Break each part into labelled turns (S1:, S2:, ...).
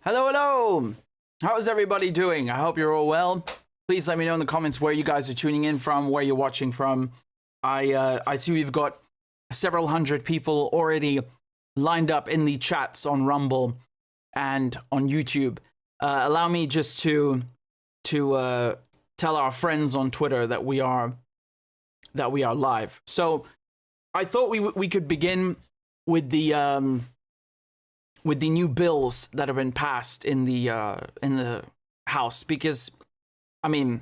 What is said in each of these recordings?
S1: Hello, hello! How's everybody doing? I hope you're all well. Please let me know in the comments where you guys are tuning in from, where you're watching from. I see we've got several hundred people already lined up in the chats on Rumble and on YouTube. Allow me just to tell our friends on Twitter that we are live. So I thought we could begin with the new bills that have been passed in the House, because I mean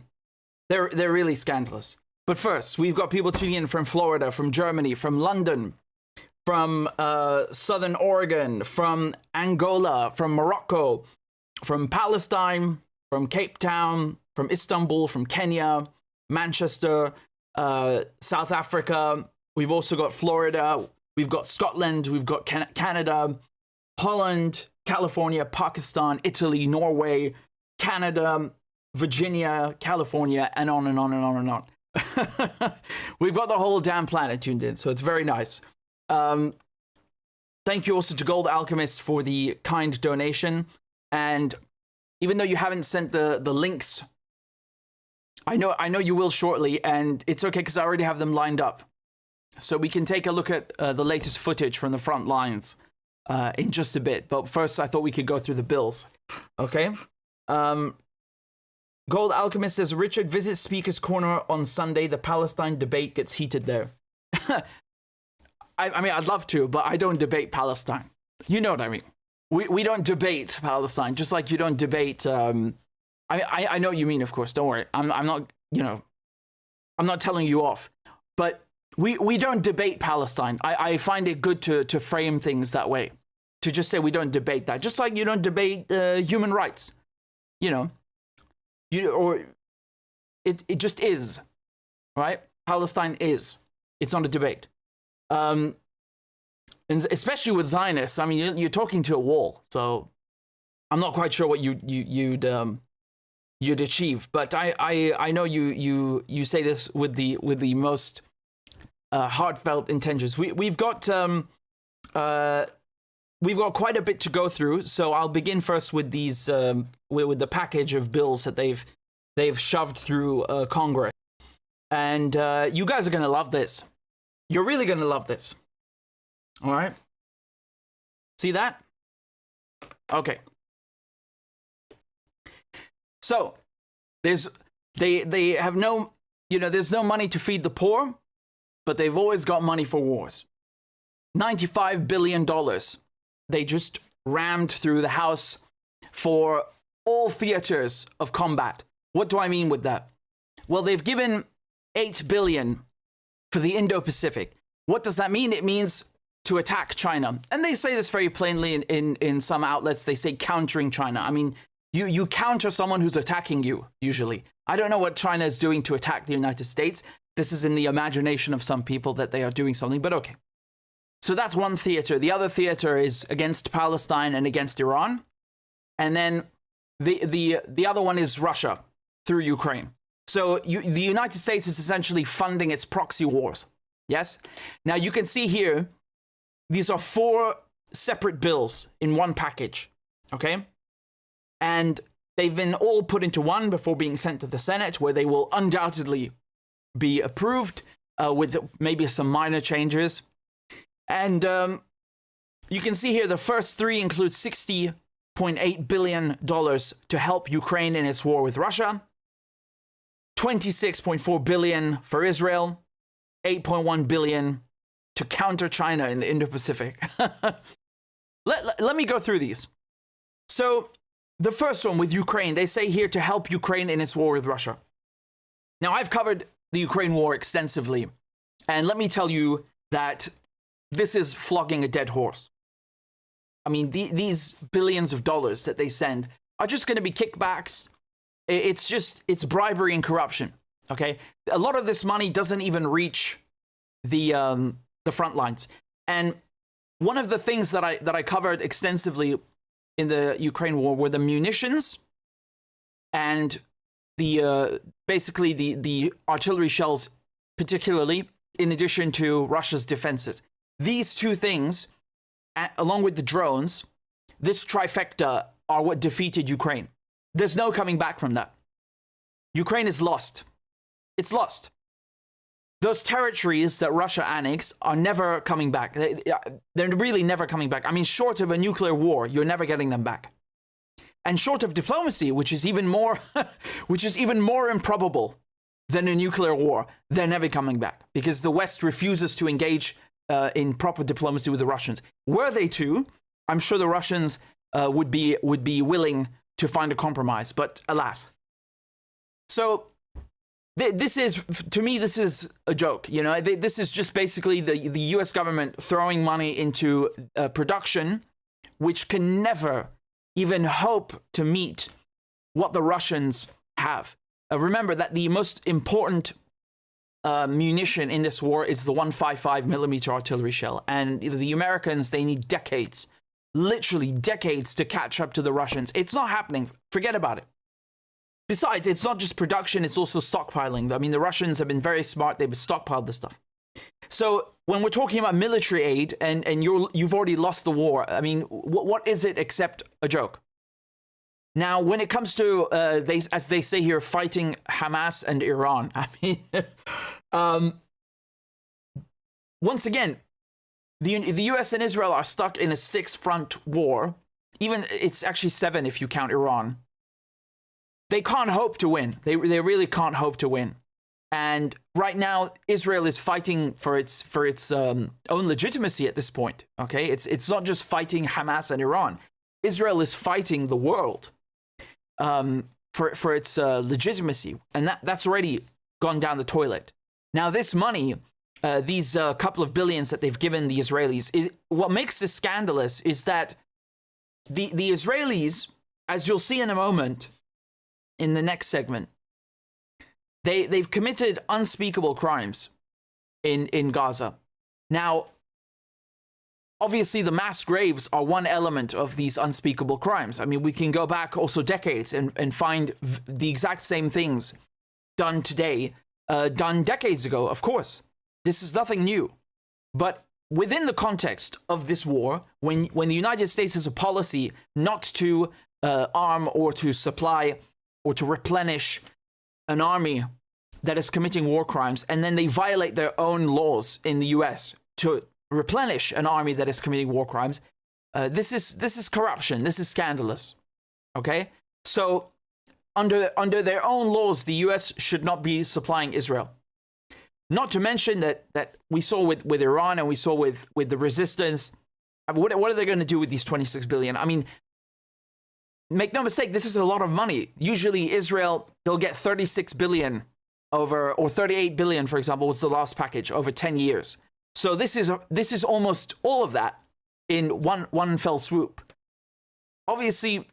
S1: they're really scandalous. But first, we've got people tuning in from Florida, from Germany, from London, from Southern Oregon, from Angola, from Morocco, from Palestine, from Cape Town, from Istanbul, from Kenya, Manchester, South Africa. We've also got Florida, we've got Scotland, we've got Canada, Holland, California, Pakistan, Italy, Norway, Canada, Virginia, California, and on and on and on and on. We've got the whole damn planet tuned in, so it's very nice. Thank you also to Gold Alchemist for the kind donation. And even though you haven't sent the links, I know you will shortly, and it's okay because I already have them lined up. So we can take a look at the latest footage from the front lines in just a bit. But first, I thought we could go through the bills. Okay. Gold Alchemist says, Richard visits Speaker's Corner on Sunday. The Palestine debate gets heated there. I mean, I'd love to, but I don't debate Palestine. You know what I mean? We don't debate Palestine, just like you don't debate... I know what you mean, of course. Don't worry. I'm not, I'm not telling you off. But we don't debate Palestine. I find it good to frame things that way. To just say we don't debate that. Just like you don't debate human rights. It just is, right? Palestine is. It's not a debate. And especially with Zionists, I mean, you're talking to a wall. So I'm not quite sure what you'd achieve. But I know you say this with the most heartfelt intentions. We've got quite a bit to go through, so I'll begin first with these with the package of bills that they've shoved through Congress, and you guys are gonna love this. You're really gonna love this. All right. See that? Okay. So they have no, there's no money to feed the poor, but they've always got money for wars. $95 billion. They just rammed through the House for all theaters of combat. What do I mean with that? Well, they've given $8 billion for the Indo-Pacific. What does that mean? It means to attack China. And they say this very plainly in some outlets. They say countering China. I mean, you counter someone who's attacking you, usually. I don't know what China is doing to attack the United States. This is in the imagination of some people that they are doing something, but okay. So that's one theater. The other theater is against Palestine and against Iran. And then the other one is Russia through Ukraine. So the United States is essentially funding its proxy wars. Yes? Now you can see here, these are 4 separate bills in one package. Okay? And they've been all put into one before being sent to the Senate, where they will undoubtedly be approved with maybe some minor changes. And you can see here the first 3 include $60.8 billion to help Ukraine in its war with Russia, $26.4 billion for Israel, $8.1 billion to counter China in the Indo-Pacific. Let me go through these. So the first one with Ukraine, they say here to help Ukraine in its war with Russia. Now, I've covered the Ukraine war extensively, and let me tell you that this is flogging a dead horse. I mean, these billions of dollars that they send are just going to be kickbacks. It's bribery and corruption. Okay, a lot of this money doesn't even reach the front lines. And one of the things that I covered extensively in the Ukraine war were the munitions and basically the artillery shells, particularly, in addition to Russia's defenses. These 2 things, along with the drones, this trifecta are what defeated Ukraine. There's no coming back from that. Ukraine is lost. It's lost. Those territories that Russia annexed are never coming back. They're really never coming back. I mean, short of a nuclear war, you're never getting them back. And short of diplomacy, which is even more improbable than a nuclear war, they're never coming back because the West refuses to engage in proper diplomacy with the Russians. Were they to, I'm sure the Russians would be willing to find a compromise, but alas. So this is, to me, this is a joke. You know, this is just basically the U.S. government throwing money into production, which can never even hope to meet what the Russians have. Remember that the most important munition in this war is the 155 millimeter artillery shell. And the Americans, they need decades, literally decades to catch up to the Russians. It's not happening. Forget about it. Besides, it's not just production, it's also stockpiling. I mean, the Russians have been very smart. They've stockpiled the stuff. So when we're talking about military aid and you've already lost the war, I mean, what is it except a joke? Now, when it comes to, as they say here, fighting Hamas and Iran, I mean, once again, the US and Israel are stuck in a 6-front war. Even it's actually 7 if you count Iran. They can't hope to win. They really can't hope to win. And right now, Israel is fighting for its own legitimacy at this point. Okay, it's not just fighting Hamas and Iran. Israel is fighting the world for its legitimacy, and that's already gone down the toilet. Now, this money, these couple of billions that they've given the Israelis, what makes this scandalous is that the Israelis, as you'll see in a moment, in the next segment, they've committed unspeakable crimes in Gaza. Now, obviously, the mass graves are one element of these unspeakable crimes. I mean, we can go back also decades and find the exact same things done today, done decades ago, of course. This is nothing new. But within the context of this war, when the United States has a policy not to arm or to supply or to replenish an army that is committing war crimes, and then they violate their own laws in the US to replenish an army that is committing war crimes, this is corruption. This is scandalous. Okay? So under their own laws, the US should not be supplying Israel. Not to mention that we saw with Iran and we saw with the resistance. What are they going to do with these 26 billion? I mean, make no mistake, this is a lot of money. Usually Israel, they'll get 36 billion over, or 38 billion, for example, was the last package over 10 years. So this is almost all of that in one fell swoop. Obviously,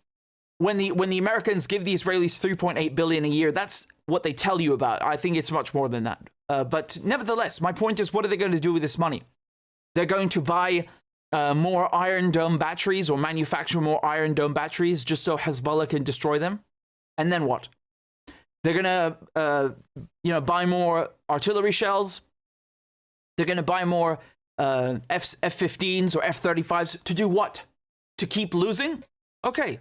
S1: when the Americans give the Israelis 3.8 billion a year, that's what they tell you about. I think it's much more than that. But nevertheless, my point is, what are they going to do with this money? They're going to buy more Iron Dome batteries or manufacture more Iron Dome batteries just so Hezbollah can destroy them. And then what? They're going to buy more artillery shells. They're going to buy more F-15s or F-35s to do what? To keep losing? Okay,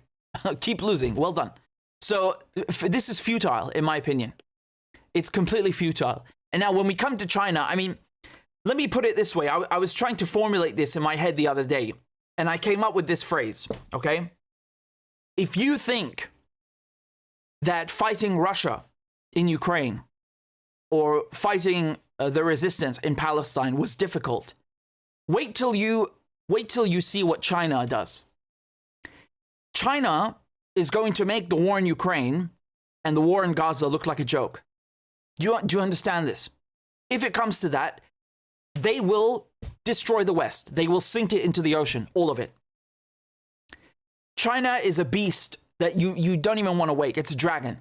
S1: keep losing. Well done. So this is futile, in my opinion. It's completely futile. And now when we come to China, I mean, let me put it this way. I was trying to formulate this in my head the other day, and I came up with this phrase, okay? If you think that fighting Russia in Ukraine or fighting the resistance in Palestine was difficult, wait till you see what China does. China is going to make the war in Ukraine and the war in Gaza look like a joke. Do you understand this? If it comes to that, they will destroy the West. They will sink it into the ocean, all of it. China is a beast that you don't even want to wake. It's a dragon.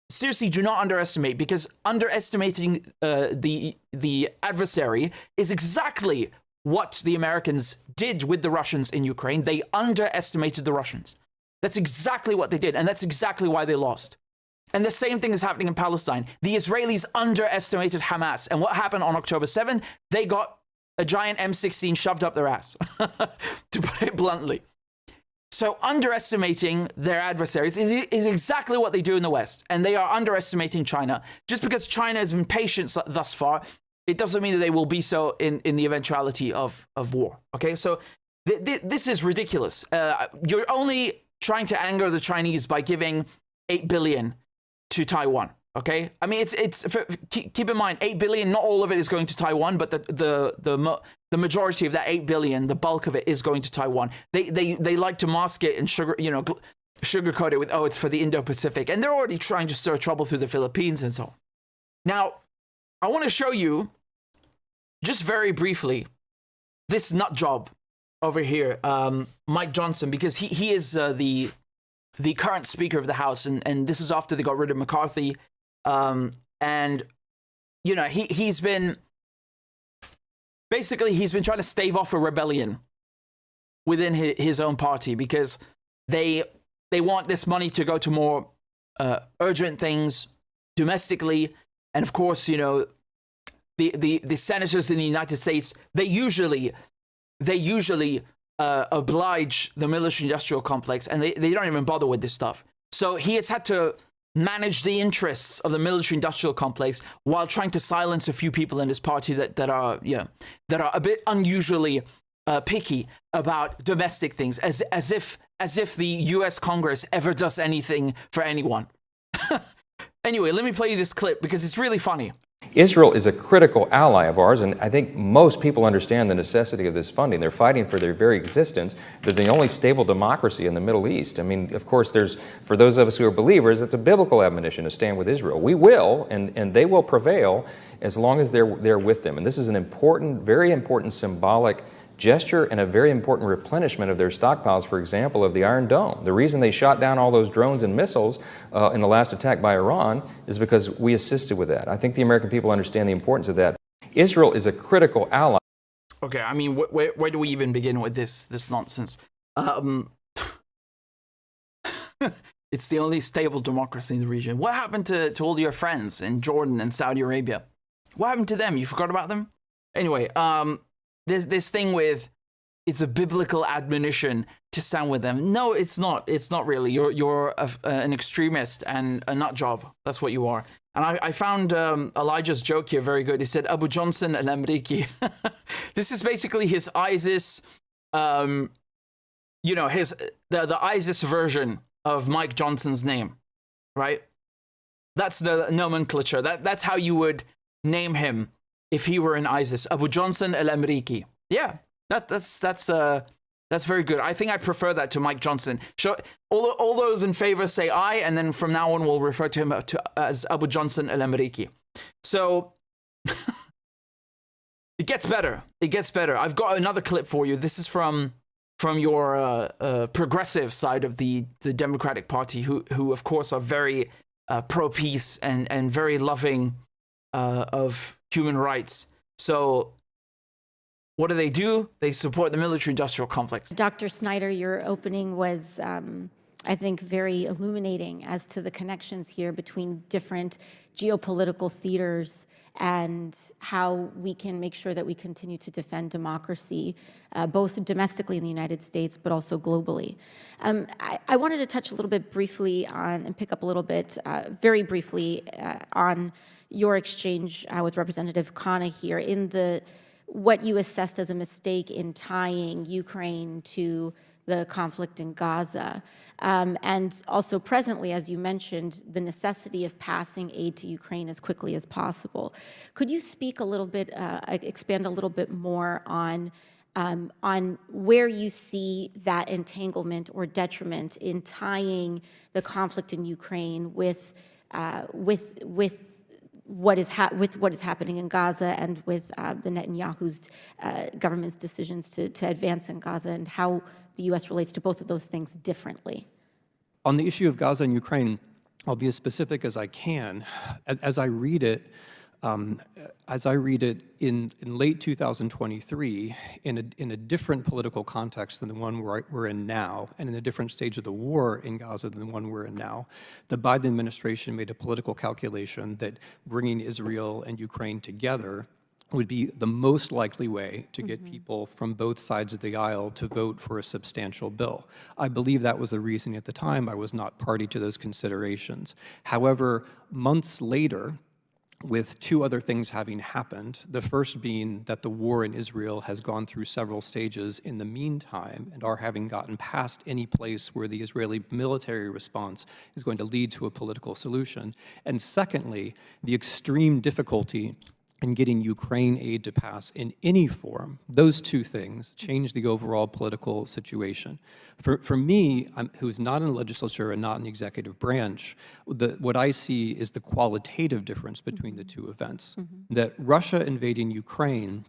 S1: Seriously, do not underestimate, because underestimating the adversary is exactly what the Americans did with the Russians in Ukraine. They underestimated the Russians. That's exactly what they did, and that's exactly why they lost. And the same thing is happening in Palestine. The Israelis underestimated Hamas. And what happened on October 7th? They got a giant M16 shoved up their ass, to put it bluntly. So underestimating their adversaries is exactly what they do in the West. And they are underestimating China. Just because China has been patient thus far, it doesn't mean that they will be so in the eventuality of war. Okay, so this is ridiculous. You're only trying to anger the Chinese by giving $8 billion to Taiwan. Okay, I mean, keep in mind, $8 billion, not all of it is going to Taiwan, but the majority of that $8 billion, the bulk of it is going to Taiwan. They like to mask it and sugarcoat it with, oh, it's for the Indo-Pacific, and they're already trying to stir trouble through the Philippines and so on. Now, I want to show you, just very briefly, this nut job over here, Mike Johnson, because he is the current Speaker of the House, and this is after they got rid of McCarthy. And, you know, he's been trying to stave off a rebellion within his own party, because they want this money to go to more urgent things domestically. And of course, you know, the senators in the United States, they usually oblige the military-industrial complex, and they don't even bother with this stuff. So he has had to manage the interests of the military-industrial complex while trying to silence a few people in his party that are a bit unusually picky about domestic things, as if the U.S. Congress ever does anything for anyone. Anyway, let me play you this clip because it's really funny.
S2: Israel is a critical ally of ours, and I think most people understand the necessity of this funding. They're fighting for their very existence. They're the only stable democracy in the Middle East. I mean, of course, for those of us who are believers, it's a biblical admonition to stand with Israel. We will, and they will prevail as long as they're with them. And this is an important, very important symbolic gesture and a very important replenishment of their stockpiles, for example, of the Iron Dome. The reason they shot down all those drones and missiles in the last attack by Iran is because we assisted with that. I think the American people understand the importance of that. Israel is a critical ally.
S1: Okay, I mean, where do we even begin with this nonsense? It's the only stable democracy in the region. What happened to all your friends in Jordan and Saudi Arabia? What happened to them? You forgot about them? Anyway, there's this thing with it's a biblical admonition to stand with them. No, it's not. It's not really. You're an extremist and a nut job. That's what you are. And I found Elijah's joke here very good. He said, Abu Johnson al-Amriki. This is basically his ISIS, the ISIS version of Mike Johnson's name, right? That's the nomenclature. That's how you would name him if he were in ISIS. Abu Johnson al-Amriki. Yeah, that's very good. I think I prefer that to Mike Johnson. All those in favor say aye, and then from now on we'll refer to him as Abu Johnson al-Amriki. So it gets better. It gets better. I've got another clip for you. This is from your progressive side of the Democratic Party, who of course are very pro-peace and very loving of human rights. So what do? They support the military-industrial complex.
S3: Dr. Snyder, your opening was, I think, very illuminating as to the connections here between different geopolitical theaters and how we can make sure that we continue to defend democracy, both domestically in the United States, but also globally. I wanted to touch a little bit briefly on, and pick up a little bit, very briefly, on your exchange with Representative Khanna here in what you assessed as a mistake in tying Ukraine to the conflict in Gaza. And also presently, as you mentioned, the necessity of passing aid to Ukraine as quickly as possible. Could you speak a little bit, expand a little bit more on where you see that entanglement or detriment in tying the conflict in Ukraine with what is happening in Gaza and with the Netanyahu's government's decisions to advance in Gaza, and how the U.S. relates to both of those things differently?
S4: On the issue of Gaza and Ukraine, I'll be as specific as I can. As I read it in late 2023, in a different political context than the one we're in now, and in a different stage of the war in Gaza than the one we're in now, the Biden administration made a political calculation that bringing Israel and Ukraine together would be the most likely way to get people from both sides of the aisle to vote for a substantial bill. I believe that was the reason at the time. I was not party to those considerations. However, months later, with two other things having happened, the first being that the war in Israel has gone through several stages in the meantime and are having gotten past any place where the Israeli military response is going to lead to a political solution. And secondly, the extreme difficulty in getting Ukraine aid to pass in any form. Those two things change the overall political situation. For me, who's not in the legislature and not in the executive branch, what I see is the qualitative difference between the two events. That Russia invading Ukraine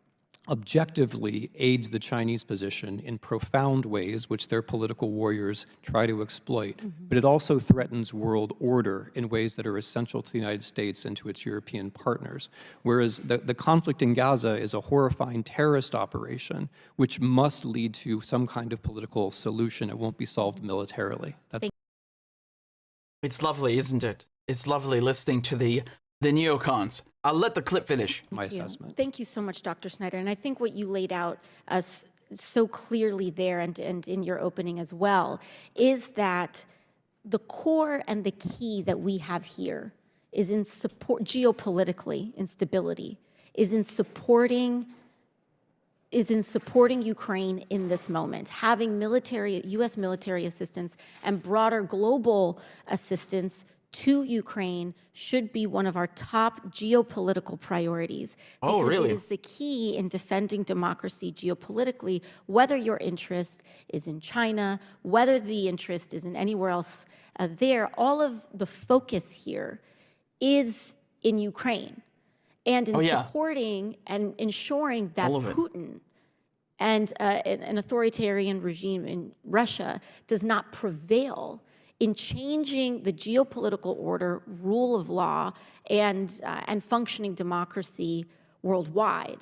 S4: objectively aids the Chinese position in profound ways, which their political warriors try to exploit. But it also threatens world order in ways that are essential to the United States and to its European partners. Whereas the conflict in Gaza is a horrifying terrorist operation, which must lead to some kind of political solution. It won't be solved militarily.
S1: It's lovely, isn't it? It's lovely listening to the neocons. I'll let the clip finish.
S4: My assessment.
S3: Thank you so much, Dr. Snyder. And I think what you laid out so clearly there and in your opening as well is that the core and the key that we have here is in support, geopolitically, instability, is in supporting Ukraine in this moment. Having U.S. military assistance and broader global assistance to Ukraine should be one of our top geopolitical priorities.
S1: Oh, really?
S3: Because it is the key in defending democracy geopolitically, whether your interest is in China, whether the interest is in anywhere else there. All of the focus here is in Ukraine and in supporting and ensuring that Putin and an authoritarian regime in Russia does not prevail in changing the geopolitical order, rule of law, and functioning democracy worldwide.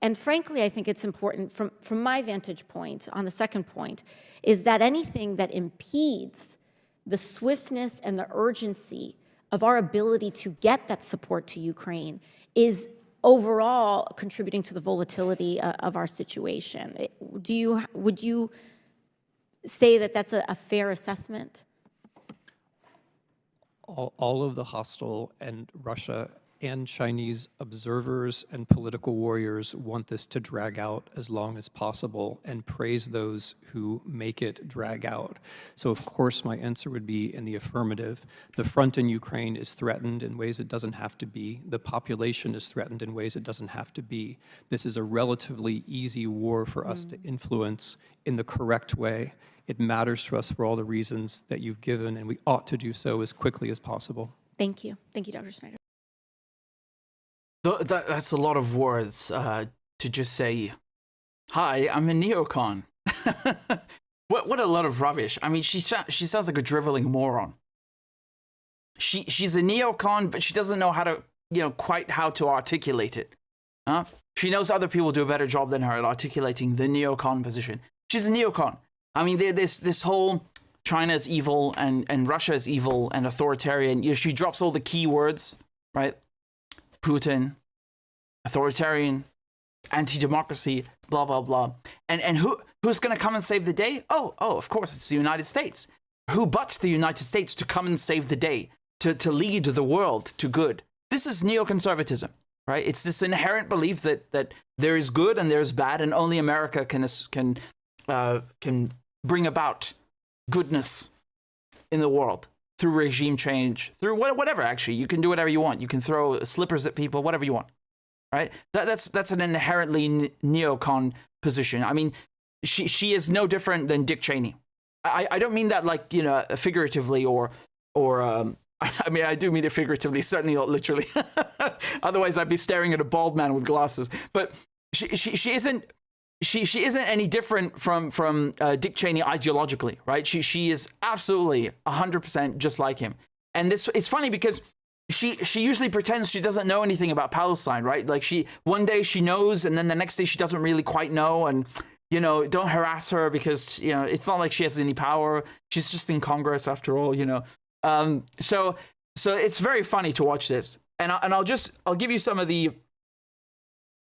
S3: And frankly, I think it's important from my vantage point, on the second point, is that anything that impedes the swiftness and the urgency of our ability to get that support to Ukraine is overall contributing to the volatility of our situation. Would you say that that's a fair assessment?
S4: All of the hostile and Russia and Chinese observers and political warriors want this to drag out as long as possible and praise those who make it drag out. So of course my answer would be in the affirmative. The front in Ukraine is threatened in ways it doesn't have to be. The population is threatened in ways it doesn't have to be. This is a relatively easy war for us to influence in the correct way. It matters to us for all the reasons that you've given, and we ought to do so as quickly as possible.
S3: Thank you. Thank you, Dr. Snyder.
S1: That's a lot of words to just say, hi, I'm a neocon. What a lot of rubbish. I mean, she sounds like a driveling moron. She's a neocon, but she doesn't know how to, quite how to articulate it. She knows other people do a better job than her at articulating the neocon position. She's a neocon. I mean, this whole China's evil and Russia's evil and authoritarian, she drops all the key words, right? Putin, authoritarian, anti-democracy, blah, blah, blah. And who's going to come and save the day? Oh, of course, it's the United States. Who but the United States to come and save the day, to lead the world to good? This is neoconservatism, right? It's this inherent belief that there is good and there is bad, and only America can bring about goodness in the world through regime change, through whatever. Actually, you can do whatever you want. You can throw slippers at people, whatever you want, right? That's an inherently neocon position. I mean, she is no different than Dick Cheney. I don't mean that like figuratively or I mean, I do mean it figuratively, certainly not literally. Otherwise, I'd be staring at a bald man with glasses. But she isn't any different from Dick Cheney ideologically, right? She is absolutely 100% just like him. And this it's funny because she usually pretends she doesn't know anything about Palestine, right? Like one day she knows, and then the next day she doesn't really quite know, and don't harass her because it's not like she has any power. She's just in Congress after all, So it's very funny to watch this, and I'll give you some of the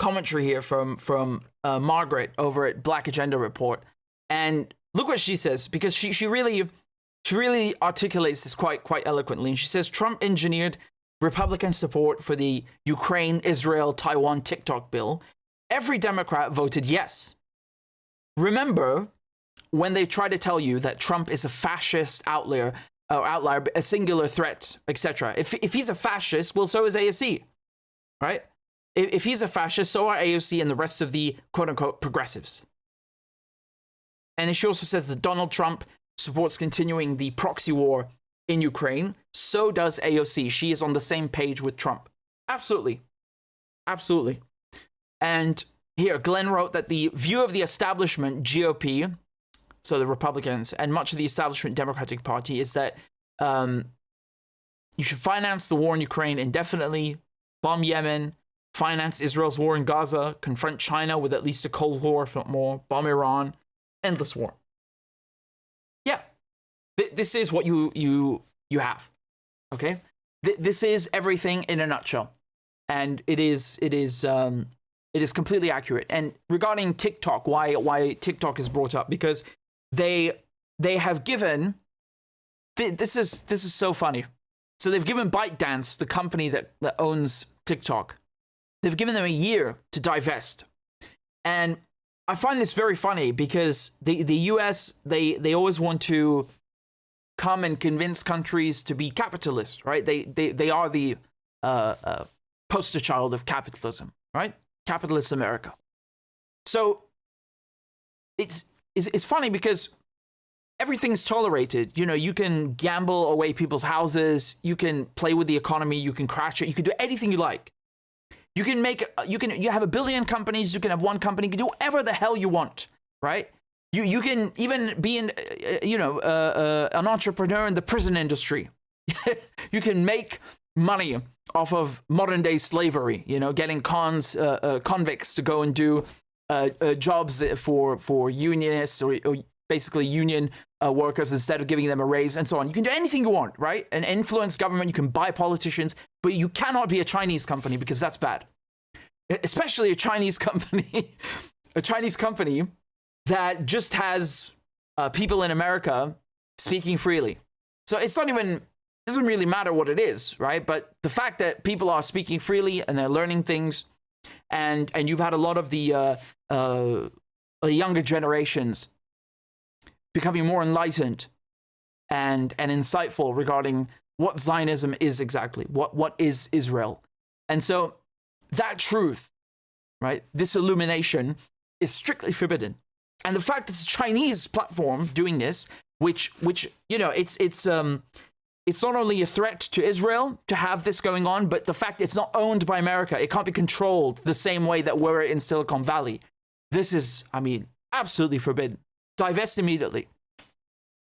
S1: commentary here from Margaret over at Black Agenda Report, and look what she says, because she really articulates this quite eloquently. And she says Trump engineered Republican support for the Ukraine, Israel, Taiwan TikTok bill. Every Democrat voted yes. Remember when they try to tell you that Trump is a fascist outlier, a singular threat, etc. If he's a fascist, well, so is AOC, right? If he's a fascist, so are AOC and the rest of the quote-unquote progressives. And she also says that Donald Trump supports continuing the proxy war in Ukraine. So does AOC. She is on the same page with Trump. Absolutely. Absolutely. And here, Glenn wrote that the view of the establishment GOP, so the Republicans, and much of the establishment Democratic Party is that you should finance the war in Ukraine indefinitely, bomb Yemen, finance Israel's war in Gaza, confront China with at least a Cold War, if not more, bomb Iran, endless war. Yeah, this is what you have, okay? This is everything in a nutshell, and it is completely accurate. And regarding TikTok, why TikTok is brought up, because they have given this is so funny. So they've given ByteDance, the company that owns TikTok, they've given them a year to divest. And I find this very funny because the US, they always want to come and convince countries to be capitalist, right? They are the poster child of capitalism, right? Capitalist America. So it's funny because everything's tolerated. You know, you can gamble away people's houses, you can play with the economy, you can crash it, you can do anything you like. You have a billion companies, you can have one company, you can do whatever the hell you want, right? You can even be an entrepreneur in the prison industry. You can make money off of modern day slavery, getting convicts to go and do jobs for unionists or basically union workers instead of giving them a raise and so on. You can do anything you want, right? And influence government, you can buy politicians, but you cannot be a Chinese company because that's bad. Especially a Chinese company, that just has people in America speaking freely. So it doesn't really matter what it is, right? But the fact that people are speaking freely and they're learning things, and you've had a lot of the younger generations becoming more enlightened and insightful regarding what Zionism is exactly, what is Israel. And so that truth, right, this illumination is strictly forbidden. And the fact that it's a Chinese platform doing this, which it's not only a threat to Israel to have this going on, but the fact it's not owned by America, it can't be controlled the same way that we're in Silicon Valley. This is, absolutely forbidden. Divest immediately,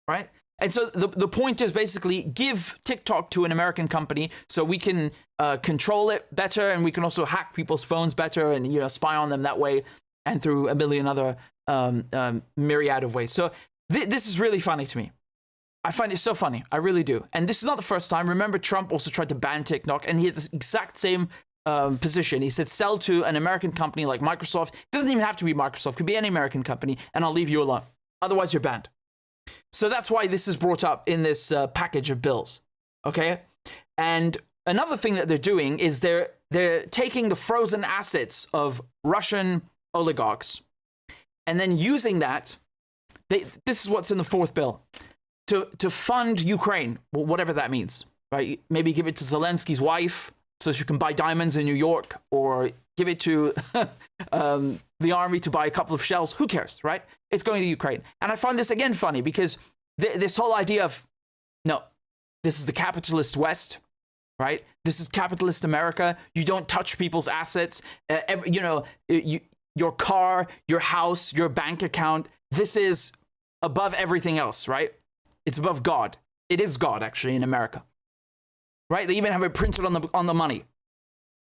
S1: right? And so the point is basically give TikTok to an American company so we can control it better, and we can also hack people's phones better and spy on them that way, and through a million other myriad of ways. So this is really funny to me. I find it so funny. I really do. And this is not the first time. Remember, Trump also tried to ban TikTok, and he had this exact same position. He said, sell to an American company like Microsoft. It doesn't even have to be Microsoft. It could be any American company, and I'll leave you alone. Otherwise, you're banned. So that's why this is brought up in this package of bills, okay? And another thing that they're doing is they're taking the frozen assets of Russian oligarchs and then using that. This is what's in the fourth bill, to fund Ukraine, whatever that means, right? Maybe give it to Zelensky's wife so she can buy diamonds in New York, or give it to the army to buy a couple of shells. Who cares, right? It's going to Ukraine. And I find this, again, funny because this whole idea of, no, this is the capitalist West, right? This is capitalist America. You don't touch people's assets. Your car, your house, your bank account, this is above everything else, right? It's above God. It is God, actually, in America, right? They even have it printed on the money.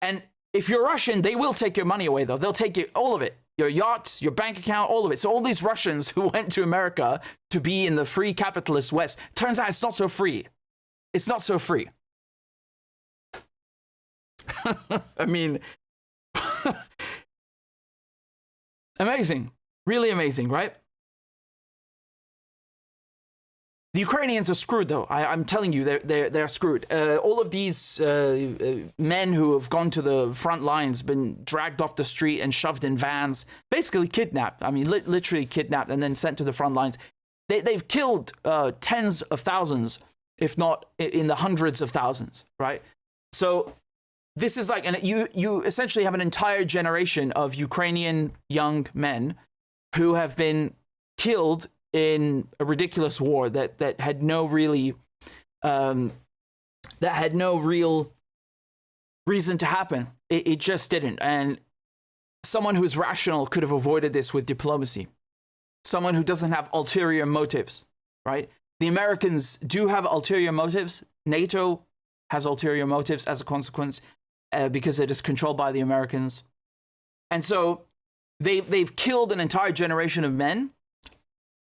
S1: And if you're Russian, they will take your money away, though. They'll take all of it. Your yachts, your bank account, all of it. So all these Russians who went to America to be in the free capitalist West, turns out it's not so free. It's not so free. Amazing. Really amazing, right? The Ukrainians are screwed, though. I'm telling you, they're screwed. All of these men who have gone to the front lines, been dragged off the street and shoved in vans, basically kidnapped. I mean, literally kidnapped and then sent to the front lines. They've killed tens of thousands, if not in the hundreds of thousands, right? So this is like, and you essentially have an entire generation of Ukrainian young men who have been killed in a ridiculous war that had no really real reason to happen. It just didn't. And someone who's rational could have avoided this with diplomacy. Someone who doesn't have ulterior motives, right? The Americans do have ulterior motives. NATO has ulterior motives as a consequence because it is controlled by the Americans. And so they've killed an entire generation of men.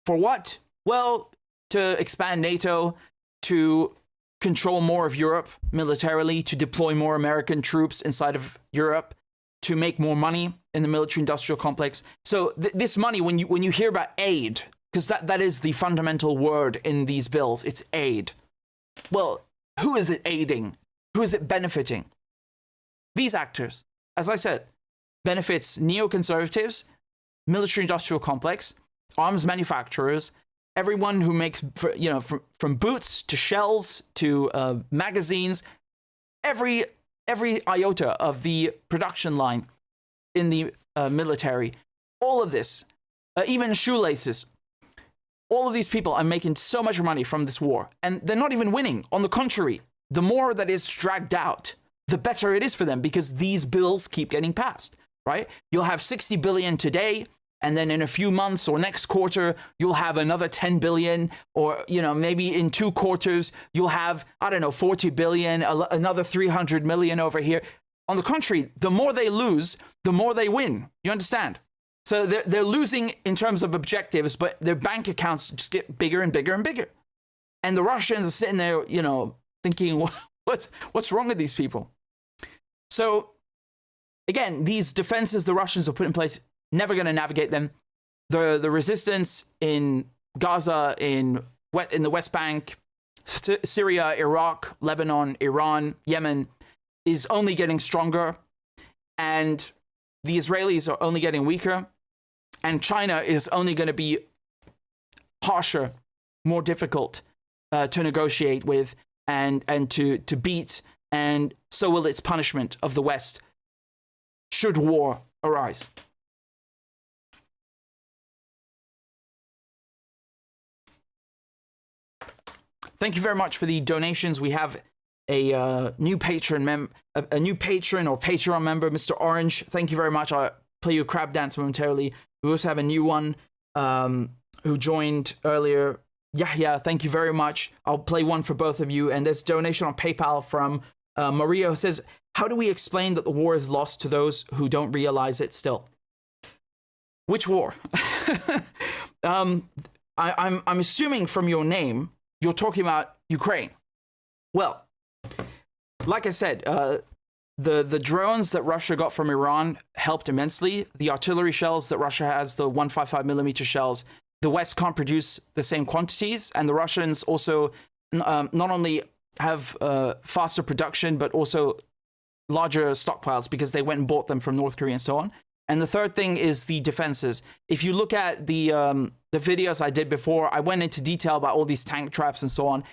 S1: For what? Well, to expand NATO, to control more of Europe militarily, to deploy more American troops inside of Europe, to make more money in the military-industrial complex. So this money, when you hear about aid, because that is the fundamental word in these bills, it's aid. Well, who is it aiding? Who is it benefiting? These actors, as I said, benefits neoconservatives, military-industrial complex, arms manufacturers, everyone who makes, from boots to shells to magazines, every iota of the production line in the military, all of this, even shoelaces, all of these people are making so much money from this war, and they're not even winning. On the contrary, the more that it's dragged out, the better it is for them, because these bills keep getting passed, right? You'll have 60 billion today, and then in a few months or next quarter, you'll have another 10 billion, or, maybe in 2 quarters, you'll have, 40 billion, another 300 million over here. On the contrary, the more they lose, the more they win. You understand? So they're losing in terms of objectives, but their bank accounts just get bigger and bigger and bigger. And the Russians are sitting there, thinking, what's wrong with these people? So again, these defenses the Russians have put in place, never going to navigate them. The resistance in Gaza, in the West Bank, Syria, Iraq, Lebanon, Iran, Yemen is only getting stronger, and the Israelis are only getting weaker, and China is only going to be harsher, more difficult to negotiate with and to beat, and so will its punishment of the West should war arise. Thank you very much for the donations. We have a new patron or Patreon member, Mr. Orange. Thank you very much. I'll play you a crab dance momentarily. We also have a new one who joined earlier. Yahya, thank you very much. I'll play one for both of you. And there's a donation on PayPal from Maria, who says, how do we explain that the war is lost to those who don't realize it still? Which war? I'm assuming from your name, you're talking about Ukraine. Well, like I said, the drones that Russia got from Iran helped immensely. The artillery shells that Russia has, the 155 millimeter shells, the West can't produce the same quantities, and the Russians also not only have faster production, but also larger stockpiles because they went and bought them from North Korea and so on. And the third thing is the defenses. If you look at the videos I did before, I went into detail about all these tank traps and so on.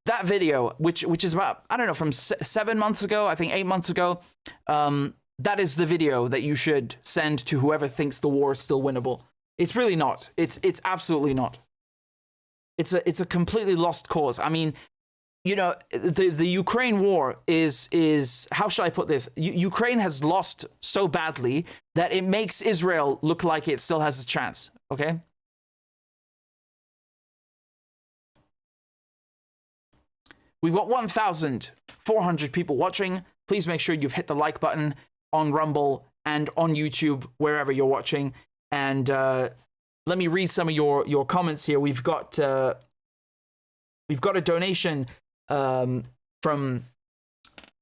S1: That video, which is about, from 7 months ago, I think 8 months ago, that is the video that you should send to whoever thinks the war is still winnable. It's really not. It's absolutely not. It's a completely lost cause. I mean, the Ukraine war is how shall I put this? Ukraine has lost so badly that it makes Israel look like it still has a chance. Okay. We've got 1,400 people watching. Please make sure you've hit the like button on Rumble and on YouTube, wherever you're watching. And let me read some of your comments here. We've got a donation from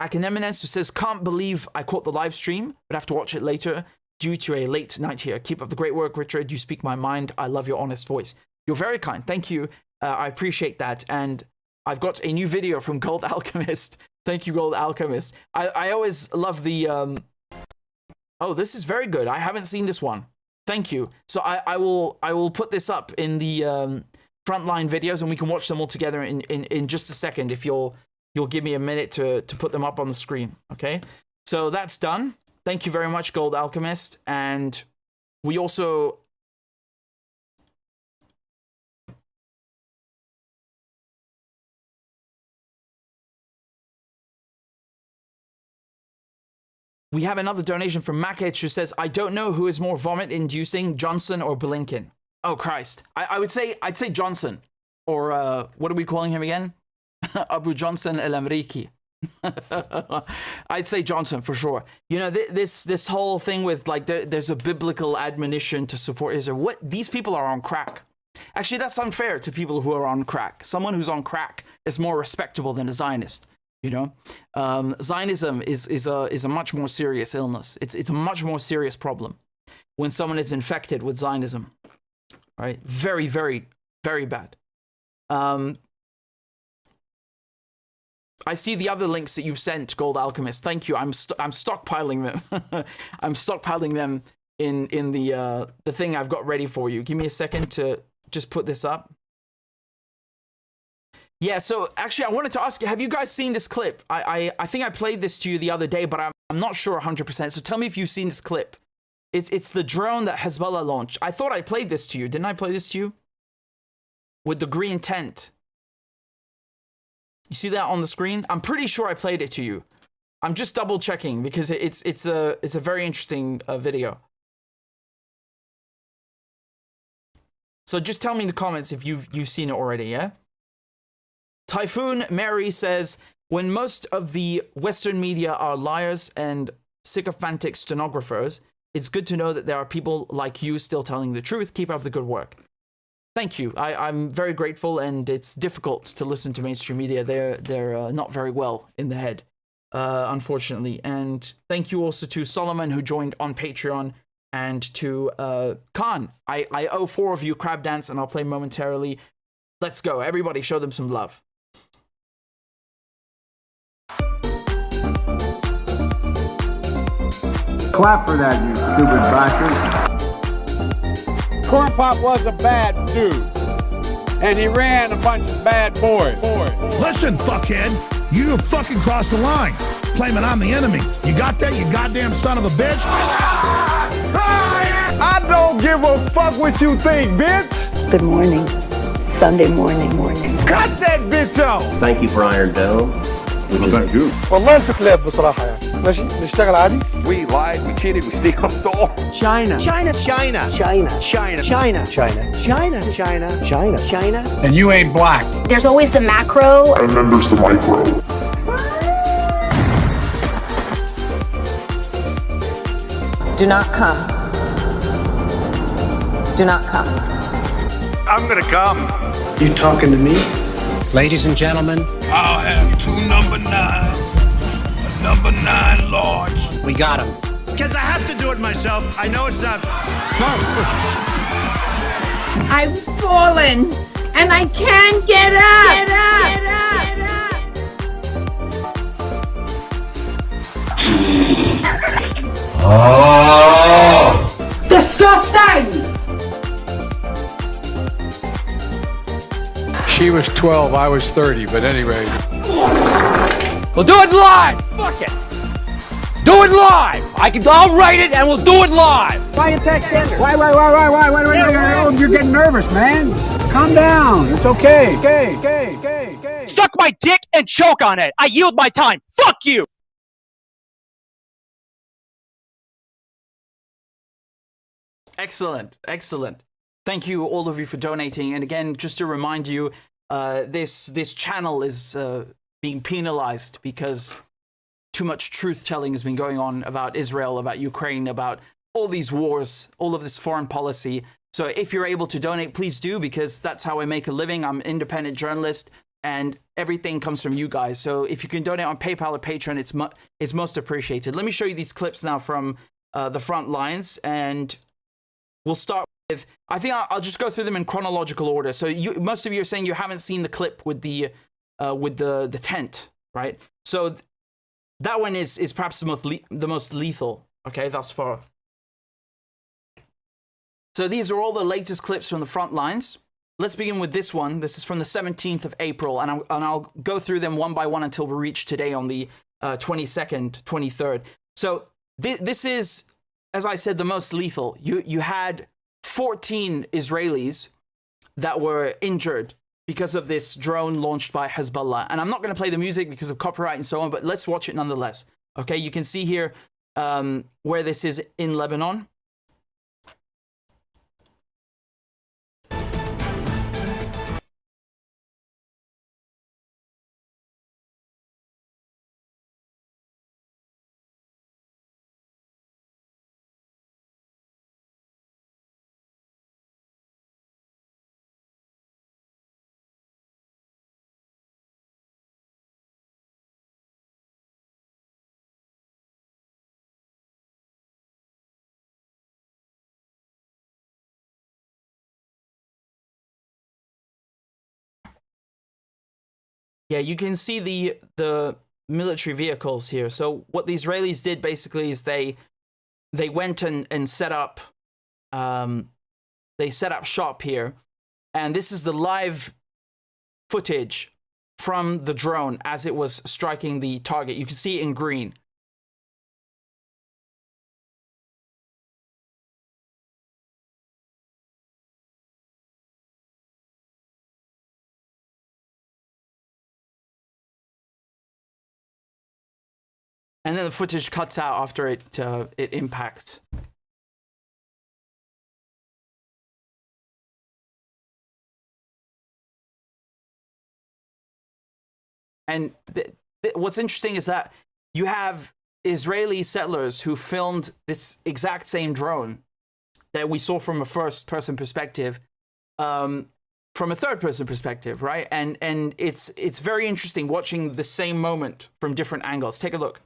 S1: Akaneminence, who says, can't believe I caught the live stream, but have to watch it later. due to a late night here. Keep up the great work, Richard. You speak my mind. I love your honest voice. You're very kind. Thank you. I appreciate that. And I've got a new video from Gold Alchemist. Thank you, Gold Alchemist. I always love the... Oh, this is very good. I haven't seen this one. Thank you. So I will put this up in the Frontline videos, and we can watch them all together in just a second if you'll give me a minute to put them up on the screen. Okay? So that's done. Thank you very much, Gold Alchemist. And we also... We have another donation from Makich who says, I don't know who is more vomit-inducing, Johnson or Blinken. Oh, Christ. I'd say Johnson. Or what are we calling him again? Abu Johnson El Amriki. I'd say Johnson for sure. You know, this whole thing with like there's a biblical admonition to support Israel. What, these people are on crack. Actually, that's unfair to people who are on crack. Someone who's on crack is more respectable than a Zionist. You know, Zionism is a much more serious illness. It's a much more serious problem when someone is infected with Zionism. Right? Very, very, very bad. I see the other links that you've sent, Gold Alchemist. Thank you. I'm stockpiling them. I'm stockpiling them in the thing I've got ready for you. Give me a second to just put this up. Yeah, so actually I wanted to ask you, have you guys seen this clip? I think I played this to you the other day, but I'm not sure 100%. So tell me if you've seen this clip. It's the drone that Hezbollah launched. I thought I played this to you. Didn't I play this to you? With the green tent. You see that on the screen? I'm pretty sure I played it to you. I'm just double checking because it's a very interesting video. So just tell me in the comments if you've seen it already, yeah? Typhoon Mary says, when most of the Western media are liars and sycophantic stenographers, it's good to know that there are people like you still telling the truth. Keep up the good work. Thank you. I'm very grateful, and it's difficult to listen to mainstream media. They're not very well in the head, unfortunately. And thank you also to Solomon, who joined on Patreon, and to Khan. I owe 4 of you Crab Dance, and I'll play momentarily. Let's go. Everybody show them some love.
S5: Clap for that, you stupid bastard.
S6: Corn Pop was a bad dude, and he ran a bunch of bad boys.
S7: Listen, fuckhead, you have fucking crossed the line, claiming I'm the enemy. You got that, you goddamn son of a bitch?
S6: I don't give a fuck what you think, bitch.
S8: Good morning. Sunday morning.
S6: Cut that bitch out.
S9: Thank you for Iron Dome.
S7: Thank you.
S10: والله انت كلاب بصراحة يعني. ماشي نشتغل عادي.
S6: We lied, we cheated, we stole.
S8: China.
S6: And you ain't black.
S11: There's always the macro.
S12: And then there's the micro.
S8: Do not come. Do not come.
S6: I'm gonna come.
S10: You talking to me?
S13: Ladies and gentlemen,
S7: I'll have 2 number 9s, a number 9 large.
S13: we got him.
S14: Because I have to do it myself. I know it's not.
S11: I've fallen and I can't get up.
S8: Disgusting!
S6: She was 12, I was 30, but anyway.
S10: We'll do it live. Fuck it. Do it live. I'll write it and we'll do it live.
S5: Why you text Sanders? Why? You're getting nervous, man. Calm down. It's okay. Okay.
S10: Suck my dick and choke on it. I yield my time. Fuck you.
S1: Excellent. Thank you, all of you, for donating. And again, just to remind you, this channel is being penalized because too much truth-telling has been going on about Israel, about Ukraine, about all these wars, all of this foreign policy. So if you're able to donate, please do, because that's how I make a living. I'm an independent journalist, and everything comes from you guys. So if you can donate on PayPal or Patreon, it's most appreciated. Let me show you these clips now from the front lines, and we'll start with, I think I'll just go through them in chronological order. So most of you are saying you haven't seen the clip with the tent, right? So that one is perhaps the most lethal, okay, thus far. So these are all the latest clips from the front lines. Let's begin with this one. This is from the 17th of April, and I'll go through them one by one until we reach today on the 22nd, 23rd. So this is, as I said, the most lethal. You had 14 Israelis that were injured because of this drone launched by Hezbollah. And I'm not going to play the music because of copyright and so on, but let's watch it nonetheless. Okay, you can see here where this is in Lebanon. Yeah, you can see the military vehicles here. So what the Israelis did basically is they went and set up shop here, and this is the live footage from the drone as it was striking the target. You can see it in green. And then the footage cuts out after it impacts. And what's interesting is that you have Israeli settlers who filmed this exact same drone that we saw from a first-person perspective, from a third-person perspective, right? And it's very interesting watching the same moment from different angles. Take a look.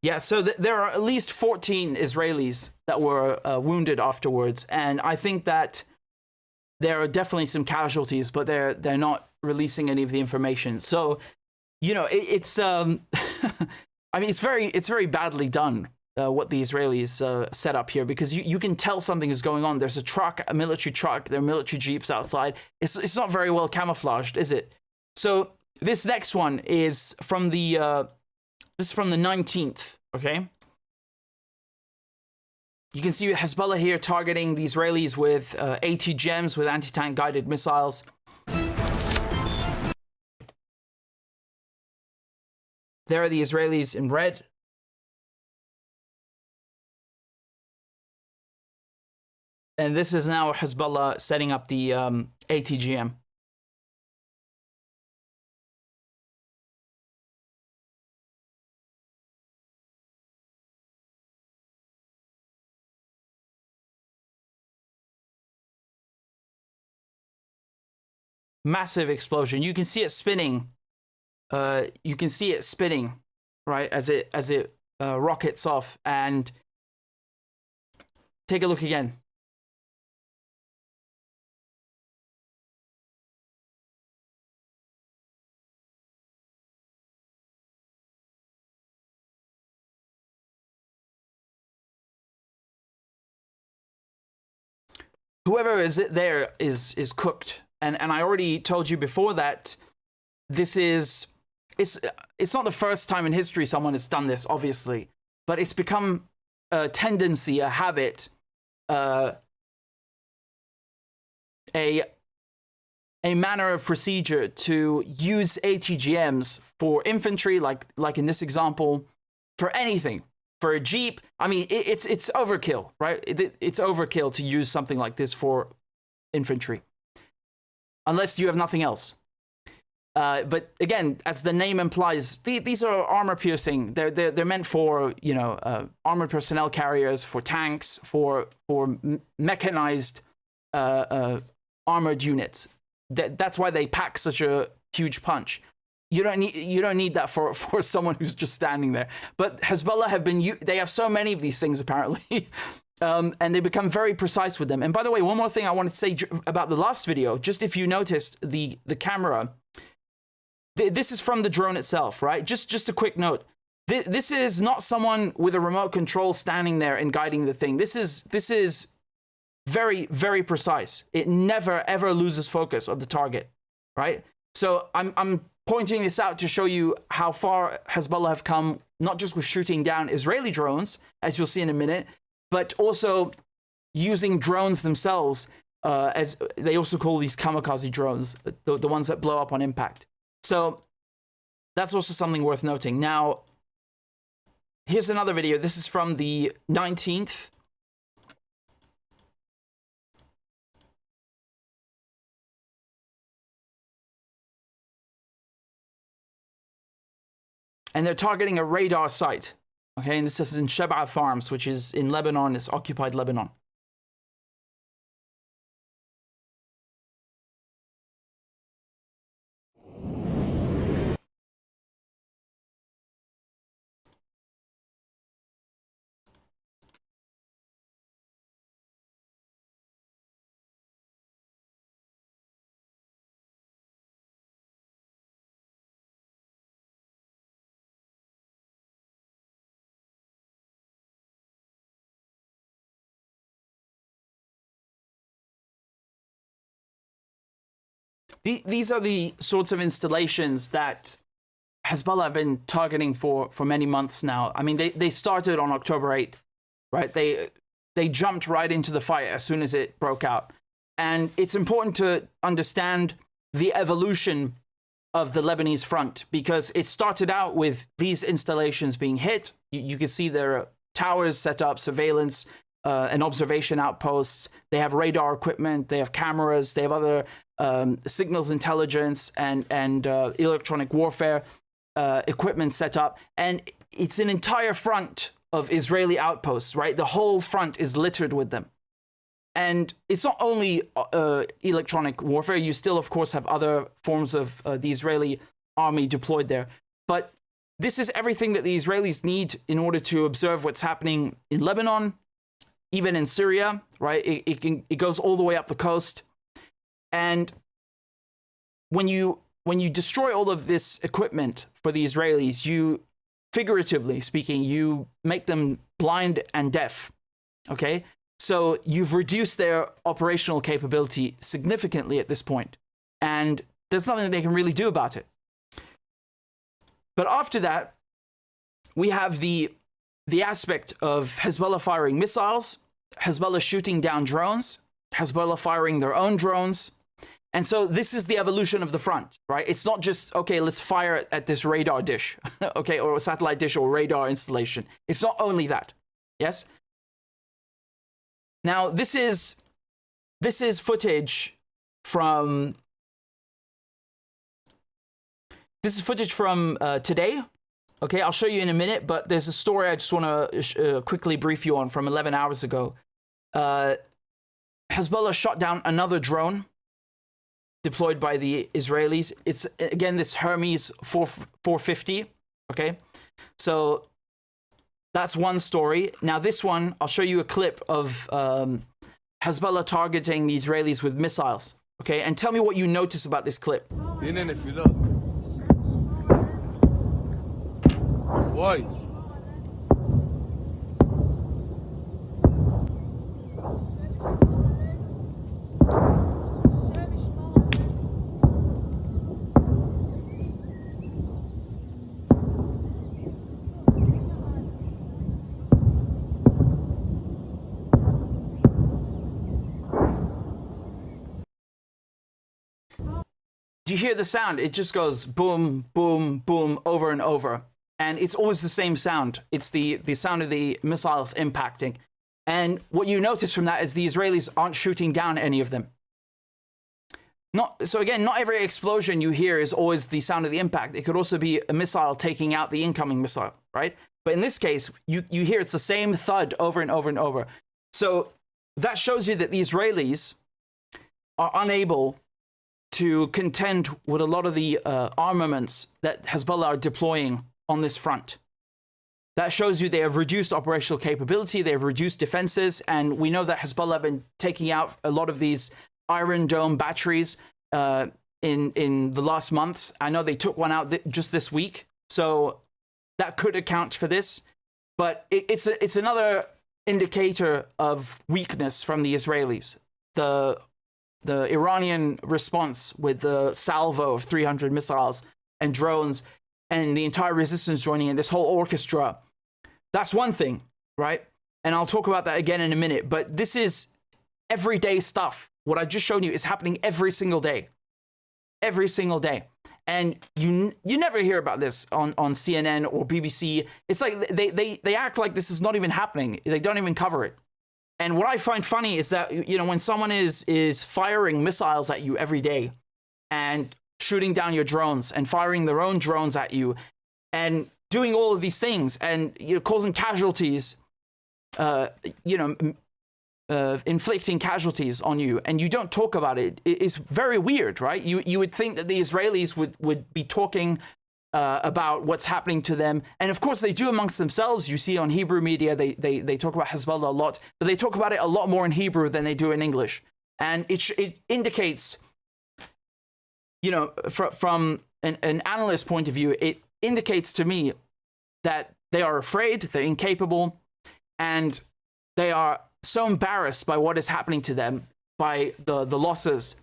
S1: Yeah, so there are at least 14 Israelis that were wounded afterwards, and I think that there are definitely some casualties, but they're not releasing any of the information. So, you know, it's I mean, it's very badly done what the Israelis set up here, because you can tell something is going on. There's a truck, a military truck, there are military jeeps outside. It's not very well camouflaged, is it? So this next one is from the this is from the 19th, okay? You can see Hezbollah here targeting the Israelis with ATGMs, with anti-tank guided missiles. There are the Israelis in red. And this is now Hezbollah setting up the ATGM. Massive explosion. You can see it spinning. You can see it spinning, right, as it rockets off. And take a look again. Whoever is there is cooked. And I already told you before that this is, it's not the first time in history someone has done this, obviously, but it's become a tendency, a habit, a manner of procedure to use ATGMs for infantry, like in this example, for anything, for a Jeep. I mean, it's overkill, right? It's overkill to use something like this for infantry, unless you have nothing else. But again, as the name implies, these are armor-piercing. They're meant for, you know, armored personnel carriers, for tanks, for mechanized armored units. That's why they pack such a huge punch. You don't need that for someone who's just standing there. But Hezbollah they have so many of these things apparently, and they become very precise with them. And by the way, one more thing I wanted to say about the last video, just if you noticed the camera. This is from the drone itself, right? Just a quick note. This is not someone with a remote control standing there and guiding the thing. This is very, very precise. It never ever loses focus of the target, right? So I'm pointing this out to show you how far Hezbollah have come, not just with shooting down Israeli drones, as you'll see in a minute, but also using drones themselves, as they also call these kamikaze drones, the ones that blow up on impact. So that's also something worth noting. Now, here's another video. This is from the 19th. And they're targeting a radar site. Okay, and this is in Sheb'a Farms, which is in Lebanon. It's occupied Lebanon. These are the sorts of installations that Hezbollah have been targeting for many months now. I mean, they started on October 8th, right? They jumped right into the fight as soon as it broke out. And it's important to understand the evolution of the Lebanese front, because it started out with these installations being hit. You can see there are towers set up, surveillance and observation outposts. They have radar equipment, they have cameras, they have other signals intelligence and electronic warfare equipment set up. And it's an entire front of Israeli outposts, right? The whole front is littered with them. And it's not only electronic warfare. You still, of course, have other forms of the Israeli army deployed there. But this is everything that the Israelis need in order to observe what's happening in Lebanon, even in Syria, right? It goes all the way up the coast. And when you destroy all of this equipment for the Israelis, you, figuratively speaking, you make them blind and deaf, okay? So you've reduced their operational capability significantly at this point, and there's nothing they can really do about it. But after that, we have the aspect of Hezbollah firing missiles, Hezbollah shooting down drones, Hezbollah firing their own drones. And so this is the evolution of the front, right? It's not just, okay, let's fire at this radar dish, okay, or a satellite dish or radar installation. It's not only that, yes? Now, this is footage from today. Okay, I'll show you in a minute, but there's a story I just want to quickly brief you on from 11 hours ago. Hezbollah shot down another drone deployed by the Israelis. It's, again, this Hermes 450, okay? So that's one story. Now this one, I'll show you a clip of Hezbollah targeting the Israelis with missiles, okay? And tell me what you notice about this clip.
S9: Why?
S1: Do you hear the sound? It just goes boom, boom, boom, over and over. And it's always the same sound. It's the sound of the missiles impacting. And what you notice from that is the Israelis aren't shooting down any of them. So again, not every explosion you hear is always the sound of the impact. It could also be a missile taking out the incoming missile, right? But in this case, you hear it's the same thud over and over and over. So that shows you that the Israelis are unable to contend with a lot of the armaments that Hezbollah are deploying on this front. That shows you they have reduced operational capability, they have reduced defenses, and we know that Hezbollah have been taking out a lot of these Iron Dome batteries in the last months. I know they took one out just this week, so that could account for this. But it's another indicator of weakness from the Israelis. The Iranian response with the salvo of 300 missiles and drones and the entire resistance joining in, this whole orchestra, that's one thing, right? And I'll talk about that again in a minute. But this is everyday stuff. What I just shown you is happening every single day. Every single day. And you never hear about this on CNN or BBC. It's like they act like this is not even happening. They don't even cover it. And what I find funny is that, you know, when someone is firing missiles at you every day and shooting down your drones and firing their own drones at you and doing all of these things and, you know, causing casualties, inflicting casualties on you, and you don't talk about it, it's very weird, right? You would think that the Israelis would be talking about what's happening to them. And of course they do amongst themselves. You see on Hebrew media, they talk about Hezbollah a lot, but they talk about it a lot more in Hebrew than they do in English. And it indicates, you know, from an analyst point of view, it indicates to me that they are afraid, they're incapable, and they are so embarrassed by what is happening to them, by the losses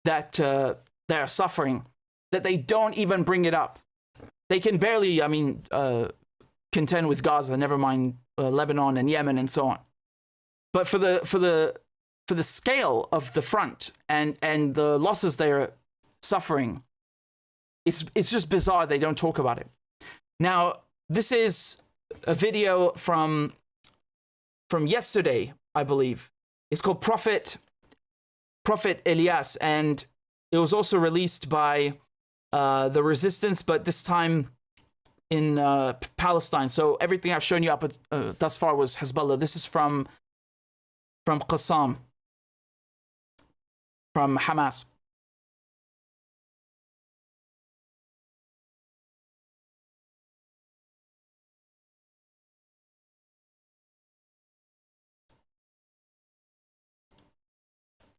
S1: that they are suffering, that they don't even bring it up. They can barely, contend with Gaza, never mind Lebanon and Yemen and so on. But for the scale of the front and the losses they are suffering, it's just bizarre they don't talk about it. Now, this is a video from yesterday, I believe. It's called Prophet Elias, and it was also released by the Resistance, but this time in Palestine. So everything I've shown you up thus far was Hezbollah. This is from Qassam, from Hamas.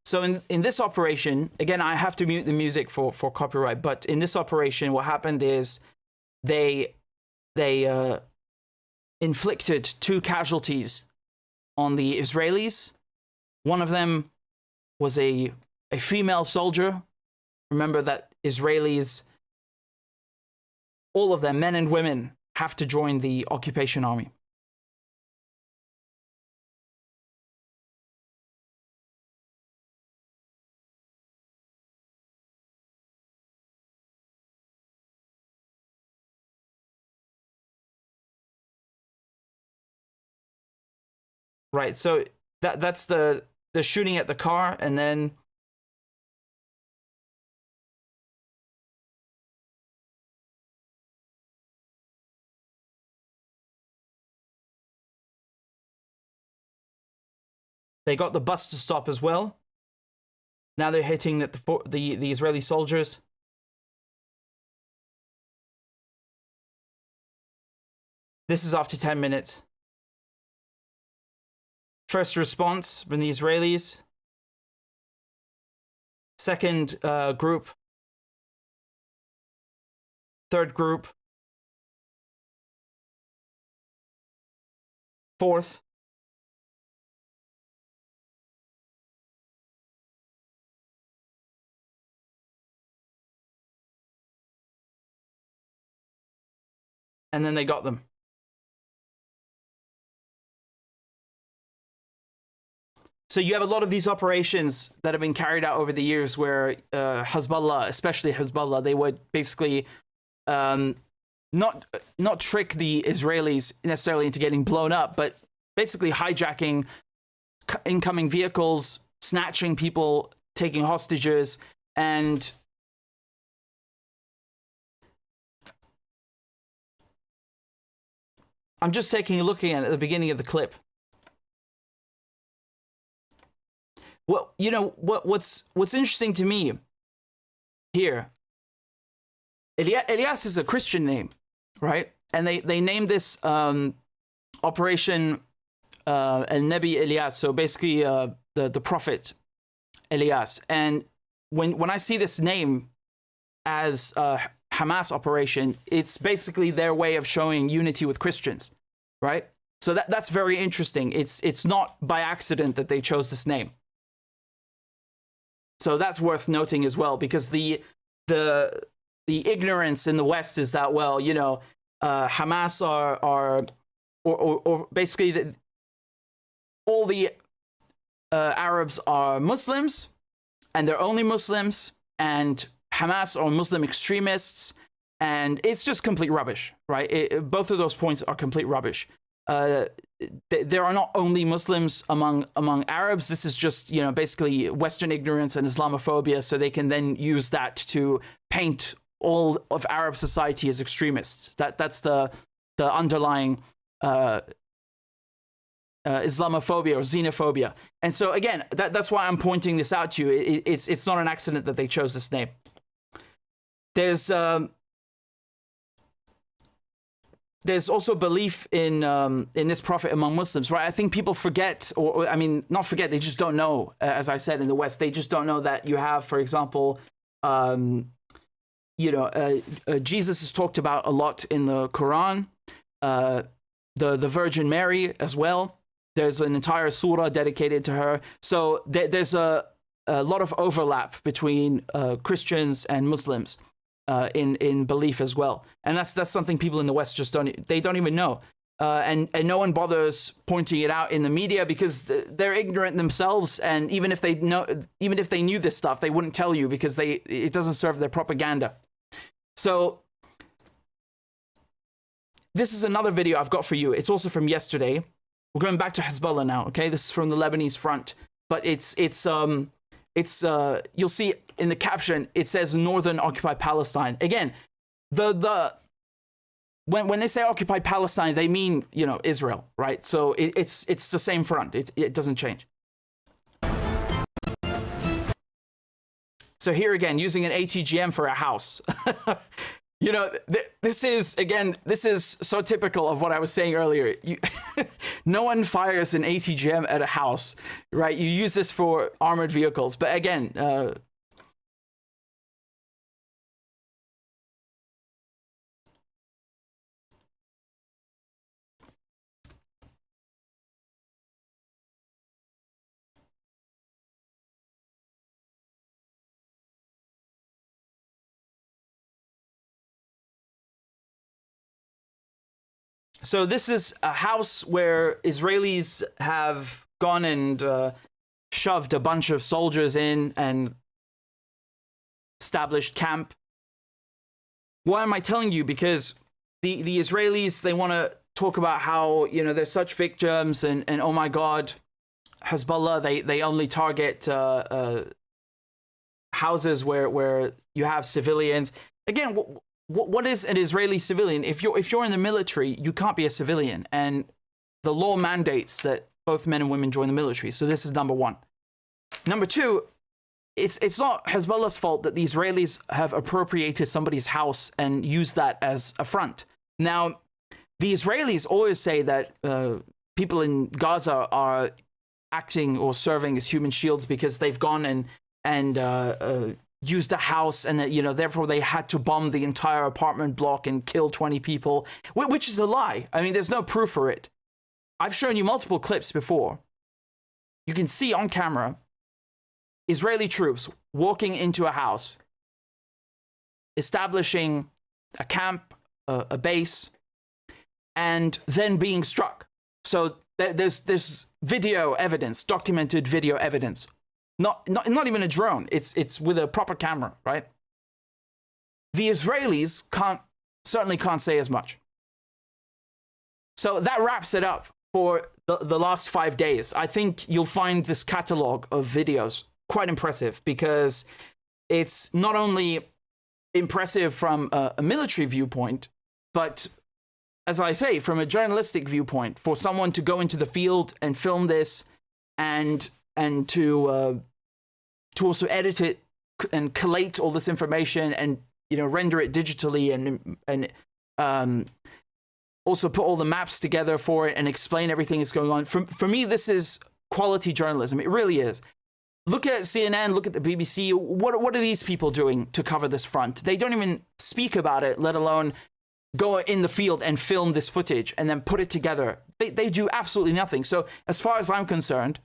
S1: So in this operation, again, I have to mute the music for copyright, but in this operation, what happened is they inflicted 2 casualties on the Israelis. One of them was a female soldier. Remember that Israelis, all of them, men and women, have to join the occupation army. Right, so that's the shooting at the car, and then they got the bus to stop as well. Now they're hitting at the Israeli soldiers. This is after 10 minutes. First response from the Israelis. Second group. Third group. Fourth. And then they got them. So you have a lot of these operations that have been carried out over the years where Hezbollah, especially Hezbollah, they would basically not trick the Israelis necessarily into getting blown up, but basically hijacking incoming vehicles, snatching people, taking hostages, and I'm just looking at the beginning of the clip. Well, you know what's interesting to me here. Elias is a Christian name, right? And they named this Operation El Nebi Elias, so basically the prophet Elias. And when I see this name as Hamas operation, it's basically their way of showing unity with Christians, right? So that's very interesting. It's not by accident that they chose this name. So that's worth noting as well, because the ignorance in the West is that, well, you know, Hamas or basically all the Arabs are Muslims, and they're only Muslims, and Hamas are Muslim extremists, and it's just complete rubbish, right? Both of those points are complete rubbish. There are not only Muslims among Arabs. This is just, you know, basically Western ignorance and Islamophobia, so they can then use that to paint all of Arab society as extremists. That's the underlying Islamophobia or xenophobia. And so again, that's why I'm pointing this out to you. It's not an accident that they chose this name. There's also belief in this prophet among Muslims, right? I think people forget, or I mean, not forget, they just don't know, as I said, in the West, they just don't know that you have, for example, Jesus is talked about a lot in the Quran, the Virgin Mary as well. There's an entire surah dedicated to her. So there's a lot of overlap between Christians and Muslims in belief as well. And that's something people in the West just don't even know. And no one bothers pointing it out in the media because they're ignorant themselves. And even if they knew this stuff, they wouldn't tell you because it doesn't serve their propaganda. So this is another video I've got for you. It's also from yesterday. We're going back to Hezbollah now. Okay, this is from the Lebanese front, but it's you'll see in the caption it says Northern Occupied Palestine. Again, when they say occupied Palestine, they mean, you know, Israel, right? So it's the same front. It doesn't change. So here again, using an ATGM for a house. You know, this is so typical of what I was saying earlier. No one fires an ATGM at a house, right? You use this for armored vehicles. But again, so this is a house where Israelis have gone and shoved a bunch of soldiers in and established camp. Why am I telling you? Because the Israelis, they want to talk about how, you know, there's such victims and oh my God, Hezbollah, they only target houses where you have civilians. Again, what is an Israeli civilian? If you're in the military, you can't be a civilian, and the law mandates that both men and women join the military. So this is number one. Number two, it's not Hezbollah's fault that the Israelis have appropriated somebody's house and used that as a front. Now, the Israelis always say that people in Gaza are acting or serving as human shields because they've gone and used a house, and that, you know, therefore they had to bomb the entire apartment block and kill 20 people, which is a lie. I mean, there's no proof for it. I've shown you multiple clips before. You can see on camera Israeli troops walking into a house, establishing a camp, a base, and then being struck. So there's video evidence, documented video evidence. Not even a drone. It's with a proper camera, right? The Israelis can't certainly can't say as much. So that wraps it up for the last 5 days. I think you'll find this catalog of videos quite impressive, because it's not only impressive from a military viewpoint, but as I say, from a journalistic viewpoint, for someone to go into the field and film this and to also edit it and collate all this information and, you know, render it digitally and also put all the maps together for it and explain everything that's going on. For me, this is quality journalism. It really is. Look at CNN, look at the BBC. What are these people doing to cover this front? They don't even speak about it, let alone go in the field and film this footage and then put it together. They do absolutely nothing. So as far as I'm concerned,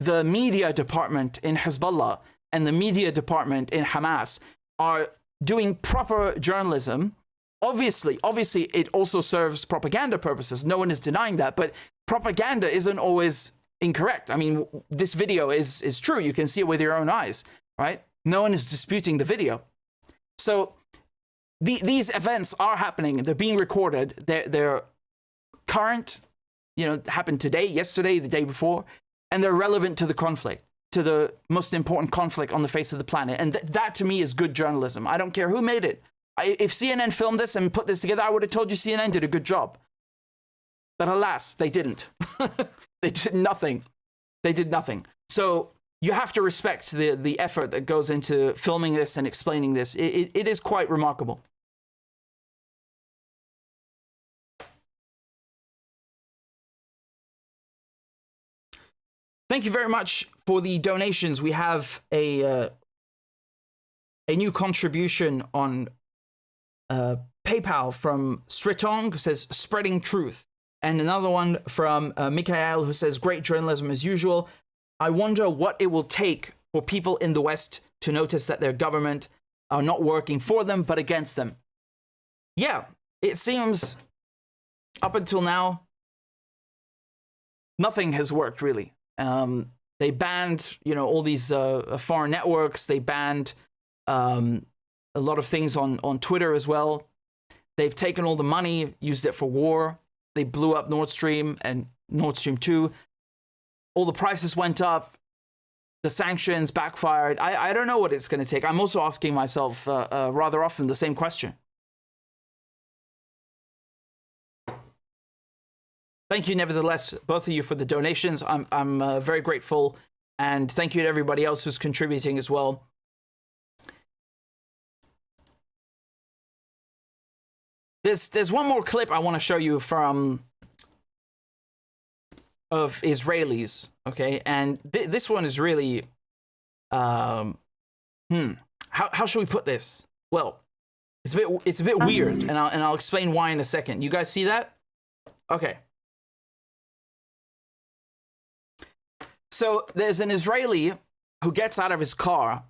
S1: the media department in Hezbollah and the media department in Hamas are doing proper journalism. Obviously, it also serves propaganda purposes. No one is denying that, but propaganda isn't always incorrect. I mean, this video is true. You can see it with your own eyes, right? No one is disputing the video. So these events are happening. They're being recorded. They're current, you know, happened today, yesterday, the day before, and they're relevant to the conflict, to the most important conflict on the face of the planet. And that to me is good journalism. I don't care who made it. If CNN filmed this and put this together, I would have told you CNN did a good job. But alas, they didn't. They did nothing. They did nothing. So you have to respect the effort that goes into filming this and explaining this. It is quite remarkable. Thank you very much for the donations. We have a new contribution on PayPal from Stritong, who says, spreading truth. And another one from Mikhail, who says, great journalism as usual. I wonder what it will take for people in the West to notice that their government are not working for them, but against them. Yeah, it seems up until now, nothing has worked really. They banned, you know, all these foreign networks. They banned a lot of things on Twitter as well. They've taken all the money, used it for war. They blew up Nord Stream and Nord Stream 2. All the prices went up. The sanctions backfired. I don't know what it's going to take. I'm also asking myself rather often the same question. Thank you, nevertheless, both of you, for the donations. I'm very grateful. And thank you to everybody else who's contributing as well. There's one more clip I want to show you of Israelis, okay? And this one is really, how should we put this? Well, it's a bit weird, and I'll explain why in a second. You guys see that? Okay. So there's an Israeli who gets out of his car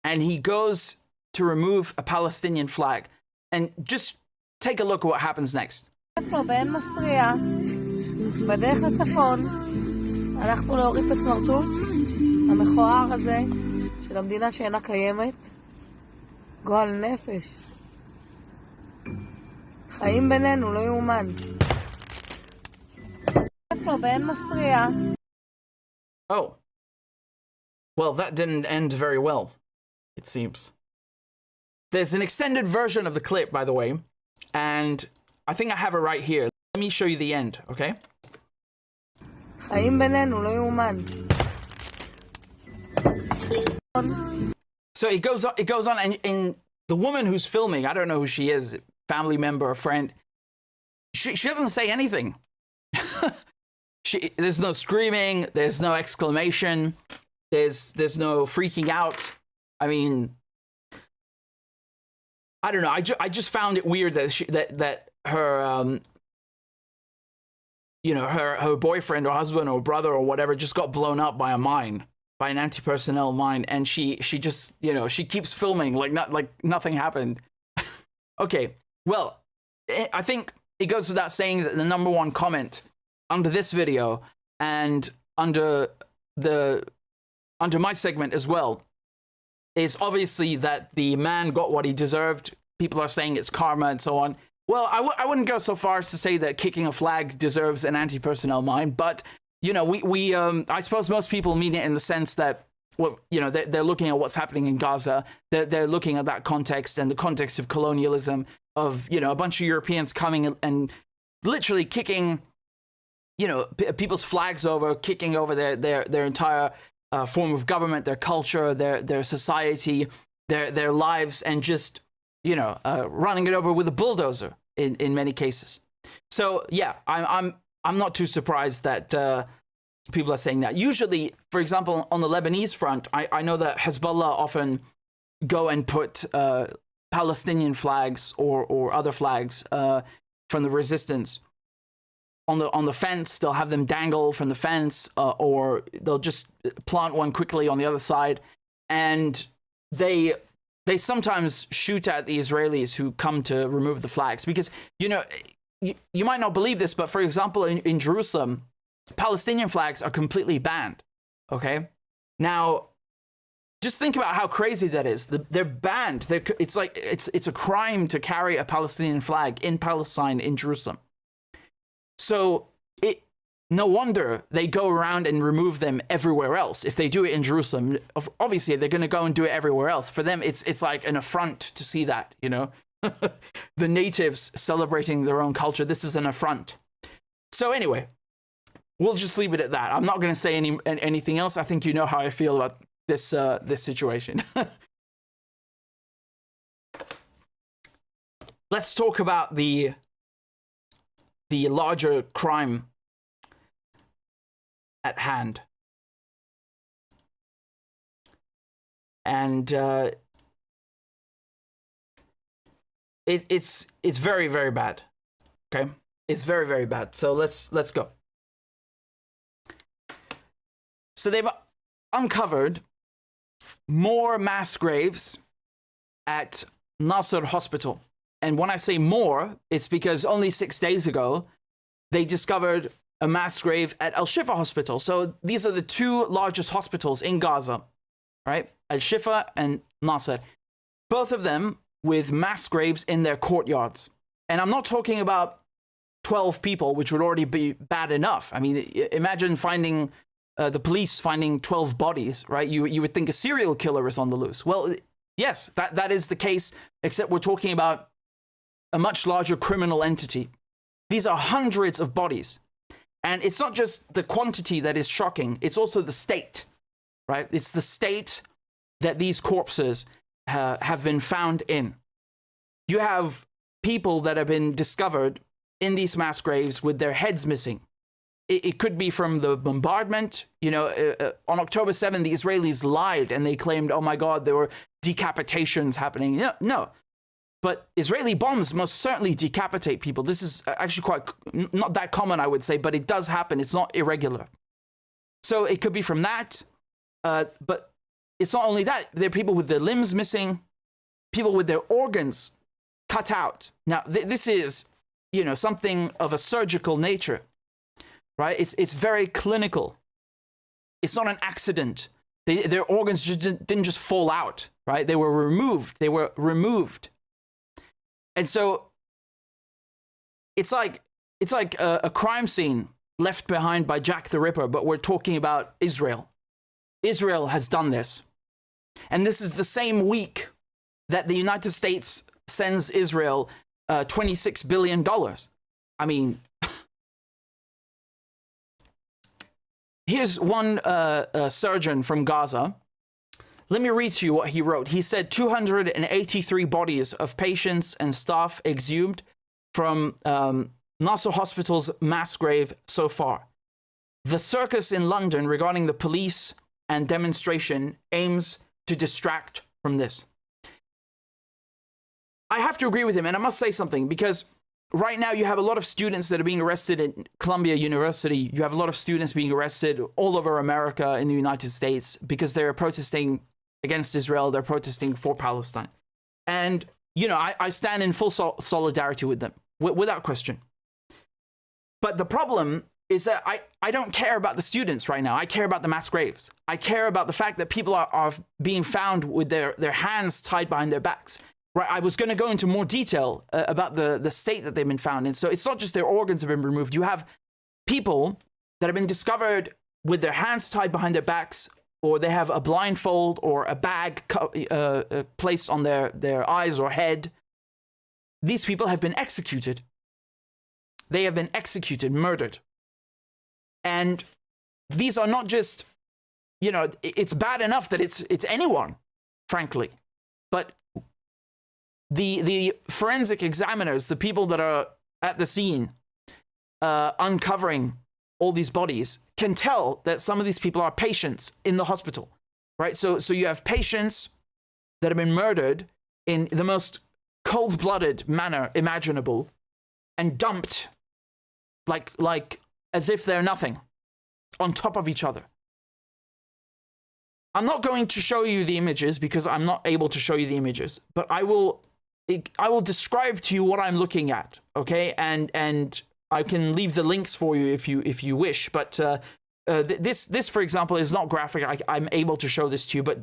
S1: and he goes to remove a Palestinian flag, and just take a look at what happens next.
S9: באין מפריע, בדרך לצפון, הלכנו להוריד את הסמרטוט המכוער הזה של המדינה שאינה קיימת. גועל נפש. חיים בינינו, לא יאומן. באין מפריע.
S1: Oh. Well, that didn't end very well, it seems. There's an extended version of the clip, by the way. And I think I have it right here. Let me show you the end, okay? So it goes on, and the woman who's filming, I don't know who she is, family member or friend, she doesn't say anything. There's no screaming, there's no exclamation, there's no freaking out. I mean, I don't know. I just found it weird that her you know, her boyfriend or husband or brother or whatever just got blown up by a mine, by an anti-personnel mine, and she just, you know, she keeps filming like nothing happened. Okay, well, I think it goes without saying that the #1 comment under this video and under my segment as well is obviously that the man got what he deserved. People are saying it's karma and so on. Well, I wouldn't go so far as to say that kicking a flag deserves an anti-personnel mine, but I suppose most people mean it in the sense that, well, they're looking at what's happening in Gaza. They're looking at that context and the context of colonialism, of a bunch of Europeans coming and literally kicking people's flags over, kicking over their entire form of government, their culture, their society, their lives, and just running it over with a bulldozer in many cases. So yeah, I'm not too surprised that people are saying that. Usually, for example, on the Lebanese front, I know that Hezbollah often go and put Palestinian flags or other flags from the resistance on the fence. They'll have them dangle from the fence, or they'll just plant one quickly on the other side, and they sometimes shoot at the Israelis who come to remove the flags, because you might not believe this, but for example, in Jerusalem, Palestinian flags are completely banned. Okay, now just think about how crazy that is. They're banned. It's like it's a crime to carry a Palestinian flag in Palestine, in Jerusalem. So no wonder they go around and remove them everywhere else. If they do it in Jerusalem, obviously they're going to go and do it everywhere else. For them, it's like an affront to see that, the natives celebrating their own culture. This is an affront. So anyway, we'll just leave it at that. I'm not going to say anything else. I think you know how I feel about this situation. Let's talk about the larger crime at hand. And it's very, very bad. Okay, it's very, very bad. So let's go. So they've uncovered more mass graves at Nasser Hospital. And when I say more, it's because only 6 days ago, they discovered a mass grave at Al-Shifa Hospital. So these are the two largest hospitals in Gaza, right? Al-Shifa and Nasser. Both of them with mass graves in their courtyards. And I'm not talking about 12 people, which would already be bad enough. I mean, imagine finding the police finding 12 bodies, right? You would think a serial killer is on the loose. Well, yes, that is the case, except we're talking about a much larger criminal entity. These are hundreds of bodies. And it's not just the quantity that is shocking, it's also the state, right? It's the state that these corpses have been found in. You have people that have been discovered in these mass graves with their heads missing. It could be from the bombardment. On October 7th, the Israelis lied and they claimed, oh my God, there were decapitations happening. No. But Israeli bombs most certainly decapitate people. This is actually not that common, I would say, but it does happen. It's not irregular. So it could be from that. But it's not only that. There are people with their limbs missing, people with their organs cut out. Now, this is, something of a surgical nature, right? It's very clinical. It's not an accident. Their organs didn't just fall out, right? They were removed. And so it's like a crime scene left behind by Jack the Ripper, but we're talking about Israel. Israel has done this. And this is the same week that the United States sends Israel $26 billion. I mean, here's one surgeon from Gaza. Let me read to you what he wrote. He said 283 bodies of patients and staff exhumed from Nasser Hospital's mass grave so far. The circus in London regarding the police and demonstration aims to distract from this. I have to agree with him, and I must say something, because right now you have a lot of students that are being arrested at Columbia University. You have a lot of students being arrested all over America, in the United States, because they're protesting against Israel. They're protesting for Palestine. And, I stand in full solidarity with them, without question. But the problem is that I don't care about the students right now. I care about the mass graves. I care about the fact that people are being found with their hands tied behind their backs. right, I was going to go into more detail about the state that they've been found in. So it's not just their organs have been removed. You have people that have been discovered with their hands tied behind their backs, or they have a blindfold or a bag placed on their eyes or head. These people have been executed. They have been executed, murdered. And these are not just, you know, it's bad enough that it's anyone, frankly. But the forensic examiners, the people that are at the scene, uncovering all these bodies, can tell that some of these people are patients in the hospital, right? So you have patients that have been murdered in the most cold-blooded manner imaginable and dumped like as if they're nothing on top of each other. I'm not going to show you the images because I'm not able to show you the images, but I will describe to you what I'm looking at, okay? And I can leave the links for you if you wish, but this for example is not graphic. I'm able to show this to you, but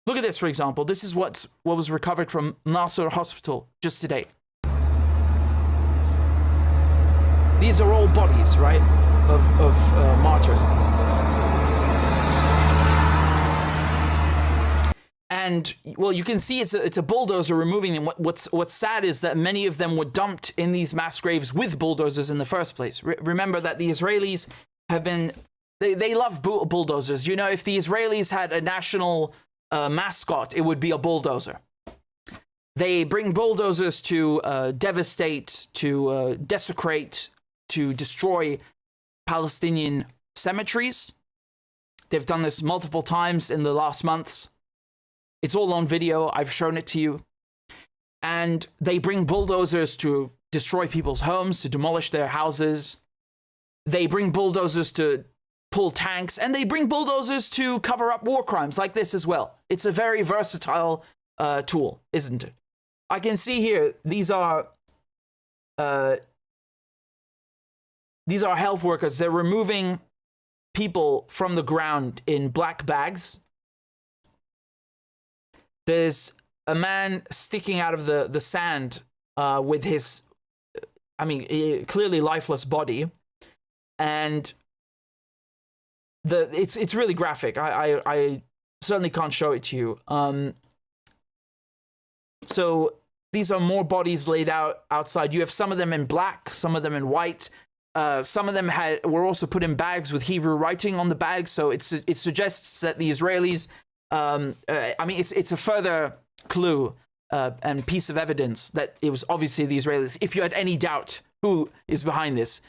S1: look at this, for example. This is what was recovered from Nasser Hospital just today. These are all bodies, right, of martyrs. And, well, you can see it's a bulldozer removing them. What's sad is that many of them were dumped in these mass graves with bulldozers in the first place. Remember that the Israelis have been... They love bulldozers. You know, if the Israelis had a national mascot, it would be a bulldozer. They bring bulldozers to devastate, to desecrate, to destroy Palestinian cemeteries. They've done this multiple times in the last months. It's all on video. I've shown it to you. And they bring bulldozers to destroy people's homes, to demolish their houses. They bring bulldozers to pull tanks, and they bring bulldozers to cover up war crimes like this as well. It's a very versatile tool, isn't it? I can see here, these are health workers. They're removing people from the ground in black bags. There's a man sticking out of the sand with his, clearly lifeless body. And it's really graphic. I certainly can't show it to you. So these are more bodies laid out outside. You have some of them in black, some of them in white. Some of them were also put in bags with Hebrew writing on the bags. So it suggests that the Israelis, it's a further clue and piece of evidence that it was obviously the Israelis. If you had any doubt who is behind this,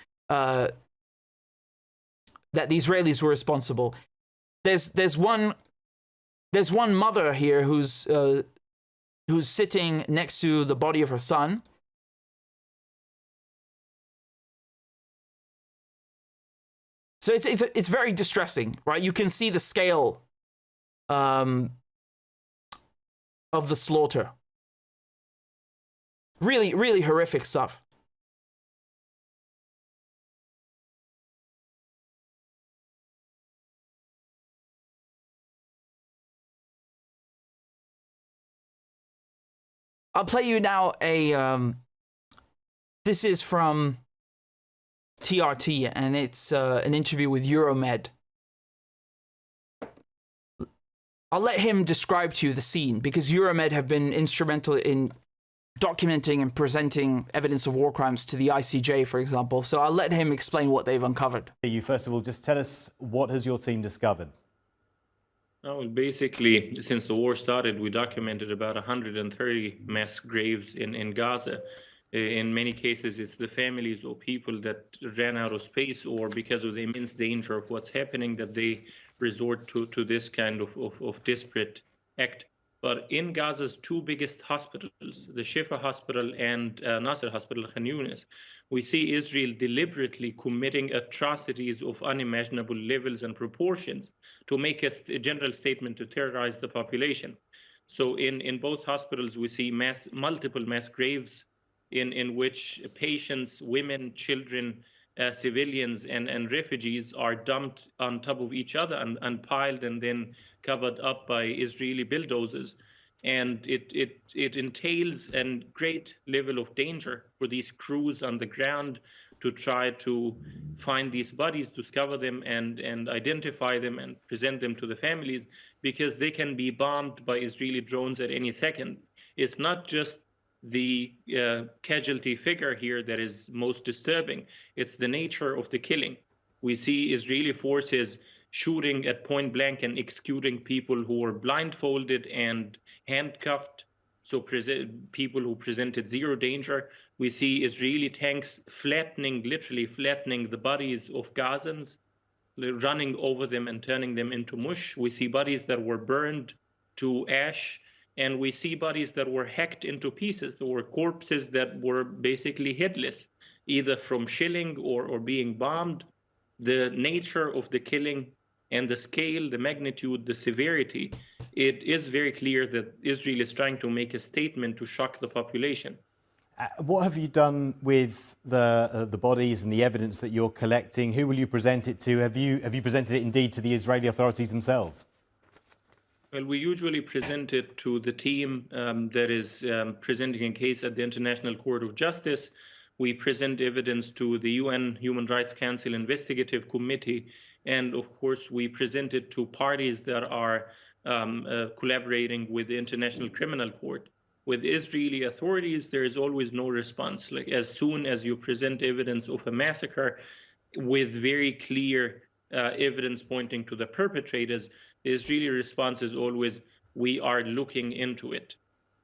S1: that the Israelis were responsible. There's one mother here who's sitting next to the body of her son. So it's very distressing, right? You can see the scale of the slaughter. Really, really horrific stuff. I'll play you now this is from TRT, and it's an interview with Euromed. I'll let him describe to you the scene, because Euromed have been instrumental in documenting and presenting evidence of war crimes to the ICJ, for example. So I'll let him explain what they've uncovered.
S12: You first of all, just tell us, what has your team discovered?
S15: Well, basically, since the war started, we documented about 130 mass graves in Gaza. In many cases, it's the families or people that ran out of space, or because of the immense danger of what's happening, that they resort to this kind of desperate act. But in Gaza's two biggest hospitals, the Shifa Hospital and Nasser Hospital, Khan Yunis, we see Israel deliberately committing atrocities of unimaginable levels and proportions to make a general statement to terrorize the population. So in both hospitals, we see multiple mass graves in which patients, women, children, civilians, and refugees are dumped on top of each other and piled and then covered up by Israeli bulldozers. And it entails a great level of danger for these crews on the ground to try to find these bodies, discover them, and identify them and present them to the families, because they can be bombed by Israeli drones at any second. It's not just the casualty figure here that is most disturbing. It's the nature of the killing. We see Israeli forces shooting at point blank and executing people who were blindfolded and handcuffed, so people who presented zero danger. We see Israeli tanks literally flattening the bodies of Gazans, running over them and turning them into mush. We see bodies that were burned to ash, and we see bodies that were hacked into pieces. There were corpses that were basically headless, either from shelling or being bombed. The nature of the killing and the scale, the magnitude, the severity, it is very clear that Israel is trying to make a statement to shock the population.
S12: What have you done with the bodies and the evidence that you're collecting? Who will you present it to? Have you presented it indeed to the Israeli authorities themselves?
S15: Well, we usually present it to the team that is presenting a case at the International Court of Justice. We present evidence to the UN Human Rights Council Investigative Committee, and of course we present it to parties that are collaborating with the International Criminal Court. With Israeli authorities, there is always no response. Like, as soon as you present evidence of a massacre with very clear evidence pointing to the perpetrators, the Israeli response is always, we are looking into it.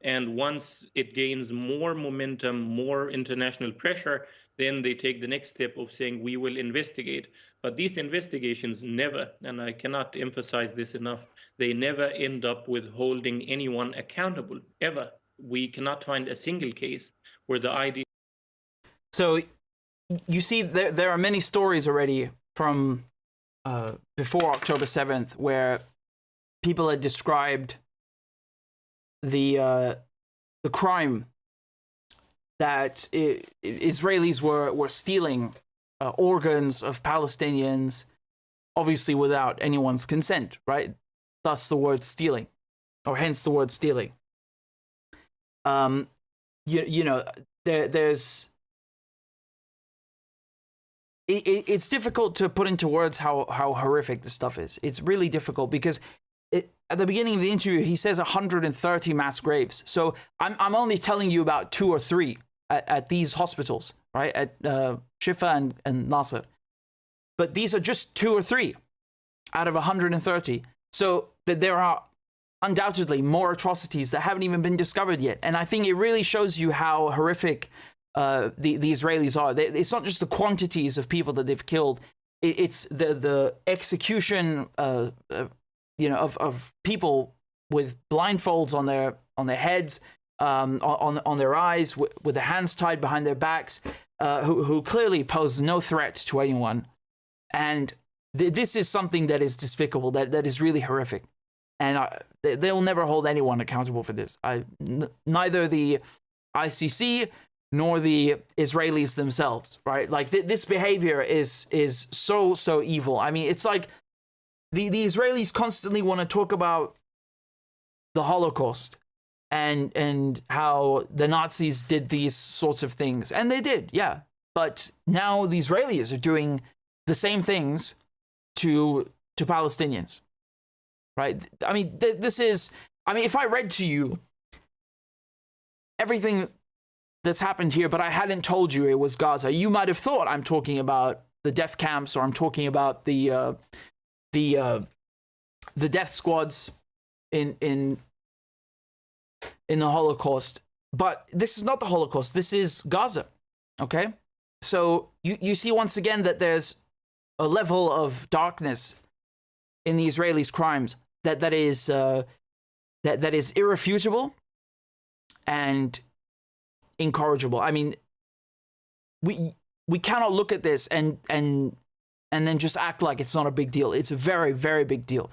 S15: And once it gains more momentum, more international pressure, then they take the next step of saying, we will investigate. But these investigations never, and I cannot emphasize this enough, they never end up with holding anyone accountable, ever. We cannot find a single case where the idea...
S1: So you see, there are many stories already from before October 7th where people had described the crime that Israelis were stealing organs of Palestinians, obviously without anyone's consent, right? Thus the word stealing, or hence the word stealing. You know, there's... It's difficult to put into words how horrific this stuff is. It's really difficult because at the beginning of the interview, he says 130 mass graves. So I'm only telling you about 2 or 3 at these hospitals, right? At Shifa and Nasser. But these are just 2 or 3 out of 130. So that there are undoubtedly more atrocities that haven't even been discovered yet. And I think it really shows you how horrific the Israelis are. It's not just the quantities of people that they've killed. It's the execution you know, of people with blindfolds on their heads, on their eyes, with their hands tied behind their backs, who clearly pose no threat to anyone. And this is something that is despicable, that is really horrific. And they'll never hold anyone accountable for this. Neither the ICC nor the Israelis themselves, right? Like this behavior is so evil. I mean, it's like the Israelis constantly want to talk about the Holocaust and how the Nazis did these sorts of things. And they did, yeah. But now the Israelis are doing the same things to Palestinians, right? I mean, this is... I mean, if I read to you everything that's happened here, but I hadn't told you it was Gaza, you might have thought I'm talking about the death camps, or I'm talking about the death squads in the Holocaust. But this is not the Holocaust. This is Gaza. Okay, so you see once again that there's a level of darkness in the Israelis' crimes that is irrefutable and incorrigible. I mean, we cannot look at this and then just act like it's not a big deal. It's a very, very big deal.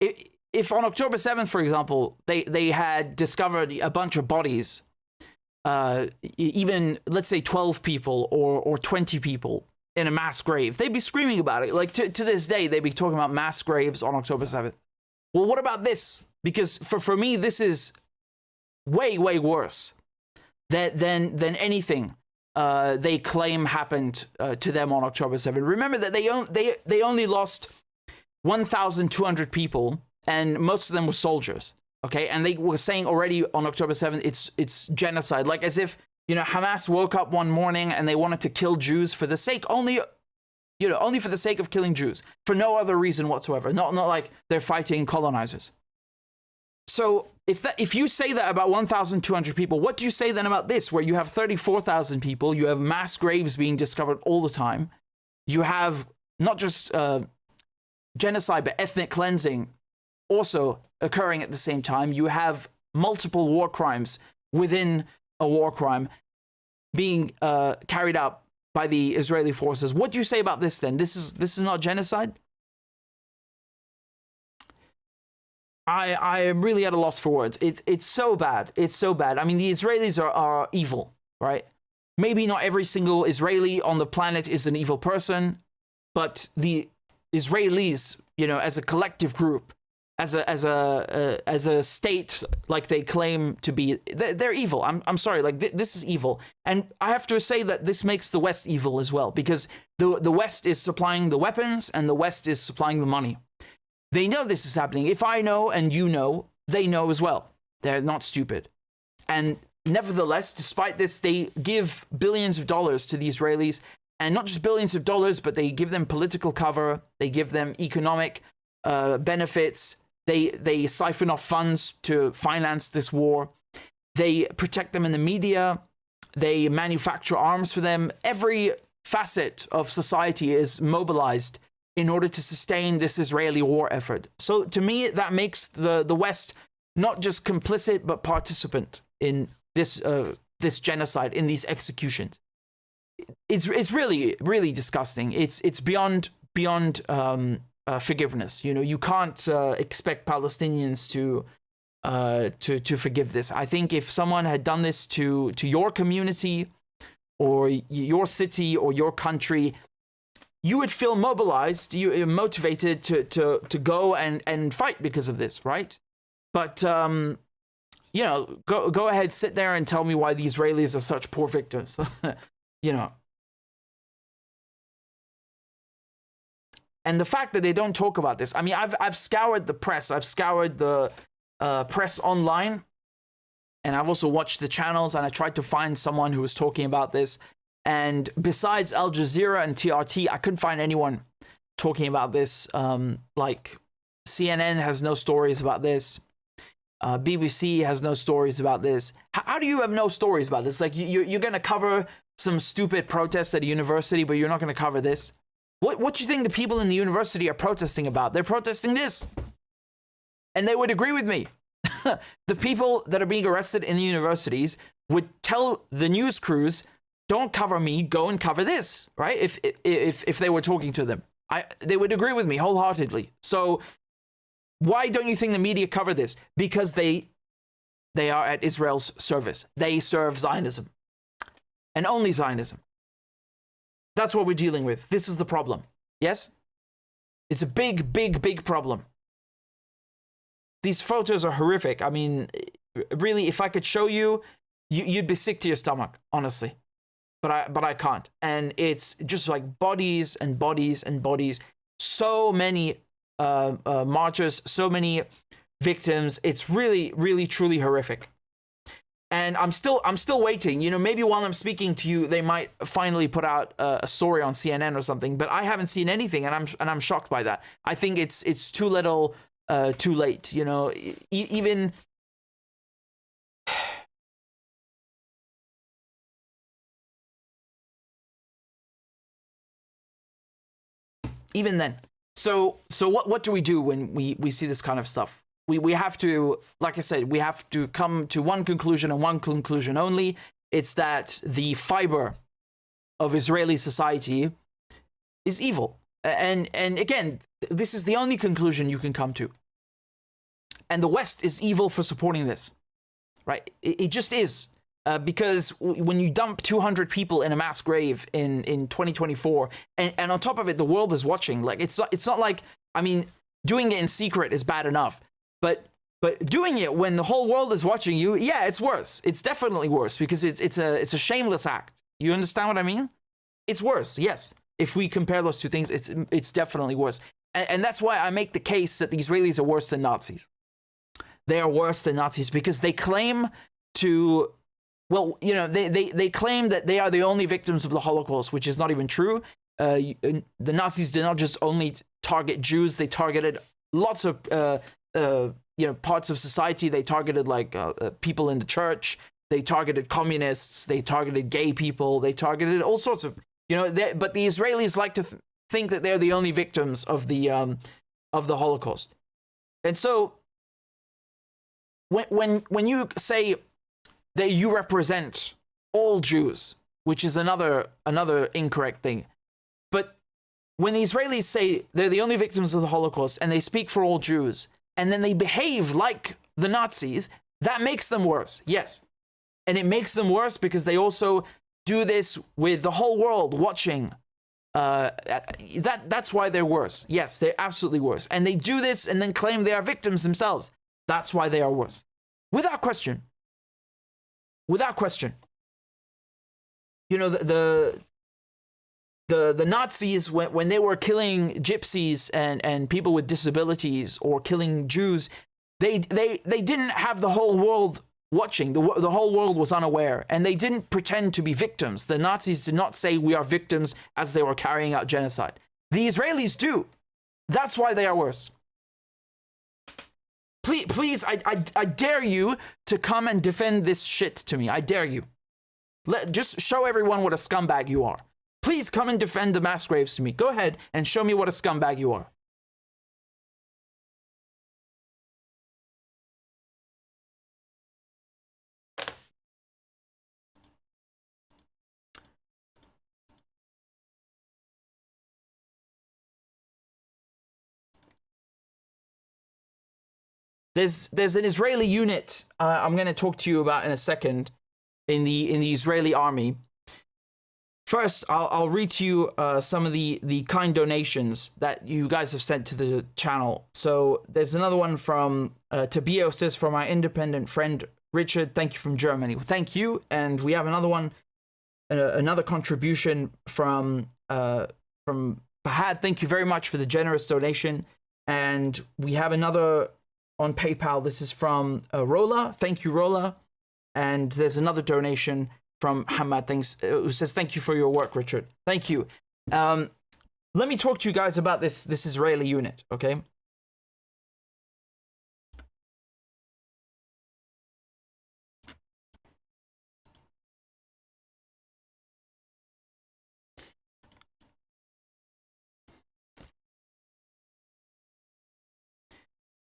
S1: If on October 7th, for example, they had discovered a bunch of bodies, even, let's say, 12 people or 20 people in a mass grave, they'd be screaming about it. Like, to this day, they'd be talking about mass graves on October 7th. Well, what about this? Because for me, this is way worse than anything they claim happened to them on October 7th. Remember that they only lost 1,200 people, and most of them were soldiers. Okay, and they were saying already on October 7th it's genocide, like as if, you know, Hamas woke up one morning and they wanted to kill Jews for the sake only for the sake of killing Jews, for no other reason whatsoever. Not like they're fighting colonizers. So if you say that about 1,200 people, what do you say then about this, where you have 34,000 people, you have mass graves being discovered all the time, you have not just genocide but ethnic cleansing also occurring at the same time, you have multiple war crimes within a war crime being carried out by the Israeli forces. What do you say about this then? This is not genocide? I am really at a loss for words. It's so bad. It's so bad. I mean, the Israelis are evil, right? Maybe not every single Israeli on the planet is an evil person, but the Israelis, you know, as a collective group, as a state, like they claim to be, they're evil. I'm sorry, like this is evil, and I have to say that this makes the West evil as well, because the West is supplying the weapons and the West is supplying the money. They know this is happening. If I know and you know, they know as well. They're not stupid, and nevertheless, despite this, they give billions of dollars to the Israelis, and not just billions of dollars, but they give them political cover. They give them economic benefits. They siphon off funds to finance this war. They protect them in the media. They manufacture arms for them. Every facet of society is mobilized in order to sustain this Israeli war effort. So to me, that makes the West not just complicit, but participant in this genocide, in these executions. It's really disgusting. It's beyond forgiveness. You know, you can't expect Palestinians to forgive this. I think if someone had done this to your community or your city or your country, you would feel mobilized, you're motivated to go and fight because of this, right? But you know, go ahead, sit there and tell me why the Israelis are such poor victims. You know. And the fact that they don't talk about this, I mean, I've scoured the press, I've scoured the press online, and I've also watched the channels, and I tried to find someone who was talking about this. And besides Al Jazeera and TRT, I couldn't find anyone talking about this. Like CNN has no stories about this. BBC has no stories about this. How do you have no stories about this? Like you're going to cover some stupid protests at a university, but you're not going to cover this? What do you think the people in the university are protesting about? They're protesting this. And they would agree with me. The people that are being arrested in the universities would tell the news crews, don't cover me, go and cover this, right? If they were talking to them. They would agree with me wholeheartedly. So why don't you think the media cover this? Because they are at Israel's service. They serve Zionism. And only Zionism. That's what we're dealing with. This is the problem. Yes? It's a big problem. These photos are horrific. I mean, really, if I could show you, you'd be sick to your stomach, honestly. But I can't. And it's just like bodies and bodies and bodies. So many martyrs, so many victims. It's really, truly horrific. And I'm still waiting. You know, maybe while I'm speaking to you, they might finally put out a story on CNN or something. But I haven't seen anything, and I'm shocked by that. I think it's too little, too late. You know, even then. So what do we do when we see this kind of stuff? We have to, like I said, we have to come to one conclusion and one conclusion only. It's that the fiber of Israeli society is evil. And again, this is the only conclusion you can come to. And the West is evil for supporting this, right? It just is. Because when you dump 200 people in a mass grave in 2024, and on top of it, the world is watching. Like it's not like, I mean, doing it in secret is bad enough. But But doing it when the whole world is watching you, yeah, it's worse. It's definitely worse because it's a shameless act. You understand what I mean? It's worse, yes. If we compare those two things, it's definitely worse. And that's why I make the case that the Israelis are worse than Nazis. They are worse than Nazis because they claim to, well, you know, they claim that they are the only victims of the Holocaust, which is not even true. The Nazis did not just only target Jews, they targeted lots of parts of society. They targeted like people in the church. They targeted communists. They targeted gay people. They targeted all sorts of, but the Israelis like to think that they're the only victims of the Holocaust. And so when you say that you represent all Jews, which is another incorrect thing, but when the Israelis say they're the only victims of the Holocaust and they speak for all Jews, and then they behave like the Nazis, that makes them worse, yes. And it makes them worse because they also do this with the whole world watching. That's why they're worse. Yes, they're absolutely worse. And they do this and then claim they are victims themselves. That's why they are worse. Without question. Without question. You know, the Nazis, when they were killing gypsies and people with disabilities or killing Jews, they didn't have the whole world watching. The whole world was unaware, and they didn't pretend to be victims. The Nazis did not say we are victims as they were carrying out genocide. The Israelis do. That's why they are worse. Please, I dare you to come and defend this shit to me. I dare you. Just show everyone what a scumbag you are. Please come and defend the mass graves to me. Go ahead and show me what a scumbag you are. There's an Israeli unit I'm going to talk to you about in a second in the Israeli army. First, I'll read to you some of the kind donations that you guys have sent to the channel. So there's another one from Tabio says, from my independent friend Richard, thank you from Germany. Well, thank you. And we have another one, another contribution from Fahad. Thank you very much for the generous donation. And we have another on PayPal. This is from Rola. Thank you, Rola. And there's another donation from Hamad, who says, thank you for your work, Richard. Thank you. Let me talk to you guys about this Israeli unit, okay?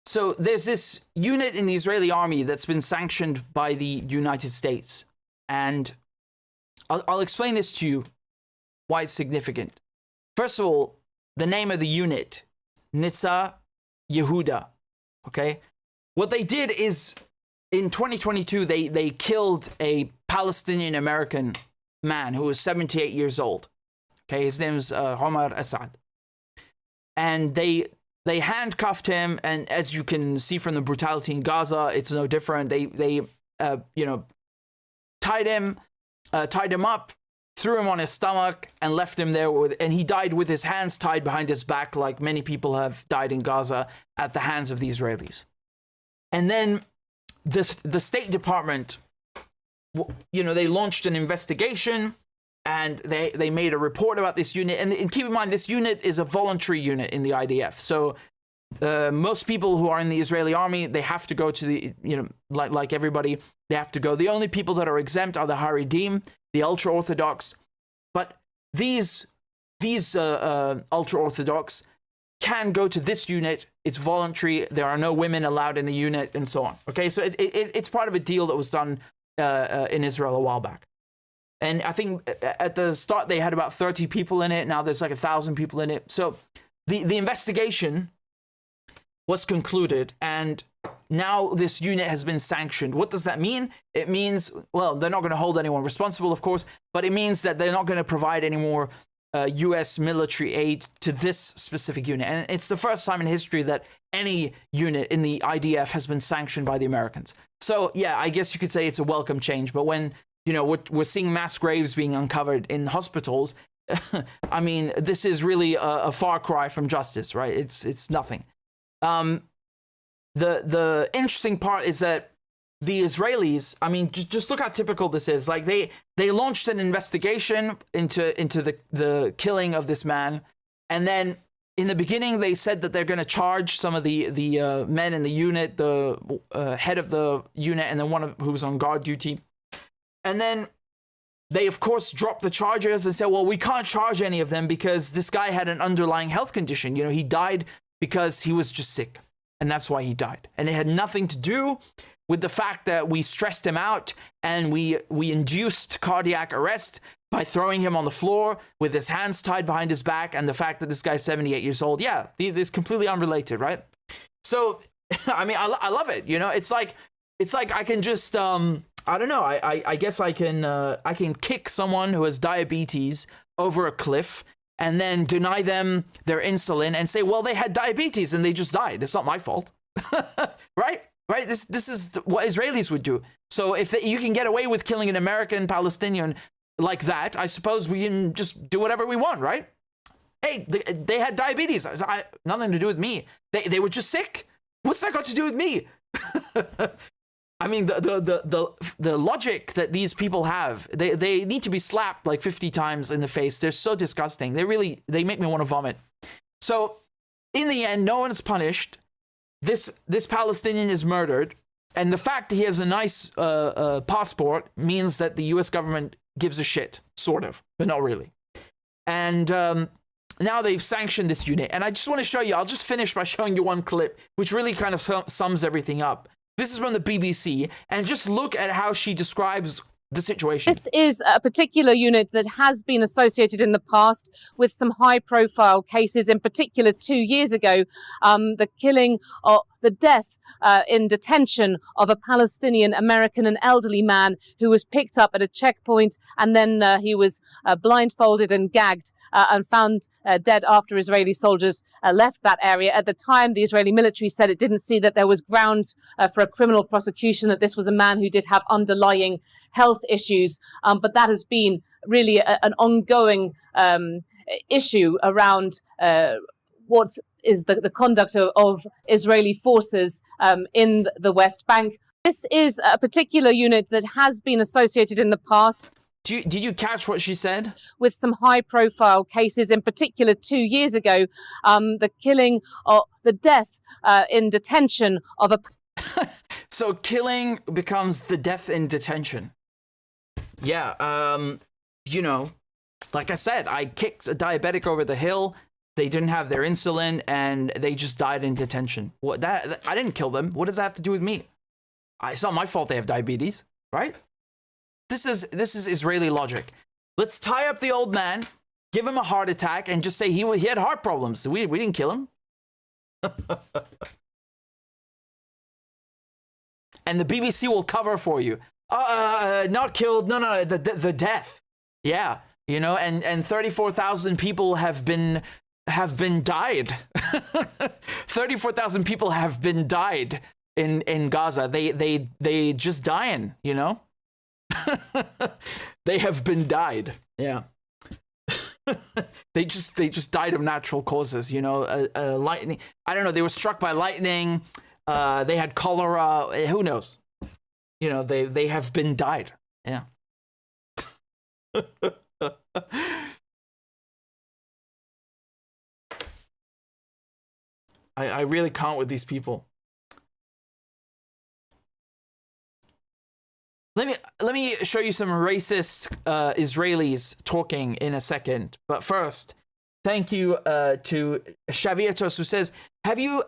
S1: So there's this unit in the Israeli army that's been sanctioned by the United States. And I'll explain this to you, why it's significant. First of all, the name of the unit, Nitza Yehuda, okay? What they did is, in 2022, they killed a Palestinian-American man who was 78 years old. Okay, his name is Omar Assad. And they handcuffed him, and as you can see from the brutality in Gaza, it's no different. They tied him up, threw him on his stomach, and left him there. And he died with his hands tied behind his back, like many people have died in Gaza at the hands of the Israelis. And then the State Department, they launched an investigation, and they made a report about this unit. And keep in mind, this unit is a voluntary unit in the IDF. So most people who are in the Israeli army, they have to go to the, like everybody, they have to go. The only people that are exempt are the Haredim, the ultra-Orthodox. But these ultra-Orthodox can go to this unit. It's voluntary. There are no women allowed in the unit, and so on. Okay, so it's part of a deal that was done in Israel a while back. And I think at the start they had about 30 people in it. Now there's like 1,000 people in it. So the investigation was concluded, and now this unit has been sanctioned. What does that mean? It means, well, they're not going to hold anyone responsible, of course, but it means that they're not going to provide any more U.S. military aid to this specific unit. And it's the first time in history that any unit in the IDF has been sanctioned by the Americans. So, yeah, I guess you could say it's a welcome change. But when, you know, we're seeing mass graves being uncovered in hospitals, I mean, this is really a far cry from justice, right? It's nothing. The interesting part is that the Israelis, I mean, just look how typical this is. Like they launched an investigation into the killing of this man, and then in the beginning they said that they're going to charge some of the men in the unit, the head of the unit, and then one who was on guard duty, and then they of course dropped the charges and said, well, we can't charge any of them because this guy had an underlying health condition. You know, he died because he was just sick, and that's why he died, and it had nothing to do with the fact that we stressed him out and we induced cardiac arrest by throwing him on the floor with his hands tied behind his back, and the fact that this guy's 78 years old. Yeah, it's completely unrelated, right? So, I mean, I love it. You know, it's like I can just I don't know. I guess I can kick someone who has diabetes over a cliff and then deny them their insulin and say, well, they had diabetes and they just died. It's not my fault, right? Right? This is what Israelis would do. So if you can get away with killing an American Palestinian like that, I suppose we can just do whatever we want, right? Hey, they had diabetes. Nothing to do with me. They were just sick. What's that got to do with me? I mean, the logic that these people have, they need to be slapped like 50 times in the face. They're so disgusting. They make me want to vomit. So in the end, no one is punished. This Palestinian is murdered, and the fact that he has a nice passport means that the U.S. government gives a shit, sort of, but not really. And now they've sanctioned this unit, and I just want to show you. I'll just finish by showing you one clip, which really kind of sums everything up. This is from the BBC, and just look at how she describes the situation.
S16: This is a particular unit that has been associated in the past with some high-profile cases, in particular 2 years ago, the killing or the death in detention of a Palestinian American, an elderly man who was picked up at a checkpoint, and then he was blindfolded and gagged and found dead after Israeli soldiers left that area. At the time, the Israeli military said it didn't see that there was grounds for a criminal prosecution, that this was a man who did have underlying health issues, but that has been really an ongoing issue around what is the conduct of Israeli forces in the West Bank. This is a particular unit that has been associated in the past.
S1: Did you catch what she said?
S16: With some high-profile cases, in particular 2 years ago, the killing or the death in detention of a...
S1: So killing becomes the death in detention. Yeah, you know, like I said, I kicked a diabetic over the hill. They didn't have their insulin, and they just died in detention. What? That I didn't kill them. What does that have to do with me? It's not my fault they have diabetes, right? This is Israeli logic. Let's tie up the old man, give him a heart attack, and just say he had heart problems. We didn't kill him. And the BBC will cover for you. Not killed. No. The death. Yeah, you know, and 34,000 people have been died. 34,000 people have been died in Gaza. They just dying, you know. They have been died. Yeah. they just died of natural causes, you know. Lightning. I don't know. They were struck by lightning. They had cholera. Who knows? You know, they have been died. Yeah. I really can't with these people. Let me show you some racist Israelis talking in a second. But first, thank you to Shavietos, who says, Have you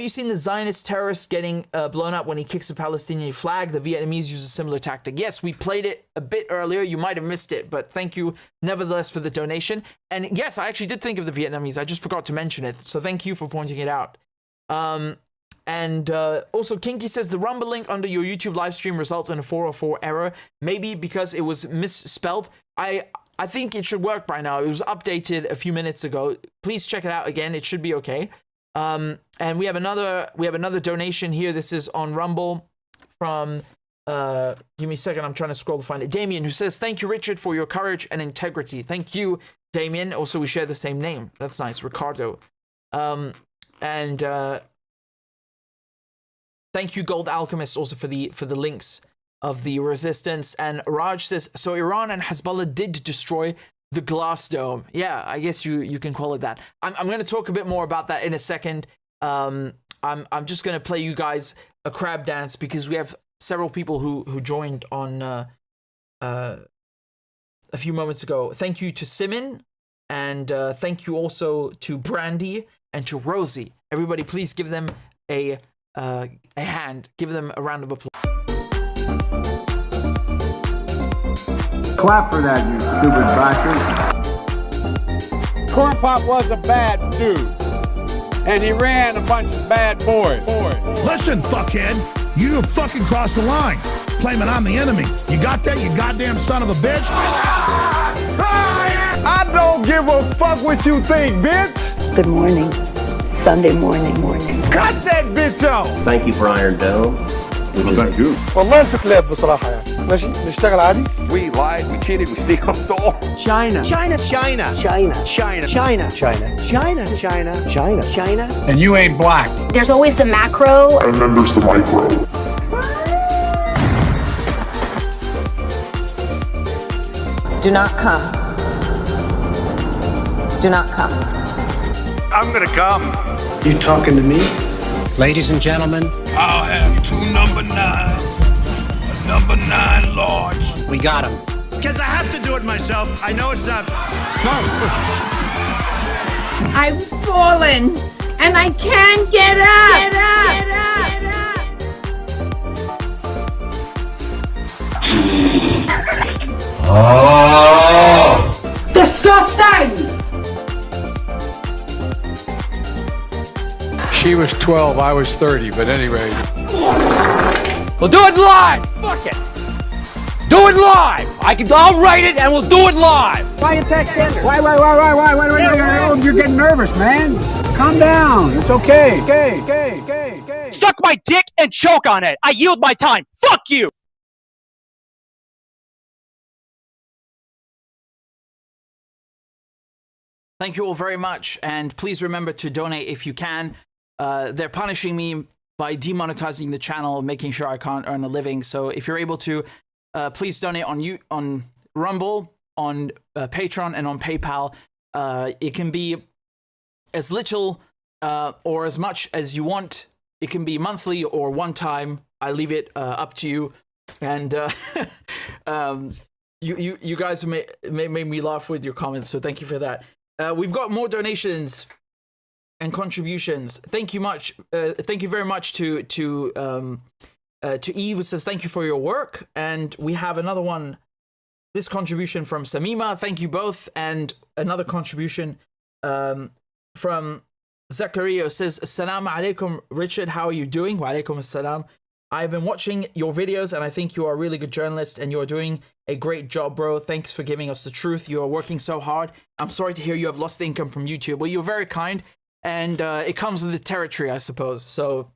S1: seen the Zionist terrorist getting blown up when he kicks a Palestinian flag? The Vietnamese use a similar tactic. Yes, we played it a bit earlier. You might have missed it, but thank you nevertheless for the donation. And yes, I actually did think of the Vietnamese. I just forgot to mention it. So thank you for pointing it out. And also, Kinky says, the Rumble link under your YouTube live stream results in a 404 error. Maybe because it was misspelled. I I think it should work by now. It was updated a few minutes ago. Please check it out again. It should be okay. And we have another donation here. This is on Rumble from give me a second. I'm trying to scroll to find it. Damien, who says, "Thank you, Richard, for your courage and integrity." Thank you, Damien. Also, we share the same name. That's nice, Ricardo. And thank you, Gold Alchemist, also for the links of the resistance. And Raj says, "So Iran and Hezbollah did destroy the glass dome." Yeah, I guess you can call it that. I'm going to talk a bit more about that in a second. I'm just going to play you guys a crab dance because we have several people who joined on a few moments ago. Thank you to Simon, and thank you also to Brandy and to Rosie. Everybody, please give them a hand. Give them a round of applause.
S5: Clap for that, you stupid bastard.
S6: Corn Pop was a bad dude, and he ran a bunch of bad boys.
S7: Listen, fuckhead, you have fucking crossed the line, claiming I'm the enemy. You got that, you goddamn son of a bitch?
S6: I don't give a fuck what you think, bitch.
S8: Good morning. Sunday morning.
S6: Cut that bitch off.
S17: Thank you for Iron Dome.
S6: Thank you.
S18: والله انت كلاب بصراحة يعني. ماشي نشتغل عادي.
S19: We lied, we cheated, we stole.
S18: China.
S5: And you ain't black.
S20: There's always the macro.
S21: And then there's the micro.
S8: Do not come. Do not come.
S14: I'm gonna come.
S13: You talking to me? Ladies and gentlemen,
S7: I'll have 2 number 9s, a number 9 large.
S13: we got him.
S14: Because I have to do it myself. I know it's not.
S11: I've fallen and I can't get up.
S8: Disgusting!
S5: She was 12, I was 30, but anyway.
S10: We'll do it live. Fuck it. Do it live. I'll write it and we'll do it live.
S5: Why attack Sanders? Why? You're getting nervous, man. Calm down. It's okay. Okay.
S10: Suck my dick and choke on it. I yield my time. Fuck you.
S1: Thank you all very much, and please remember to donate if you can. They're punishing me by demonetizing the channel, making sure I can't earn a living. So if you're able to, please donate on Rumble, on Patreon, and on PayPal. It can be as little or as much as you want. It can be monthly or one time. I leave it up to you. And you guys made me laugh with your comments, so thank you for that. We've got more donations and contributions. Thank you very much to Eve, who says thank you for your work. And we have another one, this contribution from Samima. Thank you both. And another contribution from Zakaria, says, "Assalamu alaikum, Richard. How are you doing?" Wa alaikum assalam. "I've been watching your videos and I think you are a really good journalist and you are doing a great job, bro. Thanks for giving us the truth. You are working so hard. I'm sorry to hear you have lost income from YouTube." Well, you're very kind, and it comes with the territory, I suppose. So,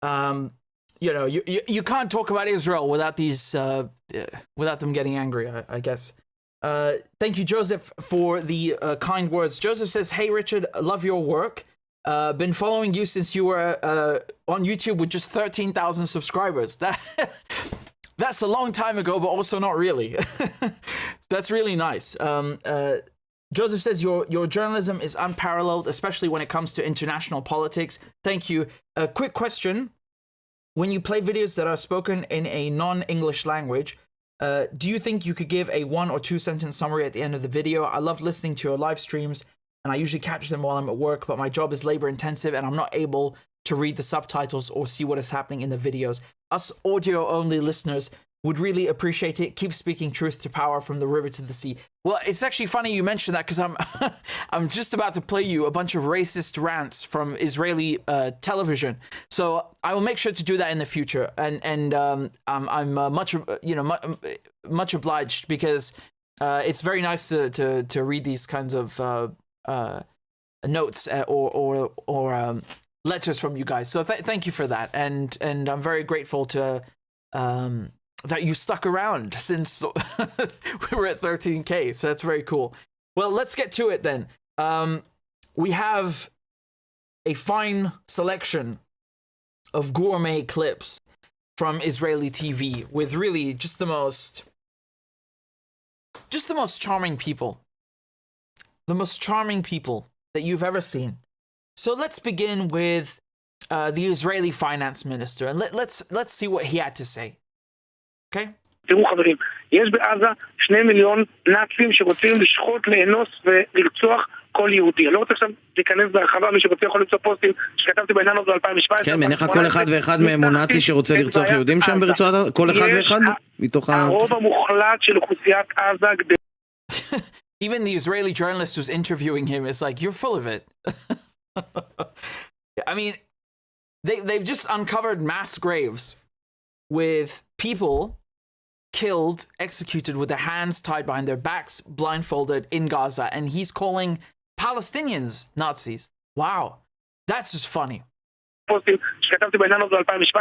S1: you know, you can't talk about Israel without without them getting angry, I guess. Thank you, Joseph, for the kind words. Joseph says, "Hey, Richard, love your work. Been following you since you were on YouTube with just 13,000 subscribers. That's a long time ago, but also not really." That's really nice. Joseph says, your journalism is unparalleled, especially when it comes to international politics. Thank you. A quick question. When you play videos that are spoken in a non-English language, do you think you could give a 1 or 2 sentence summary at the end of the video? I love listening to your live streams, and I usually catch them while I'm at work, but my job is labor intensive and I'm not able to read the subtitles or see what is happening in the videos. Us audio-only listeners would really appreciate it. Keep speaking truth to power from the river to the sea. Well, it's actually funny you mentioned that, because I'm just about to play you a bunch of racist rants from Israeli television. So I will make sure to do that in the future. And I'm much obliged, because it's very nice to read these kinds of notes or letters from you guys. So thank you for that, and I'm very grateful to that you stuck around since we were at 13K. So that's very cool. Well, let's get to it then. We have a fine selection of gourmet clips from Israeli TV with really just the most charming people. The most charming people that you've ever seen. So let's begin with the Israeli finance minister, and let's see what he had to say. Okay?
S17: תראו חברים, יש בעזה 2 מיליון נאצים שרוצים לשחוט, לאנוס ולרצוח כל יהודי. אני לא רוצה עכשיו להיכנס בהרחבה, מי שרוצה יכול למצוא פוסטים שכתבתי בעניין הזה ב-2017.
S21: כן, מניח כל אחד ואחד מהם הוא נאצי שרוצה לרצוח יהודים שם ברצועת עזה? כל אחד ואחד? מתוך
S17: הרוב המוחלט של אוכלוסיית עזה גדל.
S1: Even the Israeli journalist who's interviewing him is like, you're full of it. I mean, they've just uncovered mass graves with people killed, executed with their hands tied behind their backs, blindfolded in Gaza, and he's calling Palestinians Nazis. Wow, that's just funny.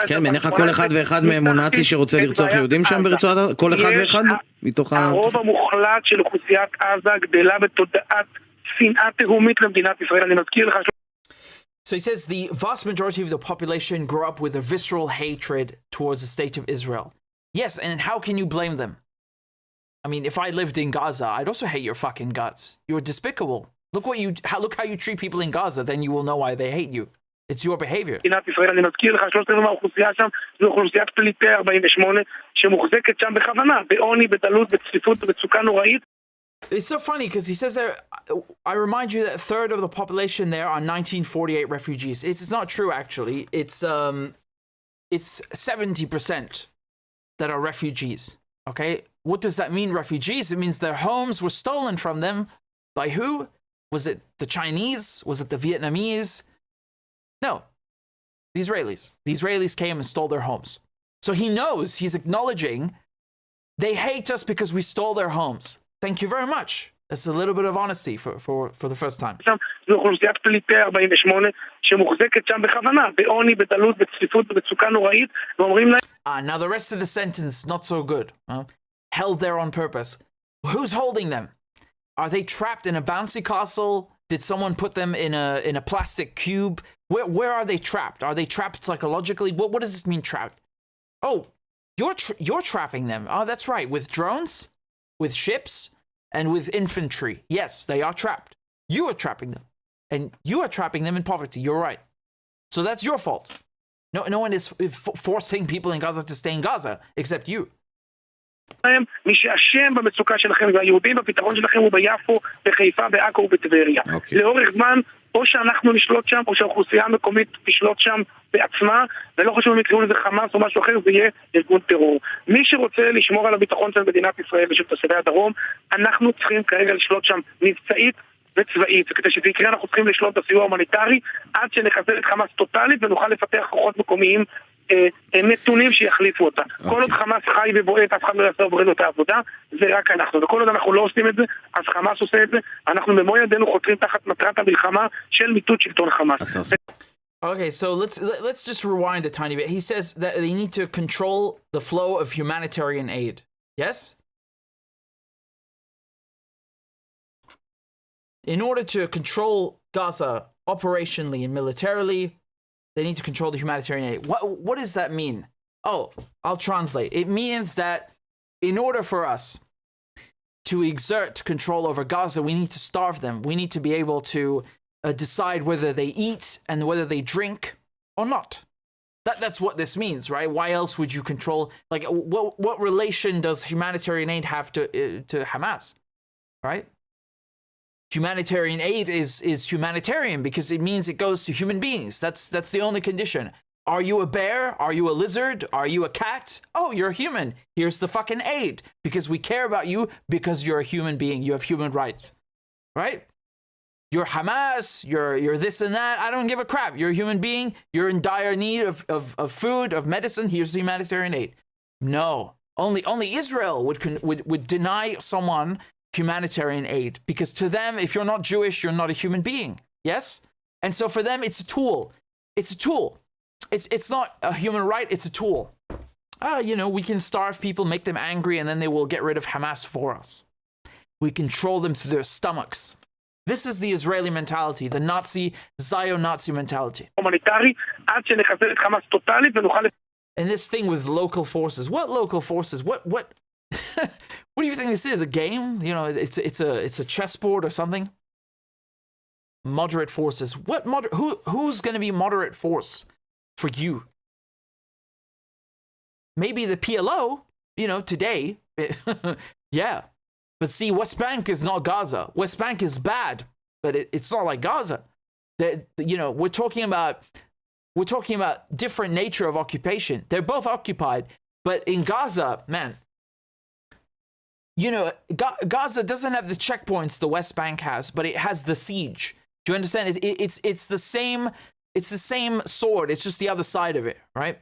S21: כן, מניח כל אחד ואחד מהם הוא נאצי שרוצה לרצוח יהודים שם ברצועת עזה? כל אחד ואחד? מתוך
S17: הרוב המוחלט של אוכלוסיית עזה גדלה בתודעת שנאה תהומית למדינת ישראל. אני מזכיר לך.
S1: So he says the vast majority of the population grew up with a visceral hatred towards the state of Israel. Yes, and how can you blame them? I mean, if I lived in Gaza, I'd also hate your fucking guts. You're despicable. Look how you treat people in Gaza, then you will know why they hate you. It's your behavior.
S17: מדינת ישראל, אני מזכיר לך, 3/4 מהאוכלוסייה שם זו אוכלוסיית פליטי 48 שמוחזקת שם בכוונה, בעוני, בדלות, בצפיפות, במצוקה נוראית.
S1: It's so funny because he says that, I remind you that a third of the population there are 1948 refugees. It's not true, actually. It's 70% that are refugees. Okay? What does that mean, refugees? It means their homes were stolen from them. By who? Was it the Chinese? Was it the Vietnamese? No. The Israelis. The Israelis came and stole their homes. So he knows, he's acknowledging, they hate us because we stole their homes. Thank you very much. That's a little bit of honesty for the first time.
S17: זו אוכלוסיית פליטי 48 שמוחזקת שם בכוונה, בעוני, בדלות, בצפיפות, במצוקה נוראית, ואומרים להם...
S1: Now the rest of the sentence, not so good. Held there on purpose. Who's holding them? Are they trapped in a bouncy castle? Did someone put them in a plastic cube? Where are they trapped? Are they trapped psychologically? What does this mean, trapped? Oh, you're trapping them. Oh, that's right. With drones, with ships, and with infantry. Yes, they are trapped. You are trapping them. And you are trapping them in poverty. You're right. So that's your fault. No one is forcing people in Gaza to stay in Gaza, except you.
S17: מי שאשם במצוקה שלכם זה היהודים, הפתרון שלכם הוא ביפו, בחיפה, בעכו ובטבריה. לאורך זמן, או שאנחנו נשלוט שם, או שהאוכלוסייה המקומית תשלוט שם בעצמה, ולא חשוב אם יקראו לזה חמאס או משהו אחר, זה יהיה ארגון טרור. מי שרוצה לשמור על הביטחון של מדינת ישראל ושל תושבי הדרום, אנחנו צריכים כרגע לשלוט שם מבצעית וצבאית, וכדי שזה יקרה אנחנו צריכים לשלוט בסיוע ההומניטרי, עד שנחזר את חמאס טוטלית ונוכל לפתח כוחות מקומיים נתונים שיחליפו אותה. כל עוד חמאס חי ובועט, אף אחד לא יעשה עבורנו את העבודה, זה רק אנחנו. וכל עוד אנחנו לא עושים את זה, אז חמאס עושה את זה, אנחנו במו ידינו חותרים תחת מטרת המלחמה של מיטוט שלטון חמאס.
S1: Okay, so let's just rewind a tiny bit. He says that they need to control the flow of humanitarian aid. Yes? In order to control Gaza operationally and militarily, they need to control the humanitarian aid. What does that mean? Oh, I'll translate. It means that in order for us to exert control over Gaza, we need to starve them. We need to be able to decide whether they eat and whether they drink or not. That's what this means, right? Why else would you control? Like, what relation does humanitarian aid have to Hamas, right? Humanitarian aid is humanitarian because it means it goes to human beings. That's the only condition. Are you a bear? Are you a lizard? Are you a cat? Oh, you're a human. Here's the fucking aid because we care about you because you're a human being. You have human rights, right? You're Hamas. You're this and that. I don't give a crap. You're a human being. You're in dire need of food, of medicine. Here's the humanitarian aid. No, Only Israel would deny someone humanitarian aid, because to them, if you're not Jewish, you're not a human being. Yes? And so for them, it's a tool. It's a tool. It's not a human right, it's a tool. We can starve people, make them angry, and then they will get rid of Hamas for us. We control them through their stomachs. This is the Israeli mentality, the Nazi, Zio-Nazi mentality. And this thing with local forces. What local forces? What what do you think this is? A game? It's a chessboard or something? Moderate forces. Who's going to be moderate force for you? Maybe the PLO, today. Yeah. But see, West Bank is not Gaza. West Bank is bad, but it's not like Gaza. We're talking about different nature of occupation. They're both occupied, but in Gaza, man, Gaza doesn't have the checkpoints the West Bank has, but it has the siege. Do you understand? It's the same sword. It's just the other side of it, right?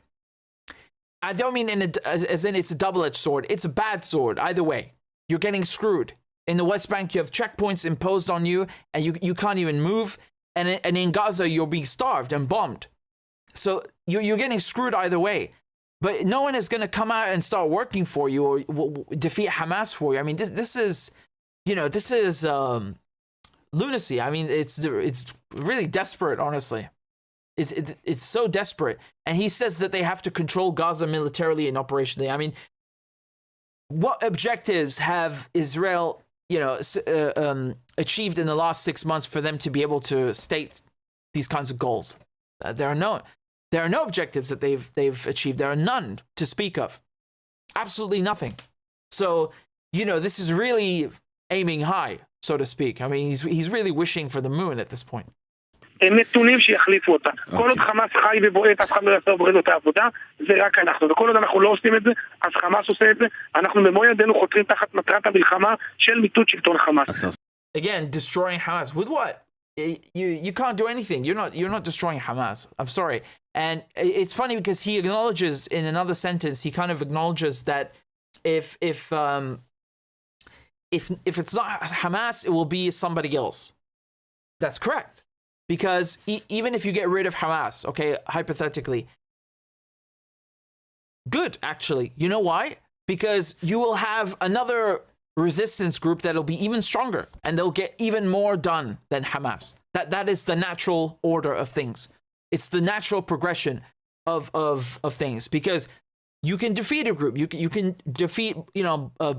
S1: I don't mean as in it's a double-edged sword. It's a bad sword either way. You're getting screwed. In the West Bank, you have checkpoints imposed on you, and you can't even move. And in Gaza, you're being starved and bombed. So you're getting screwed either way. But no one is going to come out and start working for you or defeat Hamas for you. I mean, this is lunacy. I mean, it's really desperate, honestly. It's so desperate. And he says that they have to control Gaza militarily and operationally. I mean, what objectives have Israel, achieved in the last 6 months for them to be able to state these kinds of goals? There are no objectives that they've achieved. There are none to speak of. Absolutely nothing. So, this is really aiming high, so to speak. I mean, he's really wishing for the moon at this point.
S17: נתונים שיחליפו אותה. כל עוד חמאס חי ובועט, אף אחד לא יעשה עבורנו את העבודה, זה רק אנחנו. וכל עוד אנחנו לא עושים את זה, אז חמאס עושה את זה, אנחנו במו ידינו חותרים תחת מטרת המלחמה של מיטוט שלטון חמאס.
S1: Again, destroying Hamas. With what? You can't do anything. You're not destroying Hamas. I'm sorry. And it's funny because he acknowledges in another sentence, he kind of acknowledges that if it's not Hamas, it will be somebody else. That's correct. Because even if you get rid of Hamas, okay, hypothetically, good, actually. You know why? Because you will have another resistance group that'll be even stronger, and they'll get even more done than Hamas. That is the natural order of things. It's the natural progression of things, because you can defeat a group. You can defeat,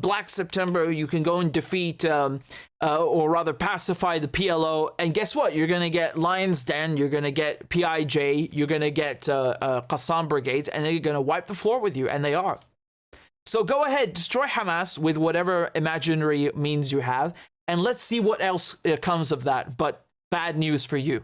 S1: Black September. You can go and defeat, or rather pacify the PLO. And guess what? You're going to get Lion's Den. You're going to get PIJ. You're going to get Qassam brigades, and they're going to wipe the floor with you. And they are. So go ahead, destroy Hamas with whatever imaginary means you have, and let's see what else comes of that. But bad news for you.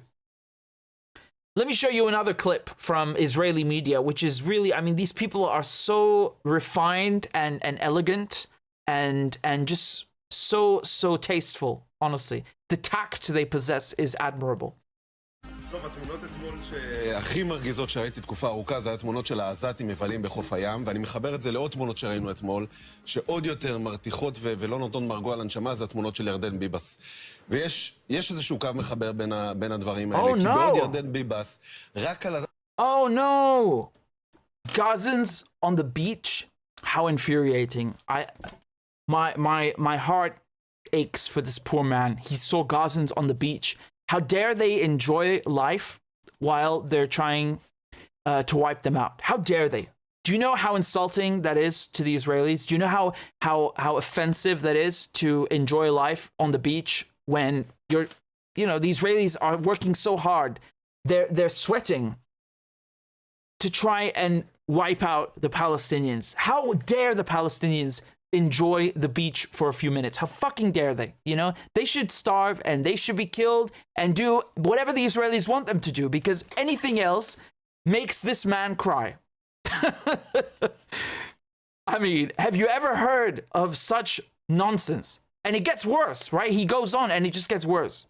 S1: Let me show you another clip from Israeli media, which is really, I mean, these people are so refined and elegant and just so tasteful, honestly. The tact they possess is admirable.
S2: טוב, התמונות אתמול שהכי מרגיזות שראיתי תקופה ארוכה זה התמונות של העזתים מבלים בחוף הים, ואני מחבר את זה לעוד תמונות שראינו אתמול, שעוד יותר מרתיחות ולא נותנות מרגוע לנשמה, זה התמונות של ירדן ביבס. ויש איזשהו קו מחבר בין הדברים האלה, כי בעוד ירדן ביבס, רק על...
S1: Oh no! Gazans on the beach? How infuriating. My heart aches for this poor man. He saw Gazans on the beach. How dare they enjoy life while they're trying to wipe them out? How dare they? Do you know how insulting that is to the Israelis? Do you know how offensive that is to enjoy life on the beach when the Israelis are working so hard? They're sweating to try and wipe out the Palestinians. How dare the Palestinians enjoy the beach for a few minutes? How fucking dare they? They should starve and they should be killed and do whatever the Israelis want them to do, because anything else makes this man cry. I mean, have you ever heard of such nonsense? And it gets worse, right? He goes on and it just gets worse.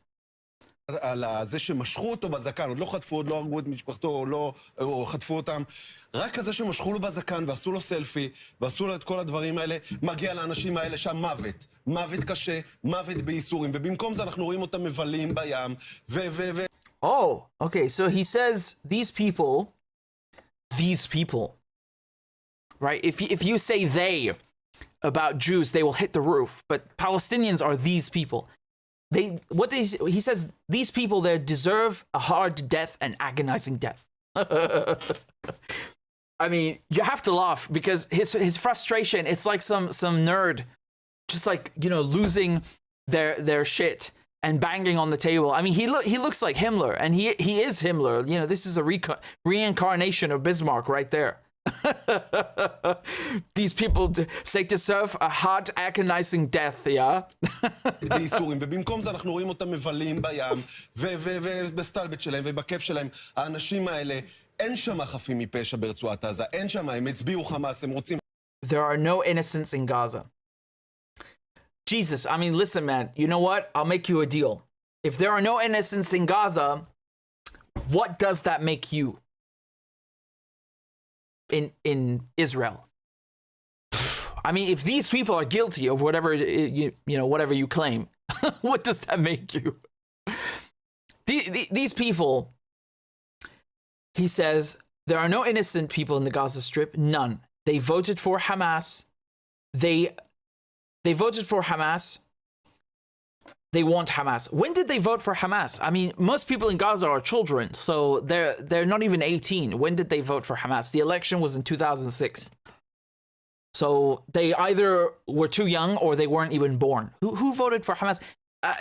S2: על זה שמשכו אותו בזקן, עוד לא חטפו, עוד לא הרגו את משפחתו, או חטפו אותם. רק על זה שמשכו לו בזקן ועשו לו סלפי, ועשו לו את כל הדברים האלה, מגיע לאנשים האלה שם מוות. מוות קשה, מוות בייסורים, ובמקום זה אנחנו רואים אותם מבלים בים,
S1: Oh, okay, so he says these people, right? If you say they about Jews, they will hit the roof, but Palestinians are these people. He says these people there deserve a hard death and agonizing death. I mean, you have to laugh because his frustration, it's like some nerd just like, you know, losing their shit and banging on the table. I mean, he looks like Himmler, and he is Himmler. You know, this is a reincarnation of Bismarck right there. These people say deserve a hard agonizing death, yeah?
S2: בייסורים, ובמקום זה אנחנו רואים אותם מבלים בים, ובסטלבט שלהם, ובכיף שלהם. האנשים האלה, אין שם חפים מפשע ברצועת עזה, אין שם, הם הצביעו חמאס, הם רוצים...
S1: There are no innocents in Gaza. Jesus, I mean, listen, man, you know what? I'll make you a deal. If there are no innocents in Gaza, what does that make you in Israel? I mean, if these people are guilty of whatever, you know, whatever you claim, what does that make you? These people, he says, there are no innocent people in the Gaza Strip, none. They voted for Hamas. They voted for Hamas. They want Hamas. When did they vote for Hamas? I mean, most people in Gaza are children, so they're not even 18. When did they vote for Hamas? The election was in 2006. So they either were too young or they weren't even born. Who voted for Hamas?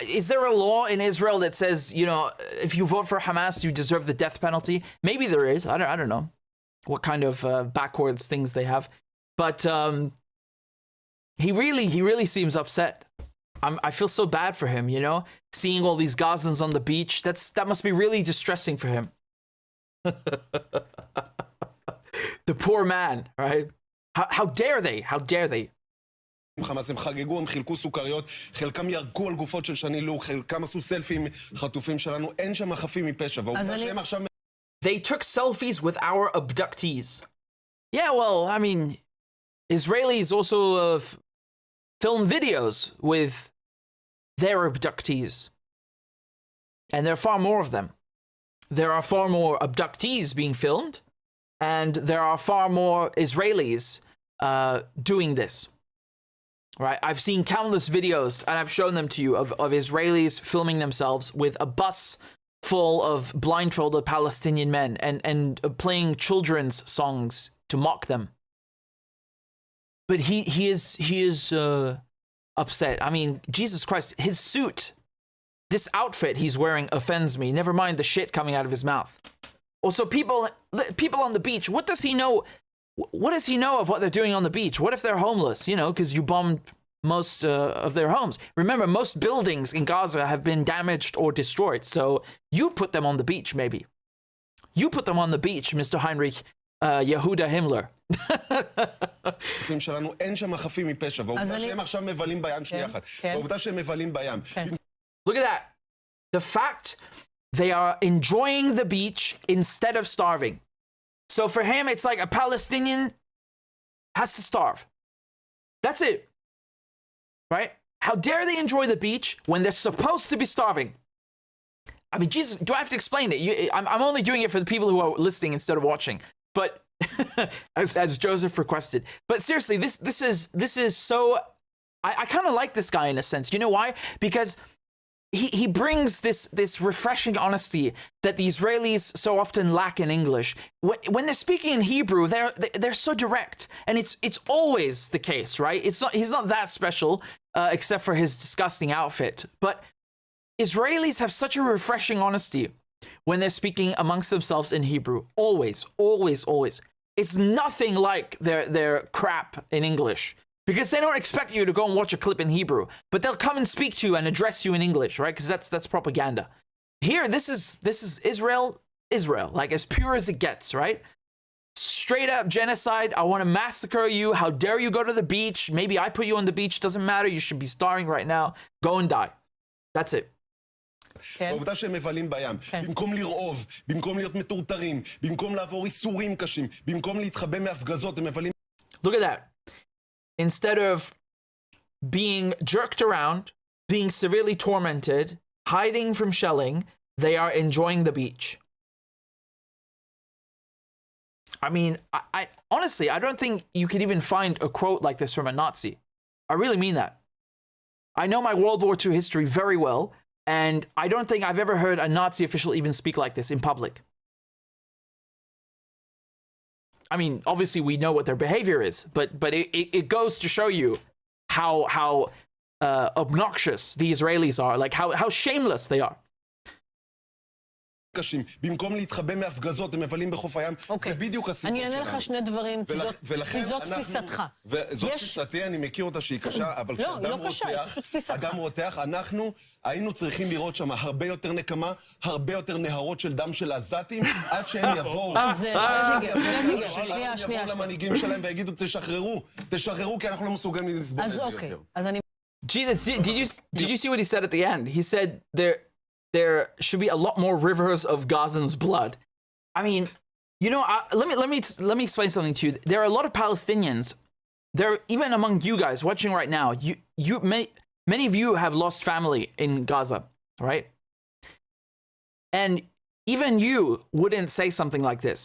S1: Is there a law in Israel that says, you know, if you vote for Hamas, you deserve the death penalty? Maybe there is. I don't know what kind of backwards things they have. But he really seems upset. I feel so bad for him, you know, seeing all these Gazans on the beach. That must be really distressing for him. The poor man, right? How dare they? How dare they?
S2: חמאס, הם חגגו, הם חילקו סוכריות, חלקם ירקו על גופות של שני לוק, חלקם עשו סלפים חטופים שלנו, אין שם חפים מפשע, והעובדה שהם עכשיו...
S1: They took selfies with our abductees. Yeah, well, I mean, Israelis also film videos with their abductees. And there are far more of them. There are far more abductees being filmed, and there are far more Israelis doing this. Right? I've seen countless videos, and I've shown them to you, of Israelis filming themselves with a bus full of blindfolded Palestinian men and playing children's songs to mock them. But he is upset. I mean, Jesus Christ, his suit, this outfit he's wearing offends me. Never mind the shit coming out of his mouth. Also, people on the beach, what does he know? What does he know of what they're doing on the beach? What if they're homeless, you know, because you bombed most of their homes? Remember, most buildings in Gaza have been damaged or destroyed. So you put them on the beach, maybe. You put them on the beach, Mr. Heinrich Yehuda Himmler.
S2: שלנו אין שם חפים מפשע, והעובדה שהם עכשיו מבלים בים, שנייה אחת. והעובדה שהם מבלים בים.
S1: Look at that. The fact they are enjoying the beach instead of starving. So for him, it's like a Palestinian has to starve. That's it. Right? How dare they enjoy the beach when they're supposed to be starving? I mean, Jesus, do I have to explain it? I'm only doing it for the people who are listening instead of watching. But as Joseph requested. But seriously, this is so... I kind of like this guy in a sense. You know why? Because he brings this refreshing honesty that the Israelis so often lack in English. When they're speaking in Hebrew, they're so direct, and it's always the case, right? He's not that special, except for his disgusting outfit. But Israelis have such a refreshing honesty when they're speaking amongst themselves in Hebrew. Always, always, always. It's nothing like their crap in English. Because they don't expect you to go and watch a clip in Hebrew, but they'll come and speak to you and address you in English, right? Because that's propaganda. Here, this is Israel, like as pure as it gets, right? Straight up genocide. I want to massacre you. How dare you go to the beach? Maybe I put you on the beach. Doesn't matter. You should be starving right now. Go and die. That's it.
S2: העובדה שהם מבלים בים, במקום לרעוב, במקום להיות מטורטרים, במקום לעבור איסורים קשים, במקום להתחבא מהפגזות, הם מבלים...
S1: Look at that. Instead of being jerked around, being severely tormented, hiding from shelling, they are enjoying the beach. I mean, I honestly, I don't think you could even find a quote like this from a Nazi. I really mean that. I know my World War II history very well, and I don't think I've ever heard a Nazi official even speak like this in public. I mean, obviously we know what their behavior is, but it goes to show you how obnoxious the Israelis are, like how shameless they are.
S2: קשים. במקום להתחבא מהפגזות, הם מבלים בחוף הים. זה בדיוק הסיפור שלנו.
S4: אני אענה לך שני דברים, כי זאת תפיסתך.
S2: וזאת תפיסתי, אני מכיר אותה שהיא קשה, אבל כשאדם רותח, אנחנו היינו צריכים לראות שם הרבה יותר נקמה, הרבה יותר נהרות של דם של עזתים, עד שהם יבואו.
S4: אז שנייה.
S2: יבואו למנהיגים שלהם ויגידו, תשחררו, כי אנחנו לא מסוגלים לסבול את זה יותר.
S4: אז אני...
S1: Jesus, did you see what he said at the end? He said there should be a lot more rivers of Gazans' blood. I mean, you know, let me explain something to you. There are a lot of Palestinians. There, even among you guys watching right now, many of you have lost family in Gaza, right? And even you wouldn't say something like this.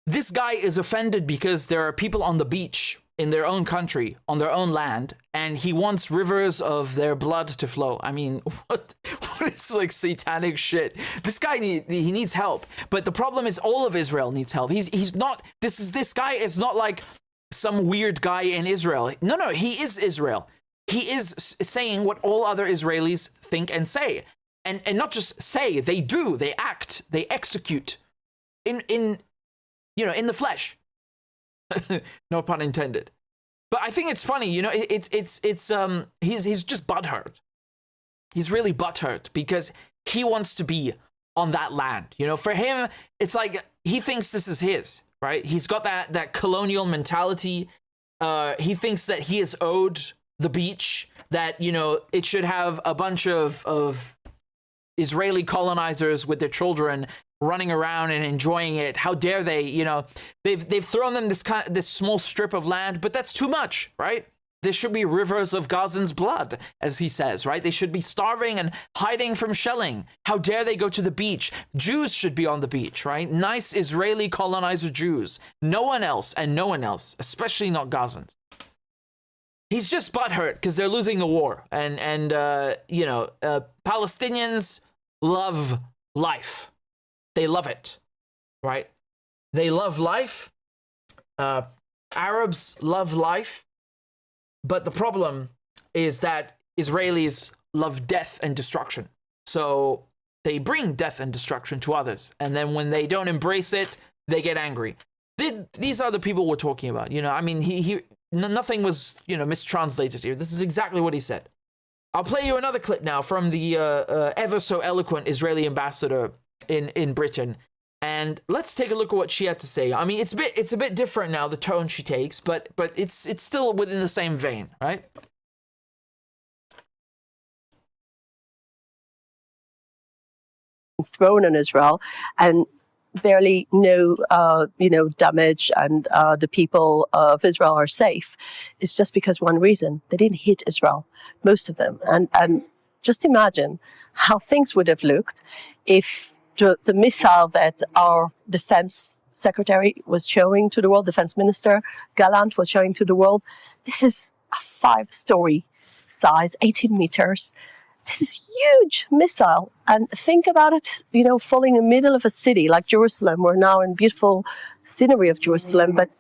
S1: This guy is offended because there are people on the beach in their own country, on their own land, and he wants rivers of their blood to flow. I mean, what is like satanic shit? This guy he needs help. But the problem is all of Israel needs help. He's not, this guy is not like some weird guy in Israel. No, he is Israel. He is saying what all other Israelis think and say. And not just say, they do, they act, they execute in the flesh. No pun intended. But I think it's funny, you know, he's just butthurt. He's really butthurt because he wants to be on that land. You know, for him, it's like he thinks this is his, right? He's got that colonial mentality. He thinks that he is owed the beach, that, you know, it should have a bunch of Israeli colonizers with their children running around and enjoying it. How dare they? You know, they've thrown them this small strip of land, but that's too much, right? There should be rivers of Gazans' blood, as he says, right? They should be starving and hiding from shelling. How dare they go to the beach? Jews should be on the beach, right? Nice Israeli colonizer Jews. No one else, especially not Gazans. He's just butthurt because they're losing the war, and Palestinians love life. They love it, right? They love life. Arabs love life. But the problem is that Israelis love death and destruction. So they bring death and destruction to others. And then when they don't embrace it, they get angry. These are the people we're talking about. You know, I mean, nothing was, you know, mistranslated here. This is exactly what he said. I'll play you another clip now from the ever so eloquent Israeli ambassador in Britain, and let's take a look at what she had to say. I mean, it's a bit different now, the tone she takes, but it's still within the same vein, right?
S22: Thrown on Israel, and barely no damage, and the people of Israel are safe. It's just because one reason: they didn't hit Israel, most of them, and just imagine how things would have looked if the missile that our defense secretary was showing to the world, defense minister Gallant was showing to the world. This is a 5-story size, 18 meters. This is huge missile. And think about it, you know, falling in the middle of a city like Jerusalem. We're now in beautiful scenery of Jerusalem, but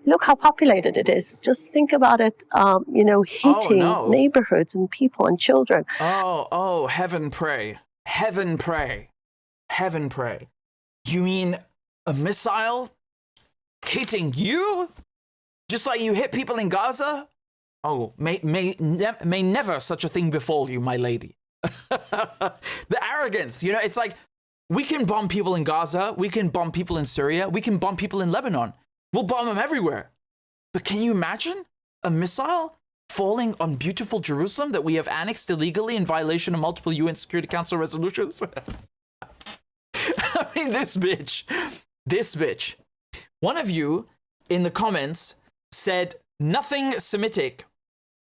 S22: look how populated it is. Just think about it, hitting neighborhoods and people and children.
S1: Oh, heaven pray. Heaven pray. Heaven pray. You mean a missile hitting you? Just like you hit people in Gaza? Oh, may never such a thing befall you, my lady. The arrogance, you know, it's like, we can bomb people in Gaza, we can bomb people in Syria, we can bomb people in Lebanon. We'll bomb them everywhere. But can you imagine a missile falling on beautiful Jerusalem that we have annexed illegally in violation of multiple UN Security Council resolutions? I mean, this bitch. One of you in the comments said nothing Semitic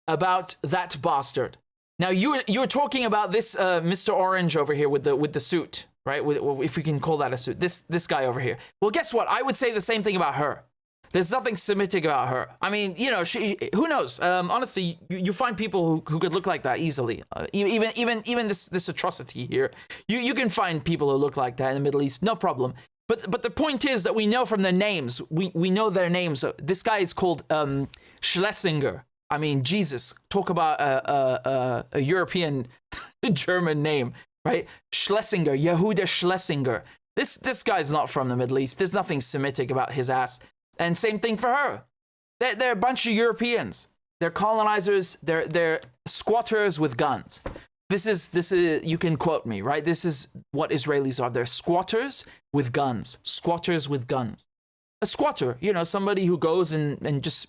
S1: about that bastard. Now you're talking about this Mr. Orange over here with the suit, right? If we can call that a suit. This guy over here. Well, guess what? I would say the same thing about her. There's nothing Semitic about her. I mean, you know, who knows? Honestly, you find people who could look like that easily. Even this atrocity here, you can find people who look like that in the Middle East, no problem. But the point is that we know from their names. We know their names. This guy is called Schlesinger. I mean, Jesus, talk about a European German name, right? Schlesinger, Yehuda Schlesinger. This guy's not from the Middle East. There's nothing Semitic about his ass. And same thing for her. They're a bunch of Europeans. They're colonizers. They're squatters with guns. This is you can quote me, right? This is what Israelis are. They're squatters with guns. Squatters with guns. A squatter, you know, somebody who goes and just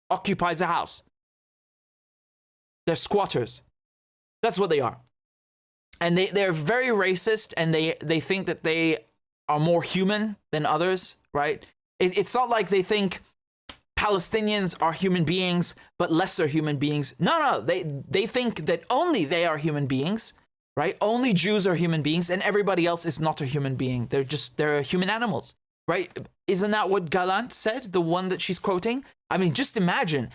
S1: occupies a house. They're squatters. That's what they are. And they're very racist, and they think that they are more human than others, right? It's not like they think Palestinians are human beings, but lesser human beings. No, they think that only they are human beings, right? Only Jews are human beings, and everybody else is not a human being. They're human animals, right? Isn't that what Gallant said, the one that she's quoting? I mean, just imagine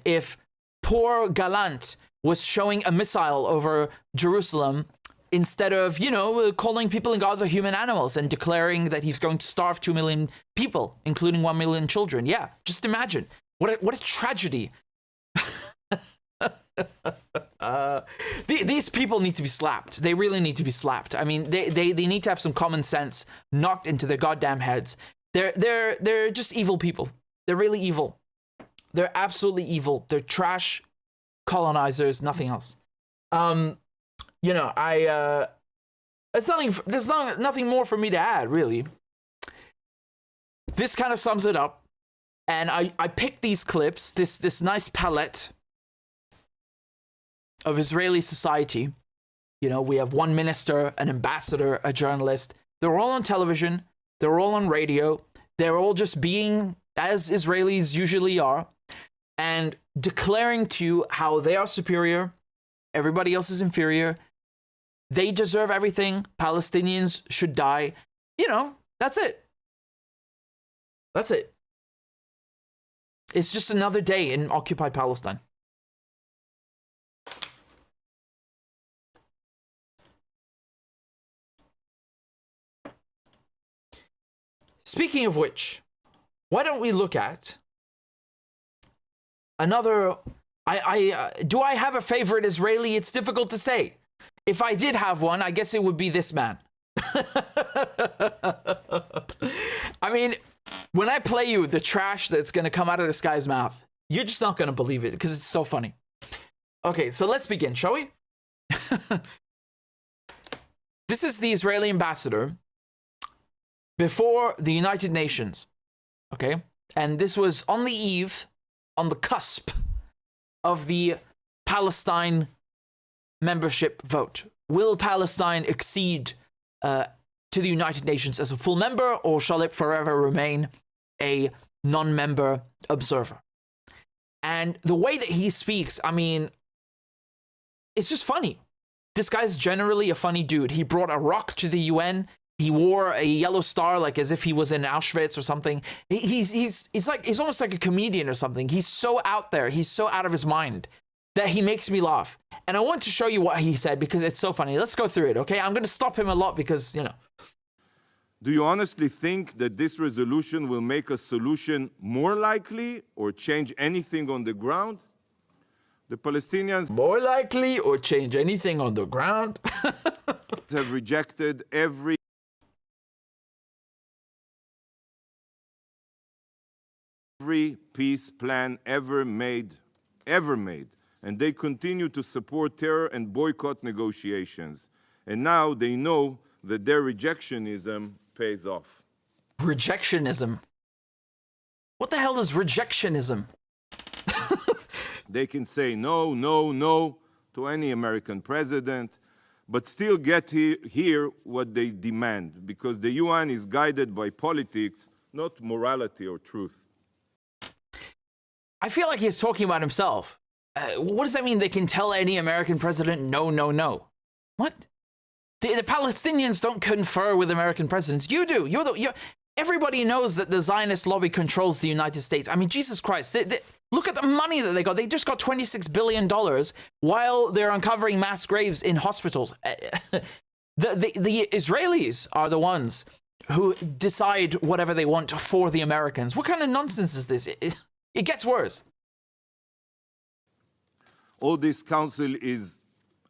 S1: if poor Gallant was showing a missile over Jerusalem instead of, you know, calling people in Gaza human animals and declaring that he's going to starve 2 million people, including 1 million children. Yeah, just imagine. What a tragedy. These people need to be slapped. They really need to be slapped. I mean, they need to have some common sense knocked into their goddamn heads. They're just evil people. They're really evil. They're absolutely evil. They're trash colonizers, nothing else. You know, there's nothing more for me to add, really. This kind of sums it up. And I picked these clips, this nice palette of Israeli society. You know, we have one minister, an ambassador, a journalist. They're all on television. They're all on radio. They're all just being as Israelis usually are and declaring to how they are superior. Everybody else is inferior. They deserve everything. Palestinians should die. You know, that's it. That's it. It's just another day in occupied Palestine. Speaking of which, why don't we look at another... do I have a favorite Israeli? It's difficult to say. If I did have one, I guess it would be this man. I mean, when I play you the trash that's going to come out of this guy's mouth, you're just not going to believe it because it's so funny. Okay, so let's begin, shall we? This is the Israeli ambassador before the United Nations, okay? And this was on the eve, on the cusp of the Palestine membership vote. Will Palestine accede to the United Nations as a full member, or shall it forever remain a non-member observer? And the way that he speaks, I mean, it's just funny. This guy's generally a funny dude. He brought a rock to the UN. He wore a yellow star, like as if he was in Auschwitz or something. He's almost like a comedian or something. He's so out there. He's so out of his mind that he makes me laugh. And I want to show you what he said because it's so funny. Let's go through it, okay? I'm going to stop him a lot because, you know.
S3: Do you honestly think that this resolution will make a solution more likely or change anything on the ground? The Palestinians...
S1: More likely or change anything on the ground?
S3: ...have rejected every peace plan ever made. And they continue to support terror and boycott negotiations. And now they know that their rejectionism pays off.
S1: Rejectionism? What the hell is rejectionism?
S3: They can say no, no, no to any American president, but still get here what they demand, because the UN is guided by politics, not morality or truth.
S1: I feel like he's talking about himself. What does that mean? They can tell any American president no, no, no. What? The Palestinians don't confer with American presidents. You do. Everybody knows that the Zionist lobby controls the United States. I mean, Jesus Christ. Look at the money that they got. They just got $26 billion while they're uncovering mass graves in hospitals. The Israelis are the ones who decide whatever they want for the Americans. What kind of nonsense is this? It gets worse.
S3: All this council is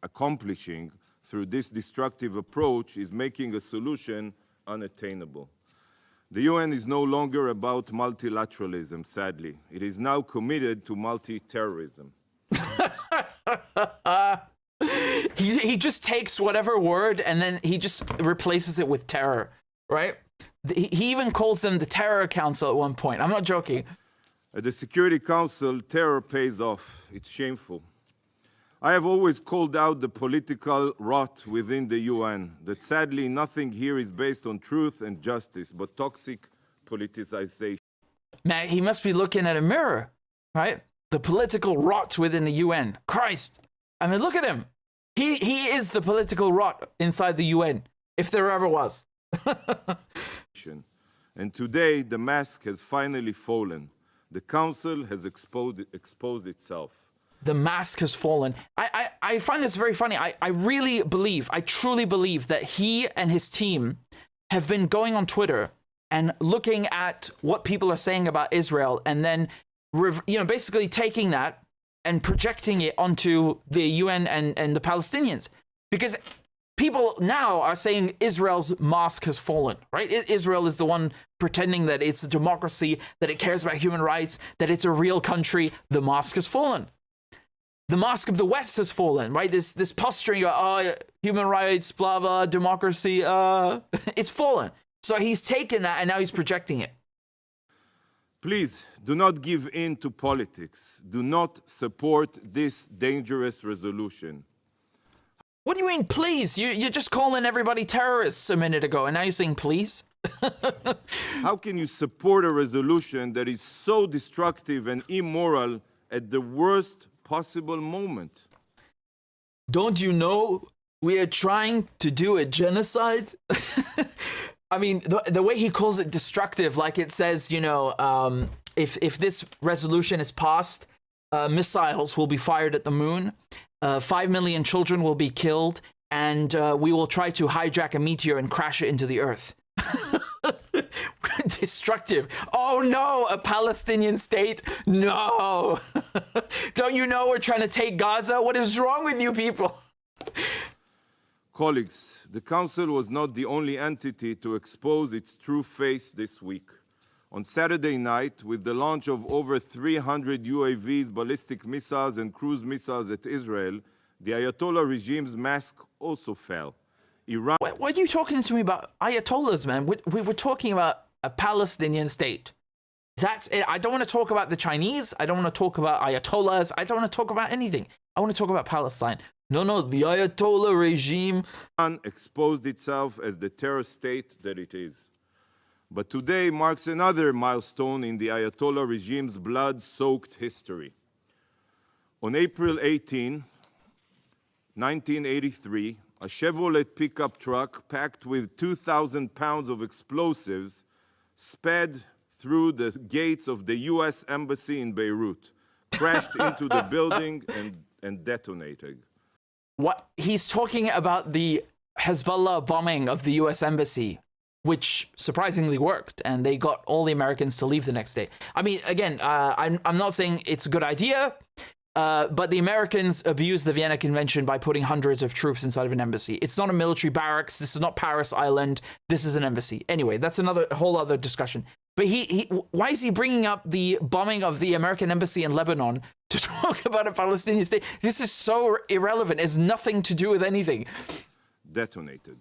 S3: accomplishing through this destructive approach is making a solution unattainable. The UN is no longer about multilateralism, sadly. It is now committed to multi-terrorism.
S1: He just takes whatever word and then he just replaces it with terror, right? He even calls them the Terror Council at one point. I'm not joking.
S3: At the Security Council, terror pays off. It's shameful. I have always called out the political rot within the UN, that sadly nothing here is based on truth and justice, but toxic politicization.
S1: Man, he must be looking at a mirror, right? The political rot within the UN. Christ. I mean, look at him. He is the political rot inside the UN, if there ever was.
S3: And today, the mask has finally fallen. The Council has exposed itself.
S1: The mask has fallen. I find this very funny. I really believe, I truly believe that he and his team have been going on Twitter and looking at what people are saying about Israel and then, basically taking that and projecting it onto the UN and the Palestinians. Because people now are saying Israel's mask has fallen, right? Israel is the one pretending that it's a democracy, that it cares about human rights, that it's a real country. The mask has fallen. The mask of the West has fallen, right? This posturing, human rights, blah, blah, democracy, it's fallen. So he's taken that and now he's projecting it.
S3: Please, do not give in to politics. Do not support this dangerous resolution.
S1: What do you mean, please? You're just calling everybody terrorists a minute ago, and now you're saying please?
S3: How can you support a resolution that is so destructive and immoral at the worst possible moment?
S1: Don't you know we are trying to do a genocide? I mean, the way he calls it destructive, like it says, if this resolution is passed, missiles will be fired at the moon, 5 million children will be killed, and we will try to hijack a meteor and crash it into the earth. Destructive. Oh no, a Palestinian state? No. Don't you know we're trying to take Gaza? What is wrong with you people?
S3: Colleagues, the Council was not the only entity to expose its true face this week. On Saturday night, with the launch of over 300 UAVs, ballistic missiles, and cruise missiles at Israel, the Ayatollah regime's mask also fell. Iran.
S1: What are you talking to me about Ayatollahs, man? We were talking about a Palestinian state. That's it. I don't want to talk about the Chinese. I don't want to talk about Ayatollahs. I don't want to talk about anything. I want to talk about Palestine. No, the Ayatollah regime.
S3: Iran exposed itself as the terror state that it is. But today marks another milestone in the Ayatollah regime's blood-soaked history. On April 18, 1983, a Chevrolet pickup truck packed with 2,000 pounds of explosives sped through the gates of the U.S. Embassy in Beirut, crashed into the building and detonated.
S1: What? He's talking about the Hezbollah bombing of the U.S. Embassy, which surprisingly worked, and they got all the Americans to leave the next day. I mean, again, I'm not saying it's a good idea, but the Americans abused the Vienna Convention by putting hundreds of troops inside of an embassy. It's not a military barracks. This is not Paris Island. This is an embassy. Anyway, that's another whole other discussion. But why is he bringing up the bombing of the American embassy in Lebanon to talk about a Palestinian state? This is so irrelevant. It has nothing to do with anything.
S3: Detonated.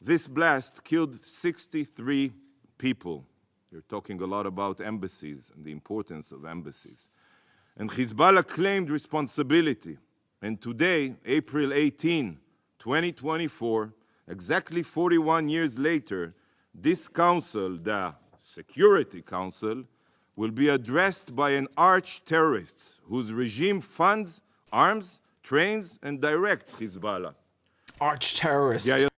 S3: This blast killed 63 people. You're talking a lot about embassies and the importance of embassies. And Hezbollah claimed responsibility. And today, April 18, 2024, exactly 41 years later, this council, the Security Council, will be addressed by an arch-terrorist whose regime funds, arms, trains, and directs Hezbollah.
S1: Arch-terrorist.
S3: Yeah.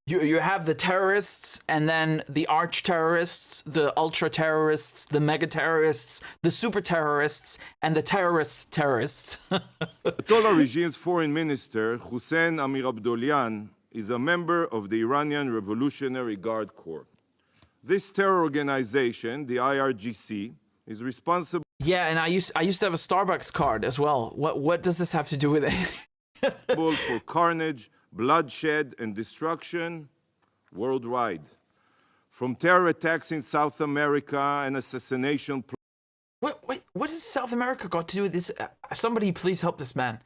S1: You have the terrorists, and then the arch-terrorists, the ultra-terrorists, the mega-terrorists, the super-terrorists, and the terrorists.
S3: Ayatollah regime's foreign minister, Hussein Amir Abdollahian, is a member of the Iranian Revolutionary Guard Corps. This terror organization, the IRGC, is responsible.
S1: Yeah, and I used to have a Starbucks card as well. What does this have to do with it?
S3: For carnage, bloodshed, and destruction worldwide. From terror attacks in South America and assassination.
S1: What has South America got to do with this? Somebody please help this man.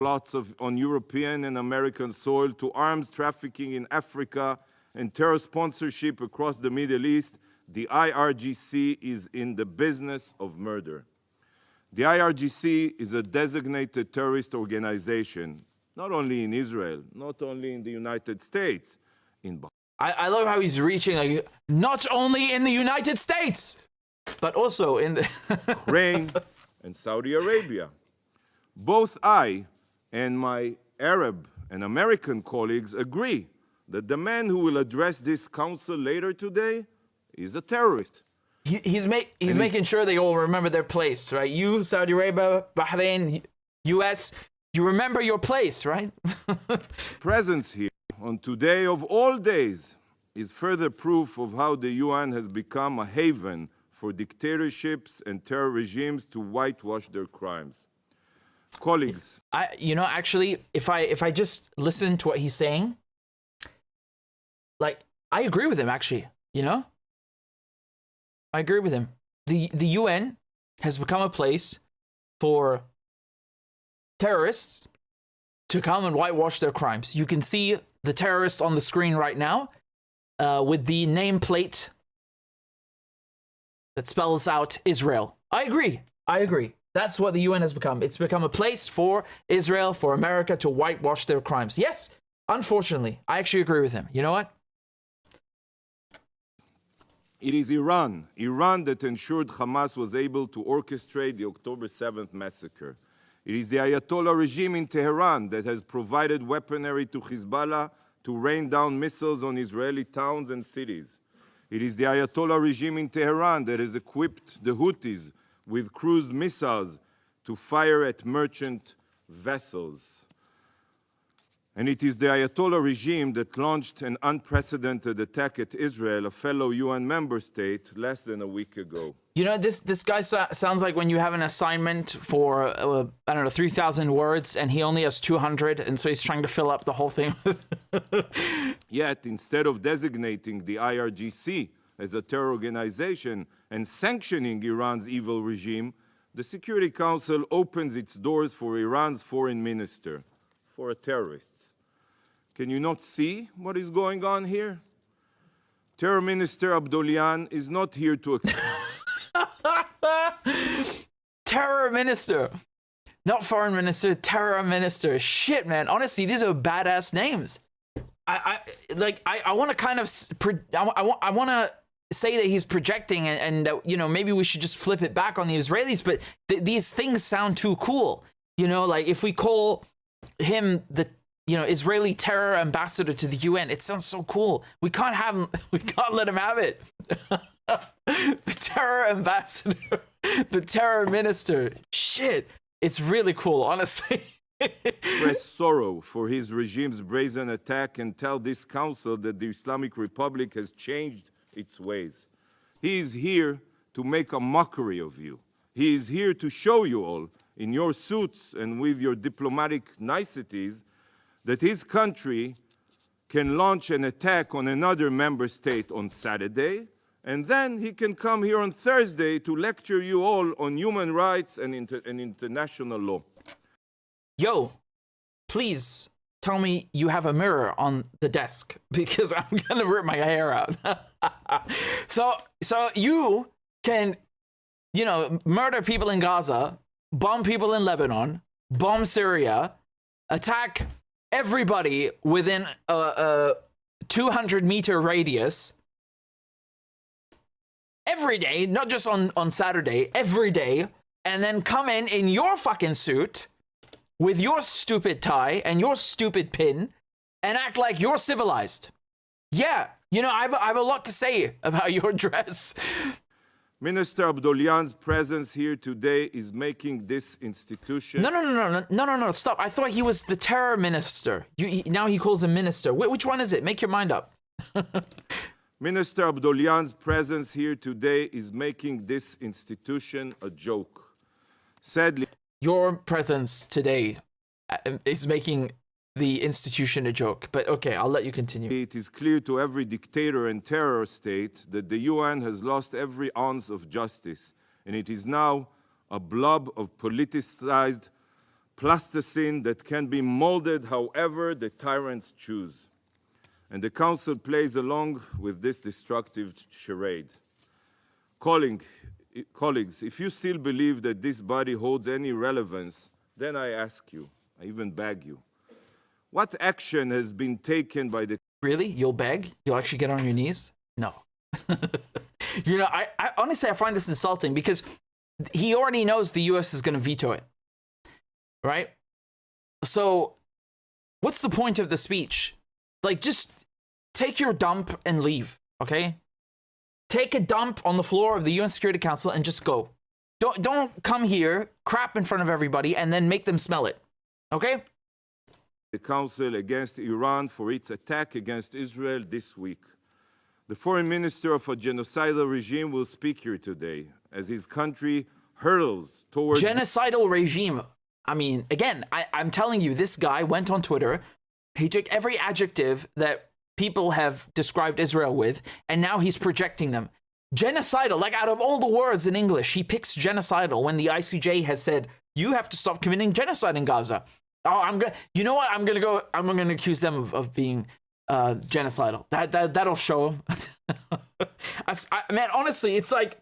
S3: Plots on European and American soil, to arms trafficking in Africa and terror sponsorship across the Middle East, the IRGC is in the business of murder. The IRGC is a designated terrorist organization, not only in Israel, not only in the United States, in
S1: I love how he's reaching, like, not only in the United States, but also in the
S3: Bahrain and Saudi Arabia. Both I and my Arab and American colleagues agree that the man who will address this council later today is a terrorist.
S1: He's making sure they all remember their place, right? You, Saudi Arabia, Bahrain, US, you remember your place, right?
S3: Presence here on today of all days is further proof of how the UN has become a haven for dictatorships and terror regimes to whitewash their crimes. Colleagues,
S1: actually, if I just listen to what he's saying, like, I agree with him, actually, I agree with him. The UN has become a place for terrorists to come and whitewash their crimes. You can see the terrorist on the screen right now with the nameplate that spells out Israel. I agree. That's what the UN has become. It's become a place for Israel, for America to whitewash their crimes. Yes, unfortunately, I actually agree with him. You know what?
S3: it is Iran that ensured Hamas was able to orchestrate the October 7th massacre. It is the Ayatollah regime in Tehran that has provided weaponry to Hezbollah to rain down missiles on Israeli towns and cities. It is the Ayatollah regime in Tehran that has equipped the Houthis with cruise missiles to fire at merchant vessels. And it is the Ayatollah regime that launched an unprecedented attack at Israel, a fellow UN member state, less than a week ago.
S1: You know, this guy sounds like when you have an assignment for, I don't know, 3,000 words, and he only has 200, and so he's trying to fill up the whole thing.
S3: Yet, instead of designating the IRGC as a terror organization and sanctioning Iran's evil regime, the Security Council opens its doors for Iran's foreign minister, for a terrorist. Can you not see what is going on here? Terror Minister Abdollahian is not here to...
S1: Terror Minister. Not Foreign Minister, Terror Minister. Shit, man. Honestly, these are badass names. I want to kind of... I want to say that he's projecting and you know, maybe we should just flip it back on the Israelis, but these things sound too cool. You know, like if we call him the, you know, Israeli terror ambassador to the UN, it sounds so cool. We can't have him, we can't let him have it. The terror ambassador, the terror minister. Shit, it's really cool, honestly.
S3: Express sorrow for his regime's brazen attack and tell this council that the Islamic Republic has changed its ways. He is here to make a mockery of you. He is here to show you all, in your suits and with your diplomatic niceties, that his country can launch an attack on another member state on Saturday, and then he can come here on Thursday to lecture you all on human rights and international law.
S1: Yo, please tell me you have a mirror on the desk, because I'm gonna rip my hair out. So you can you know, murder people in Gaza, bomb people in Lebanon, bomb Syria, attack everybody within a 200-meter radius every day, not just on Saturday, every day, and then come in your fucking suit with your stupid tie and your stupid pin and act like you're civilized. Yeah, you know, I have a lot to say about your dress.
S3: Minister Abdollahian's presence here today is making this institution...
S1: No, stop. I thought he was the terror minister. Now he calls him minister. Which one is it? Make your mind up.
S3: Minister Abdollahian's presence here today is making this institution a joke. Sadly...
S1: Your presence today is making the institution a joke. But okay, I'll let you continue.
S3: It is clear to every dictator and terror state that the UN has lost every ounce of justice, and it is now a blob of politicized plasticine that can be molded however the tyrants choose. And the Council plays along with this destructive charade. Colleagues, if you still believe that this body holds any relevance, then I ask you, I even beg you, what action has been taken by the...
S1: Really? You'll beg? You'll actually get on your knees? No. You know, I honestly, I find this insulting because he already knows the US is going to veto it. Right? So, what's the point of the speech? Like, just take your dump and leave, okay? Take a dump on the floor of the UN Security Council and just go. Don't come here, crap in front of everybody, and then make them smell it, okay?
S3: The Council against Iran for its attack against Israel this week. The foreign minister of a genocidal regime will speak here today as his country hurtles towards...
S1: Genocidal regime. I mean, again, I'm telling you, this guy went on Twitter, he took every adjective that people have described Israel with, and now he's projecting them. Genocidal, like out of all the words in English, he picks genocidal when the ICJ has said, you have to stop committing genocide in Gaza. Oh, you know what? I'm gonna accuse them of being genocidal. That'll show him. Man, honestly, it's like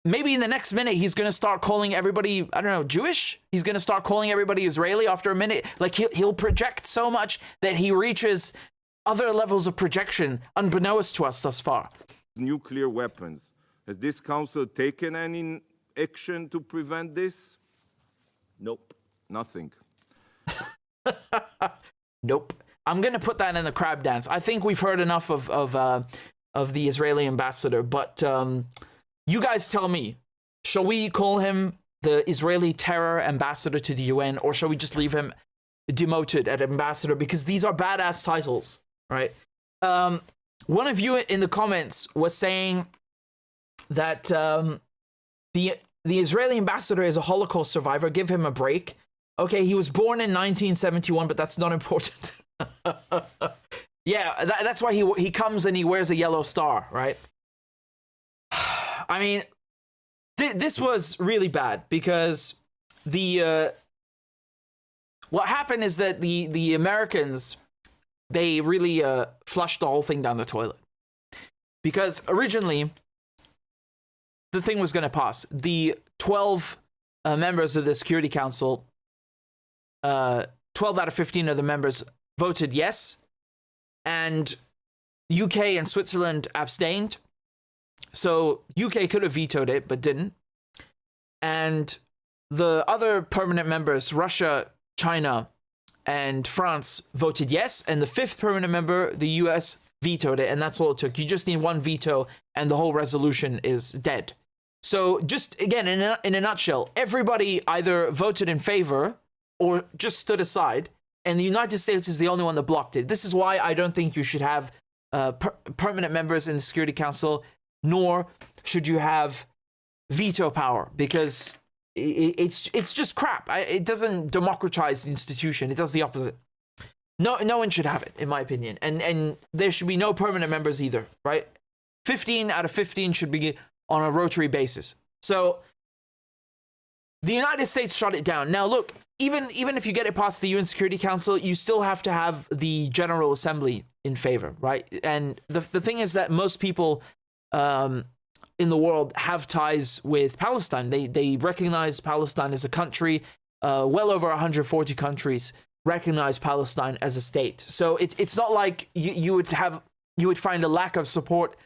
S1: maybe in the next minute he's gonna start calling everybody, I don't know, Jewish. He's gonna start calling everybody Israeli after a minute. Like he'll project so much that he reaches other levels of projection unbeknownst to us thus far.
S3: Nuclear weapons. Has this council taken any action to prevent this? Nope. Nothing.
S1: Nope. I'm gonna put that in the crab dance. I think we've heard enough of the Israeli ambassador, but you guys tell me, shall we call him the Israeli terror ambassador to the UN, or shall we just leave him demoted at ambassador? Because these are badass titles, right? One of you in the comments was saying that the Israeli ambassador is a Holocaust survivor. Give him a break. Okay, he was born in 1971, but that's not important. Yeah, that's why he comes and he wears a yellow star, right? I mean, this was really bad because what happened is that the Americans, they really flushed the whole thing down the toilet. Because originally, the thing was going to pass. The 12 members of the Security Council, 12 out of 15 of the members voted yes, and UK and Switzerland abstained. So UK could have vetoed it, but didn't. And the other permanent members, Russia, China, and France, voted yes. And the fifth permanent member, the US, vetoed it. And that's all it took. You just need one veto, and the whole resolution is dead. So just, again, in a nutshell, everybody either voted in favor or just stood aside. And the United States is the only one that blocked it. This is why I don't think you should have permanent members in the Security Council, nor should you have veto power, because it's just crap. It doesn't democratize the institution. It does the opposite. No one should have it, in my opinion. And there should be no permanent members either, right? 15 out of 15 should be on a rotary basis. So the United States shut it down. Now, look, even if you get it past the UN Security Council, you still have to have the General Assembly in favor, right? And the thing is that most people in the world have ties with Palestine. They recognize Palestine as a country. Well over 140 countries recognize Palestine as a state. So it's not like you would find a lack of support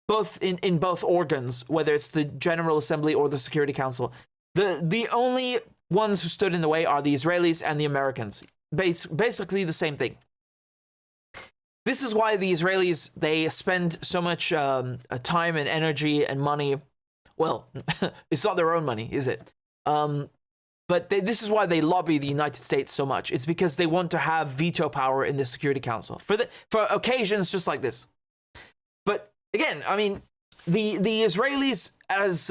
S1: both in both organs, whether it's the General Assembly or the Security Council. The only ones who stood in the way are the Israelis and the Americans. Basically the same thing. This is why the Israelis, they spend so much time and energy and money. Well, it's not their own money, is it? But this is why they lobby the United States so much. It's because they want to have veto power in the Security Council for occasions just like this. But again, I mean, the Israelis, as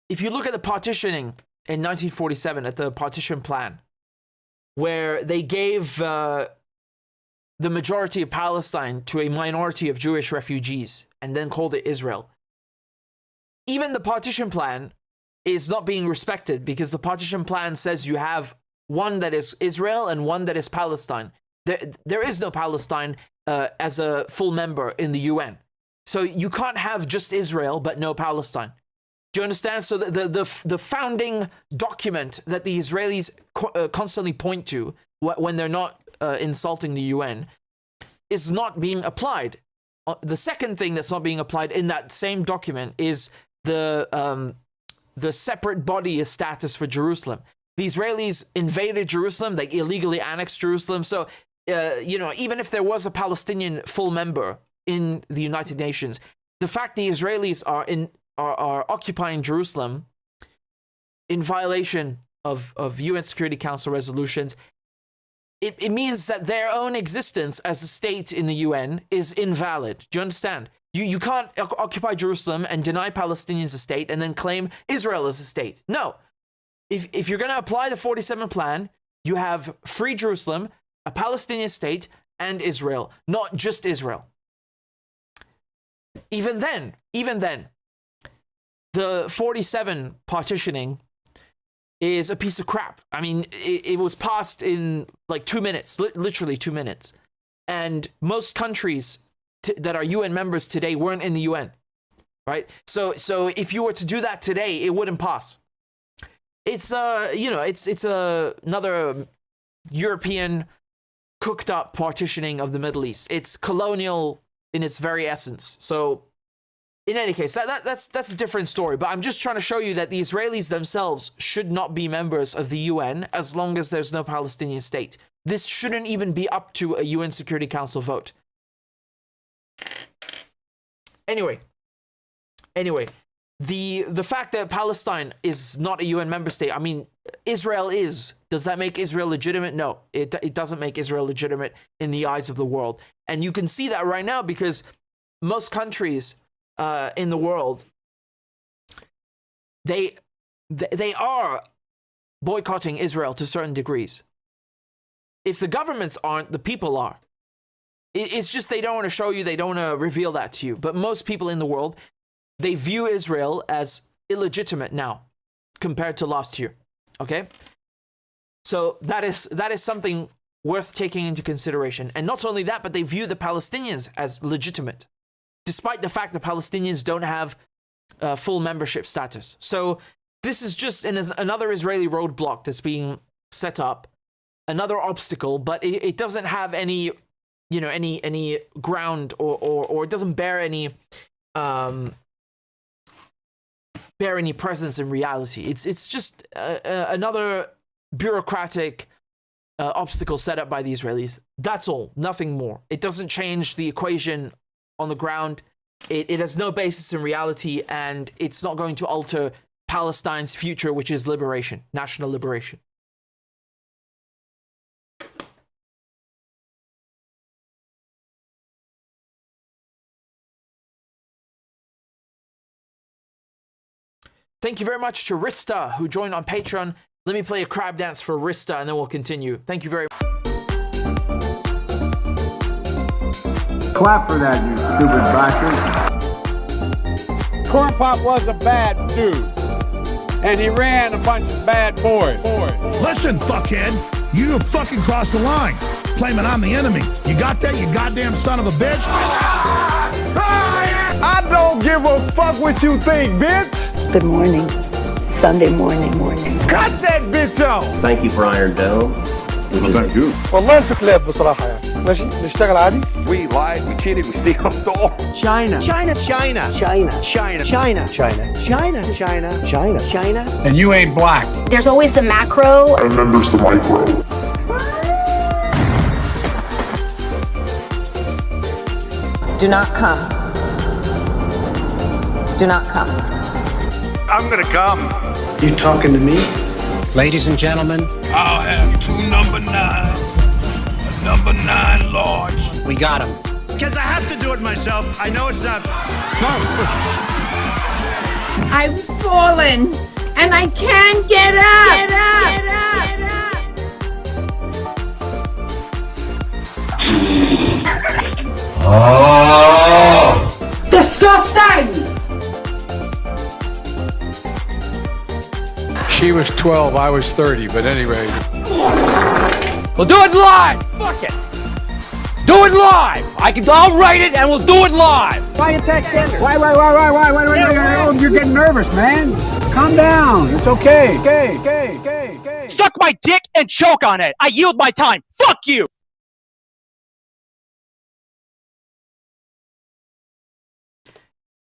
S1: if you look at the partitioning in 1947, at the partition plan, where they gave the majority of Palestine to a minority of Jewish refugees and then called it Israel. Even the partition plan is not being respected because the partition plan says you have one that is Israel and one that is Palestine. There is no Palestine as a full member in the UN. So you can't have just Israel but no Palestine. Do you understand? So the founding document that the Israelis constantly point to when they're not insulting the UN is not being applied. The second thing that's not being applied in that same document is the separate body status for Jerusalem. The Israelis invaded Jerusalem, they illegally annexed Jerusalem. So, even if there was a Palestinian full member in the United Nations, the fact the Israelis are occupying Jerusalem in violation of UN Security Council resolutions, it means that their own existence as a state in the UN is invalid. Do you understand? You can't occupy Jerusalem and deny Palestinians a state and then claim Israel as a state. No. If you're going to apply the 47 plan, you have free Jerusalem, a Palestinian state, and Israel, not just Israel. Even then, the 47 partitioning is a piece of crap. I mean, it was passed in like 2 minutes, literally 2 minutes. And most countries that are UN members today weren't in the UN, right? So if you were to do that today, it wouldn't pass. It's another European cooked up partitioning of the Middle East. It's colonial in its very essence. So in any case, that's a different story. But I'm just trying to show you that the Israelis themselves should not be members of the UN as long as there's no Palestinian state. This shouldn't even be up to a UN Security Council vote. Anyway, the fact that Palestine is not a UN member state, I mean, Israel is. Does that make Israel legitimate? No, it doesn't make Israel legitimate in the eyes of the world. And you can see that right now because most countries in the world, they are boycotting Israel to certain degrees. If the governments aren't, the people are. It's just they don't want to show you, they don't want to reveal that to you. But most people in the world, they view Israel as illegitimate now compared to last year. Okay? So that is something worth taking into consideration. And not only that, but they view the Palestinians as legitimate, despite the fact that Palestinians don't have full membership status. So this is just another Israeli roadblock that's being set up, another obstacle, but it doesn't have any ground or it doesn't bear any presence in reality. It's just another bureaucratic obstacle set up by the Israelis. That's all, nothing more. It doesn't change the equation on the ground. It has no basis in reality, and it's not going to alter Palestine's future, which is liberation, national liberation. Thank you very much to Rista, who joined on Patreon. Let me play a crab dance for Rista, and then we'll continue. Thank you very much.
S5: Clap for that, you stupid bastard.
S6: Corn Pop was a bad dude, and he ran a bunch of bad boys.
S7: Listen, fuckhead, you have fucking crossed the line, claiming I'm the enemy. You got that, you goddamn son of a bitch?
S6: I don't give a fuck what you think, bitch.
S8: Good morning. Sunday morning.
S6: Cut that bitch off.
S9: Thank you for Iron Dome.
S18: Thank you. والله انتوا كلاب بصراحة يعني. ماشي نشتغل عادي.
S19: We lied, we cheated, we stole.
S14: China.
S6: And you ain't black.
S20: There's always the macro.
S5: And then there's the micro.
S8: Do not come. Do not come.
S14: I'm gonna come.
S13: You talking to me? Ladies and gentlemen,
S7: I'll have 2 number 9s, a number 9 large.
S13: we got him.
S14: Because I have to do it myself. I know it's not.
S11: I've fallen and I can't get up.
S8: Disgusting!
S6: She was 12, I was 30, but anyway.
S10: We'll do it live! Fuck it! Do it live! I'll write it and we'll do it live!
S5: Why attack Sanders? Why? Oh, you're getting nervous, man. Calm down. It's okay. Okay.
S10: Suck my dick and choke on it! I yield my time! Fuck you!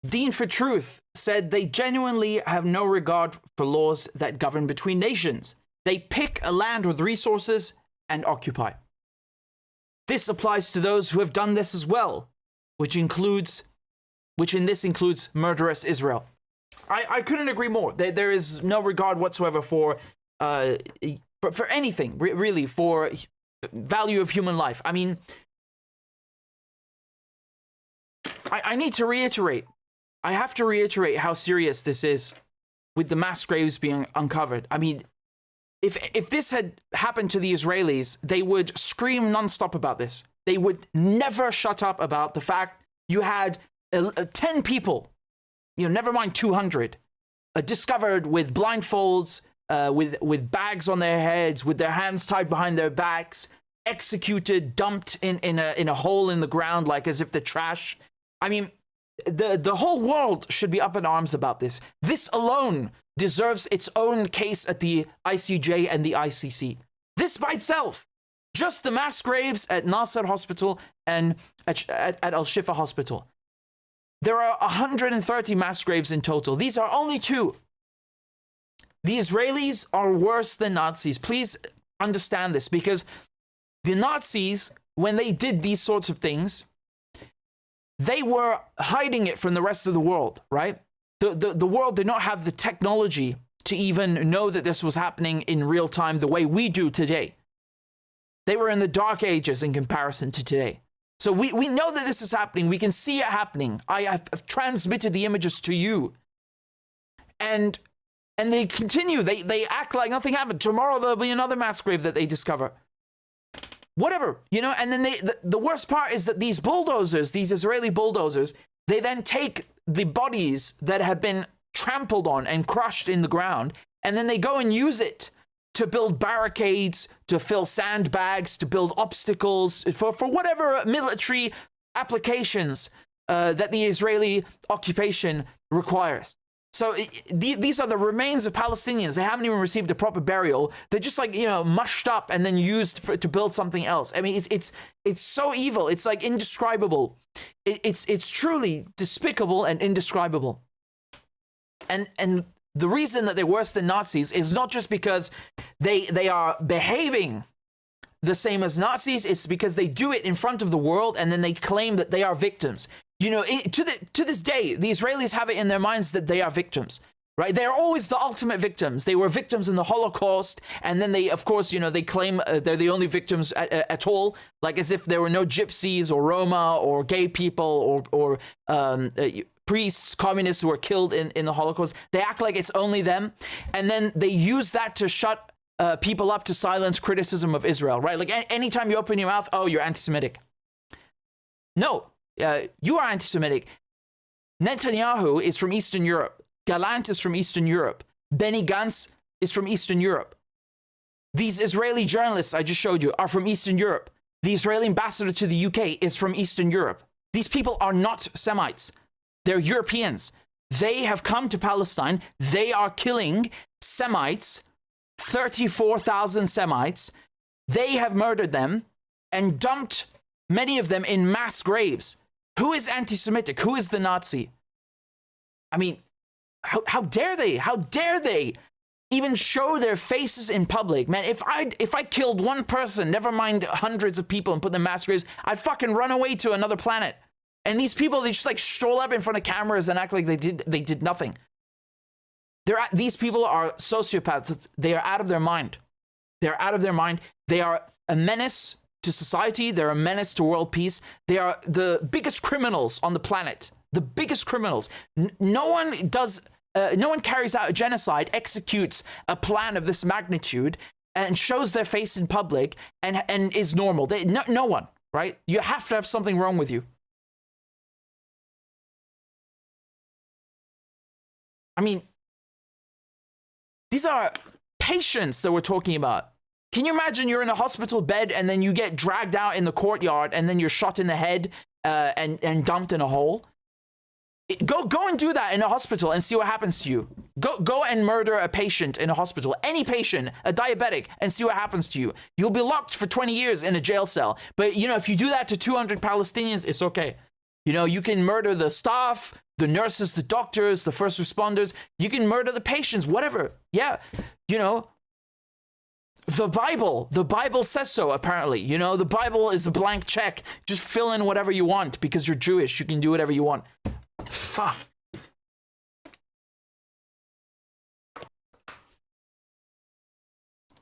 S1: Dean for Truth said they genuinely have no regard for laws that govern between nations. They pick a land with resources and occupy. This applies to those who have done this as well, which in this includes murderous Israel. I couldn't agree more. There is no regard whatsoever for anything, really, for value of human life. I mean, I need to reiterate. I have to reiterate how serious this is with the mass graves being uncovered. I mean, if this had happened to the Israelis, they would scream nonstop about this. They would never shut up about the fact you had 10 people, never mind 200, discovered with blindfolds, with bags on their heads, with their hands tied behind their backs, executed, dumped in a hole in the ground, like as if they're trash. I mean, the whole world should be up in arms about this. This alone deserves its own case at the ICJ and the ICC. This by itself, just the mass graves at Nasser Hospital and at Al-Shifa Hospital. There are 130 mass graves in total. These are only 2. The Israelis are worse than Nazis. Please understand this, because the Nazis, when they did these sorts of things, they were hiding it from the rest of the world, right? The world did not have the technology to even know that this was happening in real time the way we do today. They were in the dark ages in comparison to today. So we know that this is happening. We can see it happening. I have transmitted the images to you. And they continue. They act like nothing happened. Tomorrow there'll be another mass grave that they discover. Whatever, and then the worst part is that these bulldozers, these Israeli bulldozers, they then take the bodies that have been trampled on and crushed in the ground, and then they go and use it to build barricades, to fill sandbags, to build obstacles, for whatever military applications that the Israeli occupation requires. So these are the remains of Palestinians. They haven't even received a proper burial. They're just mushed up and then used to build something else. I mean, it's so evil. It's like indescribable. It's truly despicable and indescribable. And the reason that they're worse than Nazis is not just because they are behaving the same as Nazis. It's because they do it in front of the world and then they claim that they are victims. To this day, the Israelis have it in their minds that they are victims, right? They're always the ultimate victims. They were victims in the Holocaust, and then they, of course, they claim they're the only victims at all, like as if there were no gypsies or Roma or gay people or priests, communists who were killed in the Holocaust. They act like it's only them, and then they use that to shut people up, to silence criticism of Israel, right? Like anytime you open your mouth, oh, you're anti-Semitic. No. You are anti-Semitic. Netanyahu is from Eastern Europe. Gallant is from Eastern Europe. Benny Gantz is from Eastern Europe. These Israeli journalists I just showed you are from Eastern Europe. The Israeli ambassador to the UK is from Eastern Europe. These people are not Semites. They're Europeans. They have come to Palestine. They are killing Semites, 34,000 Semites. They have murdered them and dumped many of them in mass graves. Who is anti-Semitic? Who is the Nazi? I mean, how dare they? How dare they even show their faces in public? Man, if I killed one person, never mind hundreds of people, and put them in mass graves, I'd fucking run away to another planet. And these people, they just like stroll up in front of cameras and act like they did nothing. These people are sociopaths. They are out of their mind. They're out of their mind. They are a menace to society. They're a menace to world peace. They are the biggest criminals on the planet. The biggest criminals. No one carries out a genocide, executes a plan of this magnitude, and shows their face in public and is normal. No one, right? You have to have something wrong with you. I mean, these are patients that we're talking about. Can you imagine you're in a hospital bed and then you get dragged out in the courtyard and then you're shot in the head and dumped in a hole? Go and do that in a hospital and see what happens to you. Go and murder a patient in a hospital, any patient, a diabetic, and see what happens to you. You'll be locked for 20 years in a jail cell. But, you know, if you do that to 200 Palestinians, it's okay. You know, you can murder the staff, the nurses, the doctors, the first responders. You can murder the patients, whatever. Yeah, you know, the Bible says so, apparently. You know, the Bible is a blank check. Just fill in whatever you want because you're Jewish. You can do whatever you want. Fuck.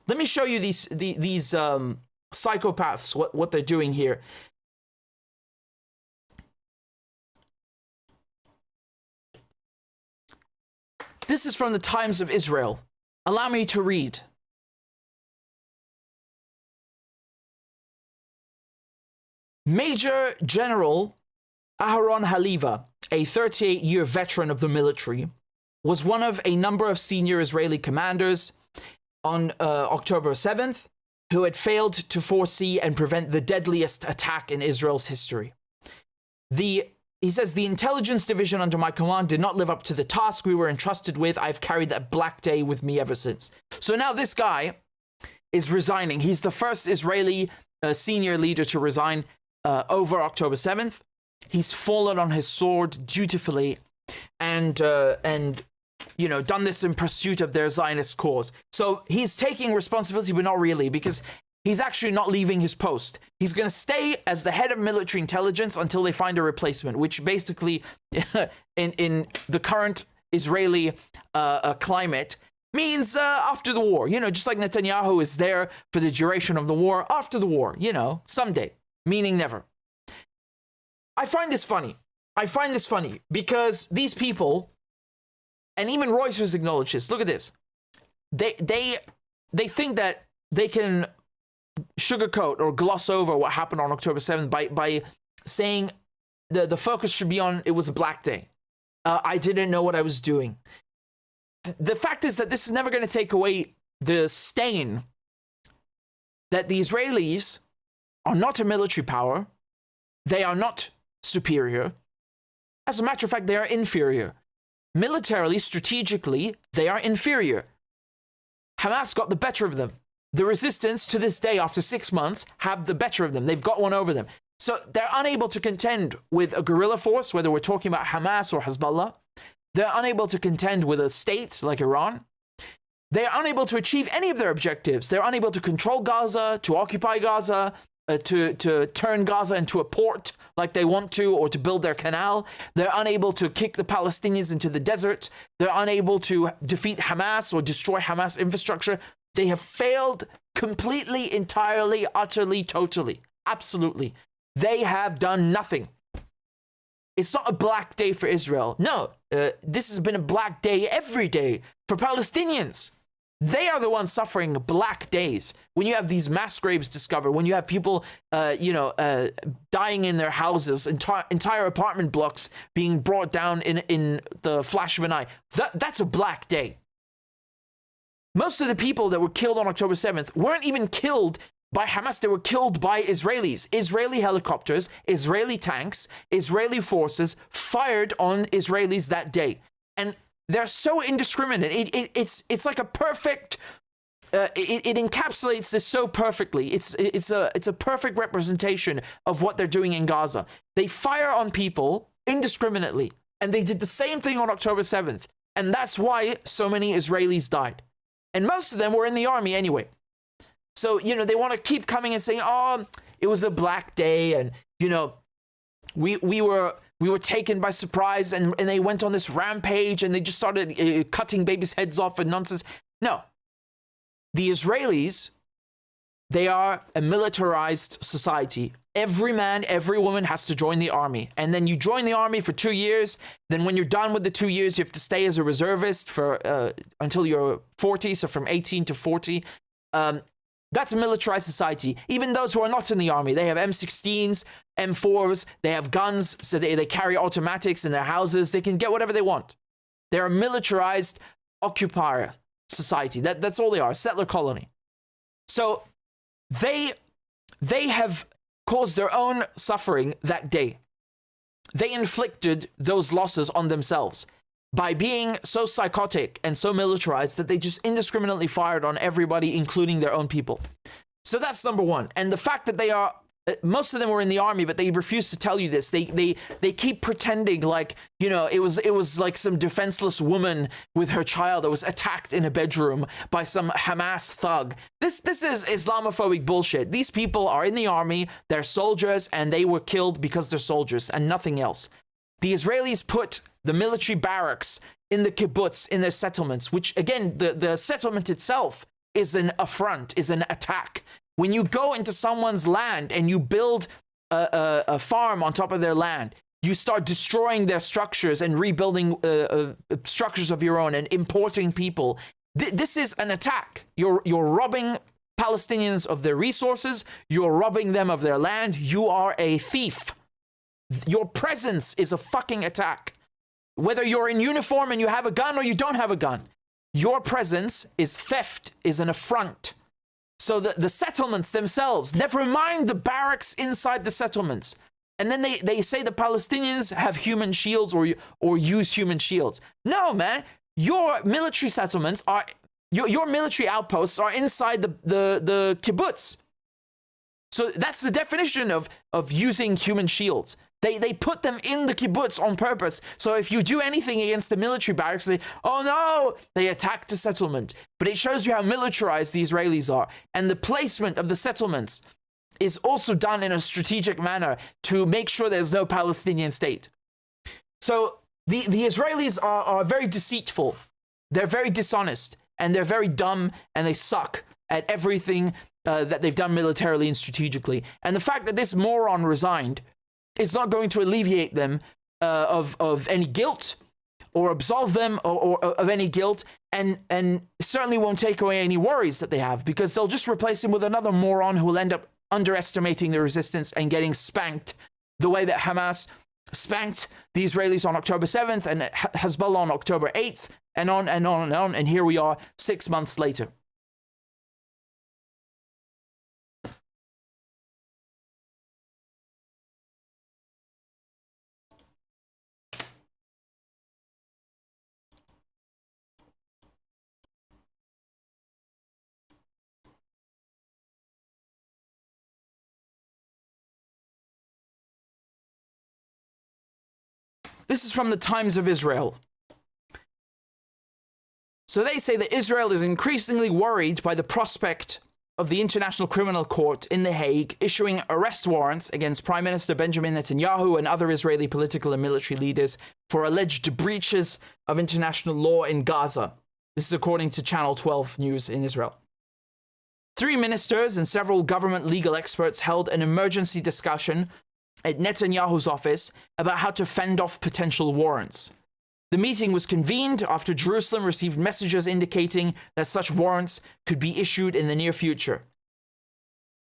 S1: Let me show you these psychopaths, what they're doing here. This is from the Times of Israel. Allow me to read. Major General Aharon Haliva, a 38-year veteran of the military, was one of a number of senior Israeli commanders on October 7th who had failed to foresee and prevent the deadliest attack in Israel's history. He says, the intelligence division under my command did not live up to the task we were entrusted with. I've carried that black day with me ever since. So now this guy is resigning. He's the first Israeli senior leader to resign over October 7th. He's fallen on his sword dutifully and you know, done this in pursuit of their Zionist cause. So he's taking responsibility, but not really, because he's actually not leaving his post. He's going to stay as the head of military intelligence until they find a replacement, which basically, in the current Israeli climate, means after the war. You know, just like Netanyahu is there for the duration of the war, after the war, you know, someday, meaning never. I find this funny. Because these people, and even Reuters acknowledged this. Look at this. They think that they can sugarcoat or gloss over what happened on October 7th by saying the focus should be on it was a black day. I didn't know what I was doing. The fact is that this is never going to take away the stain that the Israelis are not a military power. They are not superior. As a matter of fact, they are inferior. Militarily, strategically, they are inferior. Hamas got the better of them. The resistance to this day, after 6 months, have the better of them. They've got one over them. So they're unable to contend with a guerrilla force, whether we're talking about Hamas or Hezbollah. They're unable to contend with a state like Iran. They're unable to achieve any of their objectives. They're unable to control Gaza, to occupy Gaza, to turn Gaza into a port like they want to, or to build their canal. They're unable to kick the Palestinians into the desert. They're unable to defeat Hamas or destroy Hamas infrastructure. They have failed completely, entirely, utterly, totally. Absolutely. They have done nothing. It's not a black day for Israel. No, this has been a black day every day for Palestinians. They are the ones suffering black days. When you have these mass graves discovered, when you have people, dying in their houses, entire apartment blocks being brought down in the flash of an eye, that's a black day. Most of the people that were killed on October 7th weren't even killed by Hamas. They were killed by Israelis. Israeli helicopters, Israeli tanks, Israeli forces fired on Israelis that day. And they're so indiscriminate. It's like a perfect... it encapsulates this so perfectly. It's a perfect representation of what they're doing in Gaza. They fire on people indiscriminately. And they did the same thing on October 7th. And that's why so many Israelis died. And most of them were in the army anyway. So, you know, they want to keep coming and saying, oh, it was a black day. And, you know, we were taken by surprise and they went on this rampage and they just started cutting babies' heads off and nonsense. No. The Israelis, they are a militarized society. Every man, every woman has to join the army. And then you join the army for 2 years. Then when you're done with the 2 years, you have to stay as a reservist for until you're 40, so from 18 to 40. That's a militarized society. Even those who are not in the army, they have M16s, M4s, they have guns, so they carry automatics in their houses. They can get whatever they want. They're a militarized occupier society. That's all they are, a settler colony. So they have caused their own suffering that day. They inflicted those losses on themselves by being so psychotic and so militarized that they just indiscriminately fired on everybody, including their own people. So that's number one. And the fact that they are, most of them were in the army, but they refuse to tell you this. They keep pretending like, you know, it was like some defenseless woman with her child that was attacked in a bedroom by some Hamas thug. This is Islamophobic bullshit. These people are in the army, they're soldiers, and they were killed because they're soldiers and nothing else. The Israelis put the military barracks in the kibbutz, in their settlements, which again, the settlement itself is an affront, is an attack. When you go into someone's land and you build a farm on top of their land, you start destroying their structures and rebuilding structures of your own and importing people. This is an attack. You're robbing Palestinians of their resources. You're robbing them of their land. You are a thief. Your presence is a fucking attack. Whether you're in uniform and you have a gun or you don't have a gun, your presence is theft, is an affront. So the settlements themselves, never mind the barracks inside the settlements. And then they say the Palestinians have human shields or use human shields. No, man, your military settlements are, your military outposts are inside the kibbutz. So that's the definition of using human shields. They put them in the kibbutz on purpose. So if you do anything against the military barracks, they, oh no, they attacked the settlement. But it shows you how militarized the Israelis are. And the placement of the settlements is also done in a strategic manner to make sure there's no Palestinian state. So the Israelis are very deceitful. They're very dishonest. And they're very dumb. And they suck at everything that they've done militarily and strategically. And the fact that this moron resigned is not going to alleviate them of any guilt or absolve them or of any guilt, and certainly won't take away any worries that they have, because they'll just replace him with another moron who will end up underestimating the resistance and getting spanked the way that Hamas spanked the Israelis on October 7th and Hezbollah on October 8th, and on and on and on. And here we are 6 months later. This is from the Times of Israel. So they say that Israel is increasingly worried by the prospect of the International Criminal Court in The Hague issuing arrest warrants against Prime Minister Benjamin Netanyahu and other Israeli political and military leaders for alleged breaches of international law in Gaza. This is according to Channel 12 News in Israel. 3 ministers and several government legal experts held an emergency discussion at Netanyahu's office about how to fend off potential warrants. The meeting was convened after Jerusalem received messages indicating that such warrants could be issued in the near future.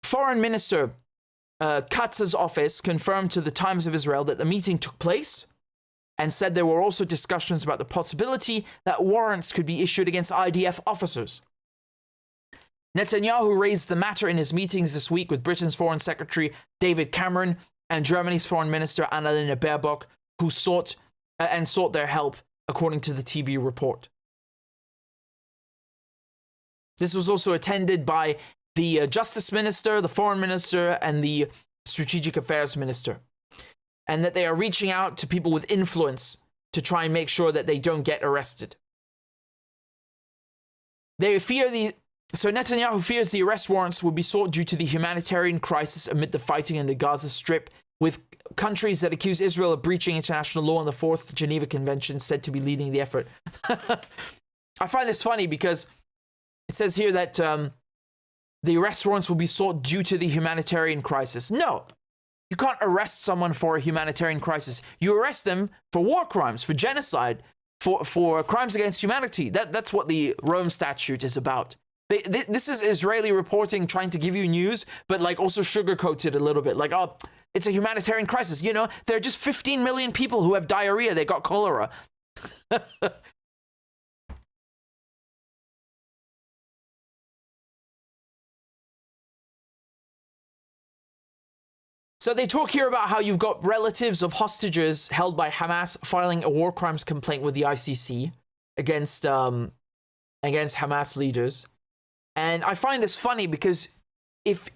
S1: Foreign Minister Katz's office confirmed to the Times of Israel that the meeting took place and said there were also discussions about the possibility that warrants could be issued against IDF officers. Netanyahu raised the matter in his meetings this week with Britain's Foreign Secretary David Cameron and Germany's Foreign Minister Annalena Baerbock, who sought their help, according to the TV report. This was also attended by the Justice Minister, the Foreign Minister, and the Strategic Affairs Minister, and that they are reaching out to people with influence to try and make sure that they don't get arrested. So Netanyahu fears the arrest warrants will be sought due to the humanitarian crisis amid the fighting in the Gaza Strip, with countries that accuse Israel of breaching international law and the Fourth Geneva Convention said to be leading the effort. I find this funny because it says here that the arrest warrants will be sought due to the humanitarian crisis. No, you can't arrest someone for a humanitarian crisis. You arrest them for war crimes, for genocide, for crimes against humanity. That's what the Rome Statute is about. This is Israeli reporting trying to give you news, but like also sugarcoat it a little bit. Like, oh, it's a humanitarian crisis. You know, there are just 15 million people who have diarrhea. They got cholera. So they talk here about how you've got relatives of hostages held by Hamas filing a war crimes complaint with the ICC against Hamas leaders. And I find this funny because if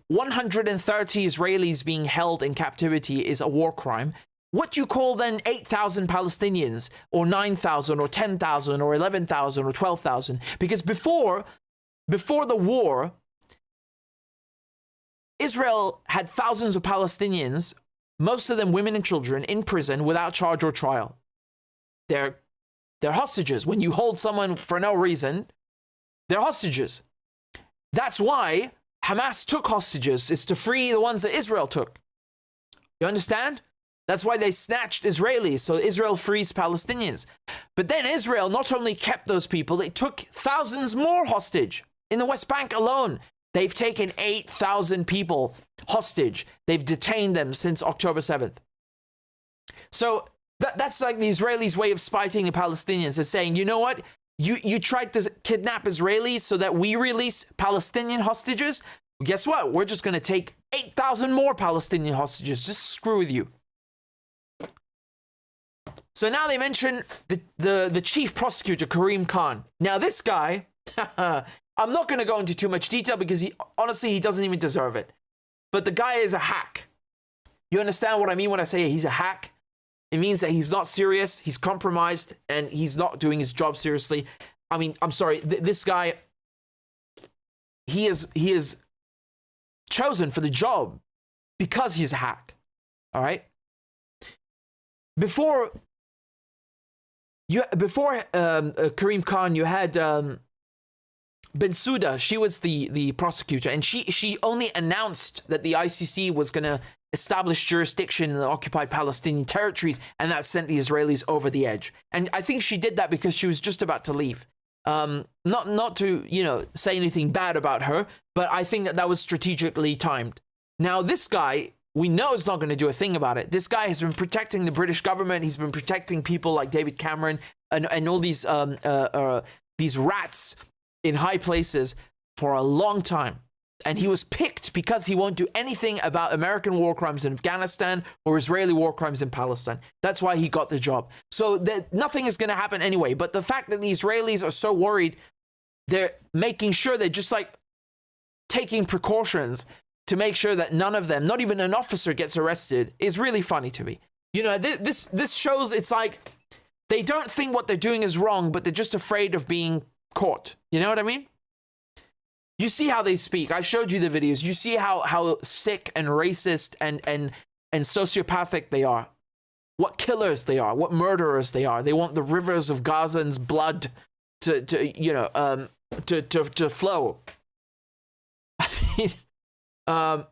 S1: 130 Israelis being held in captivity is a war crime, what do you call then 8,000 Palestinians, or 9,000, or 10,000, or 11,000, or 12,000? Because before the war, Israel had thousands of Palestinians, most of them women and children, in prison without charge or trial. They're hostages. When you hold someone for no reason, they're hostages. That's why Hamas took hostages, is to free the ones that Israel took. You understand? That's why they snatched Israelis, so Israel frees Palestinians. But then Israel not only kept those people, they took thousands more hostage. In the West Bank alone, they've taken 8,000 people hostage. They've detained them since October 7th. So that's like the Israelis' way of spiting the Palestinians, is saying, you know what? You tried to kidnap Israelis so that we release Palestinian hostages? Well, guess what? We're just going to take 8,000 more Palestinian hostages. Just screw with you. So now they mention the chief prosecutor, Karim Khan. Now this guy, I'm not going to go into too much detail because honestly, he doesn't even deserve it. But the guy is a hack. You understand what I mean when I say he's a hack? It means that he's not serious, he's compromised, and he's not doing his job seriously. I mean, I'm sorry, this guy, he is chosen for the job because he's a hack. All right? Before Karim Khan, you had Bensouda. She was the prosecutor, and she only announced that the ICC was going to establish jurisdiction in the occupied Palestinian territories, and that sent the Israelis over the edge. And I think she did that because she was just about to leave. Not to, say anything bad about her, but I think that was strategically timed. Now, this guy, we know is not going to do a thing about it. This guy has been protecting the British government. He's been protecting people like David Cameron and all these rats in high places for a long time. And he was picked because he won't do anything about American war crimes in Afghanistan or Israeli war crimes in Palestine. That's why he got the job. So nothing is going to happen anyway. But the fact that the Israelis are so worried, they're making sure they're just like taking precautions to make sure that none of them, not even an officer, gets arrested, is really funny to me. This shows it's like they don't think what they're doing is wrong, but they're just afraid of being caught. You know what I mean? You see how they speak. I showed you the videos. You see how sick and racist and sociopathic they are. What killers they are. What murderers they are. They want the rivers of Gazans' blood to flow. I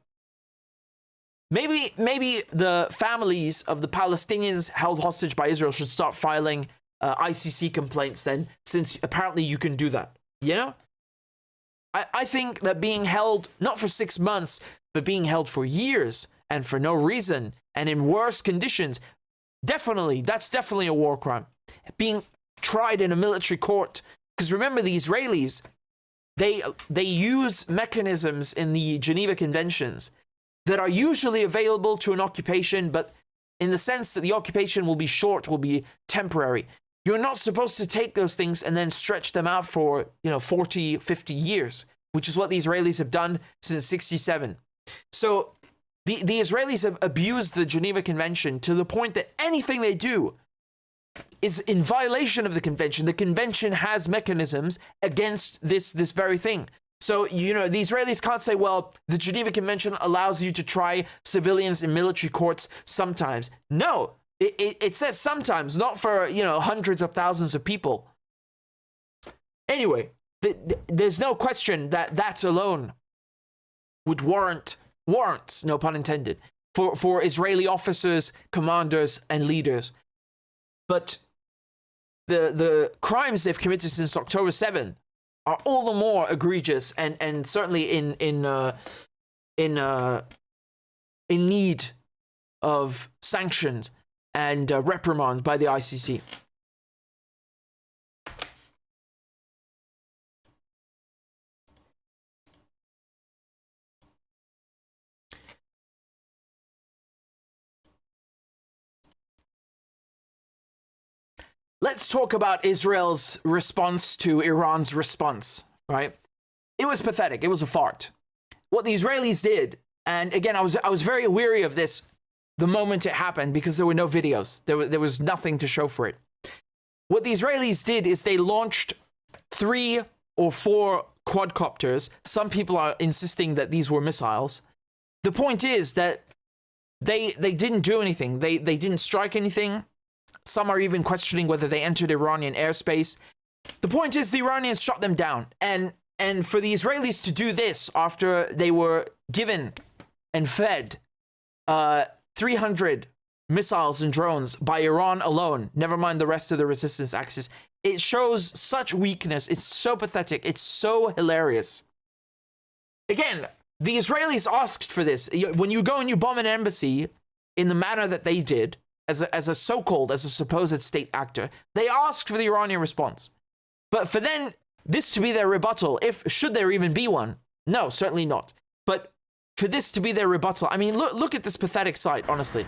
S1: mean, maybe the families of the Palestinians held hostage by Israel should start filing ICC complaints then, since apparently you can do that. You know? I think that being held, not for 6 months, but being held for years and for no reason and in worse conditions, that's definitely a war crime. Being tried in a military court, because remember the Israelis, they use mechanisms in the Geneva Conventions that are usually available to an occupation, but in the sense that the occupation will be short, will be temporary. You're not supposed to take those things and then stretch them out for, 40, 50 years, which is what the Israelis have done since 67. So the Israelis have abused the Geneva Convention to the point that anything they do is in violation of the convention. The convention has mechanisms against this very thing. So, the Israelis can't say, well, the Geneva Convention allows you to try civilians in military courts sometimes. No, it says sometimes, not for, hundreds of thousands of people. Anyway, there's no question that alone would warrants, no pun intended, for Israeli officers, commanders, and leaders. But the crimes they've committed since October 7th are all the more egregious and certainly in need of sanctions and reprimand by the ICC. Let's talk about Israel's response to Iran's response, right? It was pathetic. It was a fart. What the Israelis did, and again, I was very weary of this the moment it happened because there were no videos. There was nothing to show for it. What the Israelis did is they launched 3 or 4 quadcopters. Some people are insisting that these were missiles. The point is that they didn't do anything. They didn't strike anything. Some are even questioning whether they entered Iranian airspace. The point is the Iranians shot them down. And for the Israelis to do this after they were given and fed 300 missiles and drones by Iran alone, never mind the rest of the resistance axis, it shows such weakness. It's so pathetic. It's so hilarious. Again, the Israelis asked for this. When you go and you bomb an embassy in the manner that they did, as a supposed state actor, they asked for the Iranian response. But for then this to be their rebuttal, should there even be one? No, certainly not. But for this to be their rebuttal, I mean, look at this pathetic sight, honestly.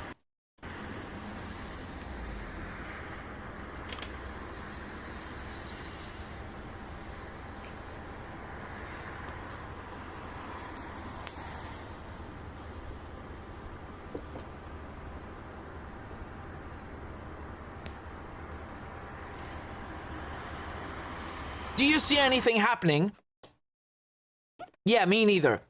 S1: Do you see anything happening? Yeah, me neither.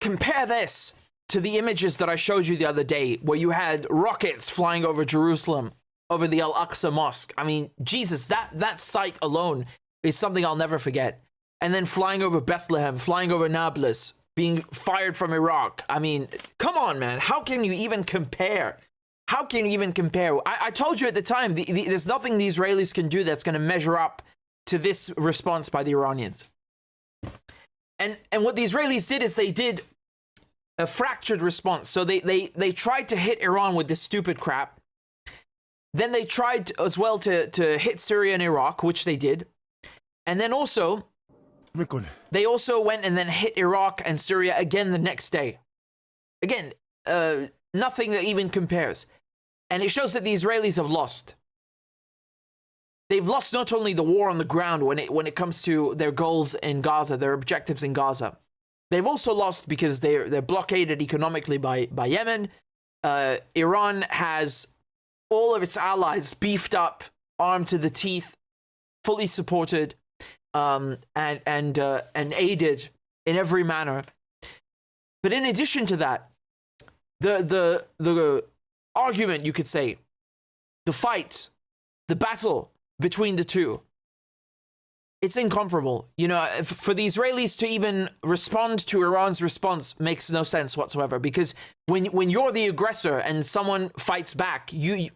S1: Compare this to the images that I showed you the other day, where you had rockets flying over Jerusalem, over the Al-Aqsa Mosque. I mean, Jesus, that sight alone is something I'll never forget. And then flying over Bethlehem, flying over Nablus, being fired from Iraq. I mean, come on, man. How can you even compare? How can you even compare? I told you at the time, there's nothing the Israelis can do that's going to measure up to this response by the Iranians. And what the Israelis did is they did a fractured response. So they tried to hit Iran with this stupid crap. Then they tried as well to hit Syria and Iraq, which they did. And then also, they also went and then hit Iraq and Syria again the next day. Again, nothing that even compares. And it shows that the Israelis have lost. They've lost not only the war on the ground when it comes to their goals in Gaza, their objectives in Gaza. They've also lost because they're blockaded economically by Yemen. Iran has all of its allies beefed up, armed to the teeth, fully supported, and aided in every manner. But in addition to that, the argument, you could say, the fight, the battle between the two, it's incomparable. For the Israelis to even respond to Iran's response makes no sense whatsoever, because when you're the aggressor and someone fights back, you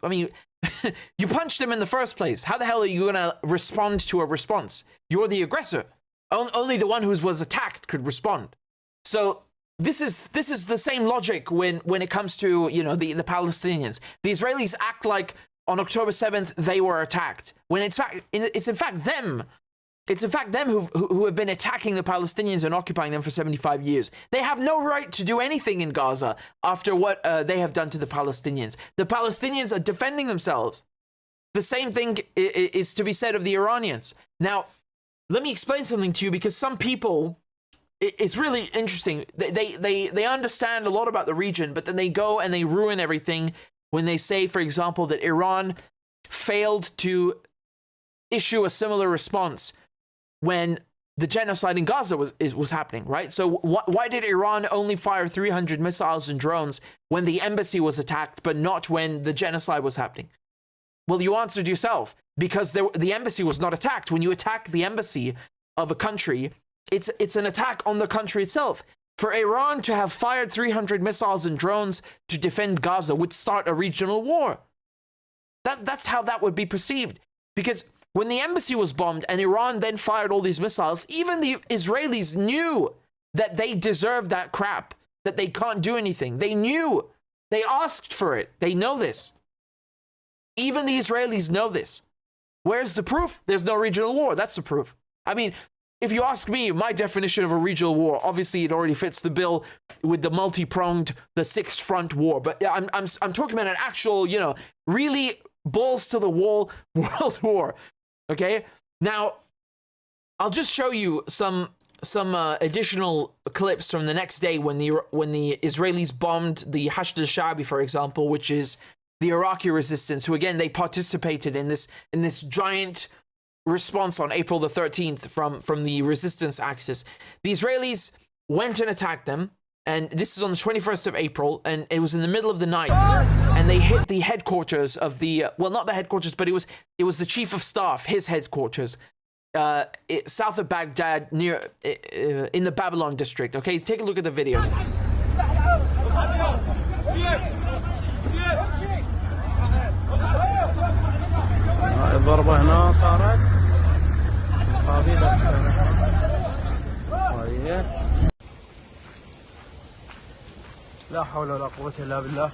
S1: punched them in the first place. How the hell are you going to respond to a response? You're the aggressor. Only the one who was attacked could respond. So this is the same logic when it comes to the Palestinians. The Israelis act like on October 7th, they were attacked, when it's in fact them It's in fact them who have been attacking the Palestinians and occupying them for 75 years. They have no right to do anything in Gaza after what they have done to the Palestinians. The Palestinians are defending themselves. The same thing is to be said of the Iranians. Now, let me explain something to you, because some people, it's really interesting. They understand a lot about the region, but then they go and they ruin everything when they say, for example, that Iran failed to issue a similar response when the genocide in Gaza was happening, right? So why did Iran only fire 300 missiles and drones when the embassy was attacked, but not when the genocide was happening? Well, you answered yourself, because the embassy was not attacked. When you attack the embassy of a country, it's an attack on the country itself. For Iran to have fired 300 missiles and drones to defend Gaza would start a regional war. That's how that would be perceived. Because when the embassy was bombed and Iran then fired all these missiles, even the Israelis knew that they deserved that crap, that they can't do anything. They knew. They asked for it. They know this. Even the Israelis know this. Where's the proof? There's no regional war. That's the proof. I mean, if you ask me, my definition of a regional war, obviously it already fits the bill with the multi-pronged, the sixth front war. But I'm talking about an actual, really balls to the wall world war. Okay. Now, I'll just show you some additional clips from the next day when the Israelis bombed the Hashd al-Sha'bi, for example, which is the Iraqi resistance, who again, they participated in this giant response on April the 13th from the resistance axis. The Israelis went and attacked them, and this is on the 21st of April, and it was in the middle of the night, and they hit the headquarters of the, well, not the headquarters, but it was the chief of staff, his headquarters, south of Baghdad, near in the Babylon district. Okay, take a look at the videos.
S9: الضربة هنا صارت لا حول ولا قوة إلا بالله.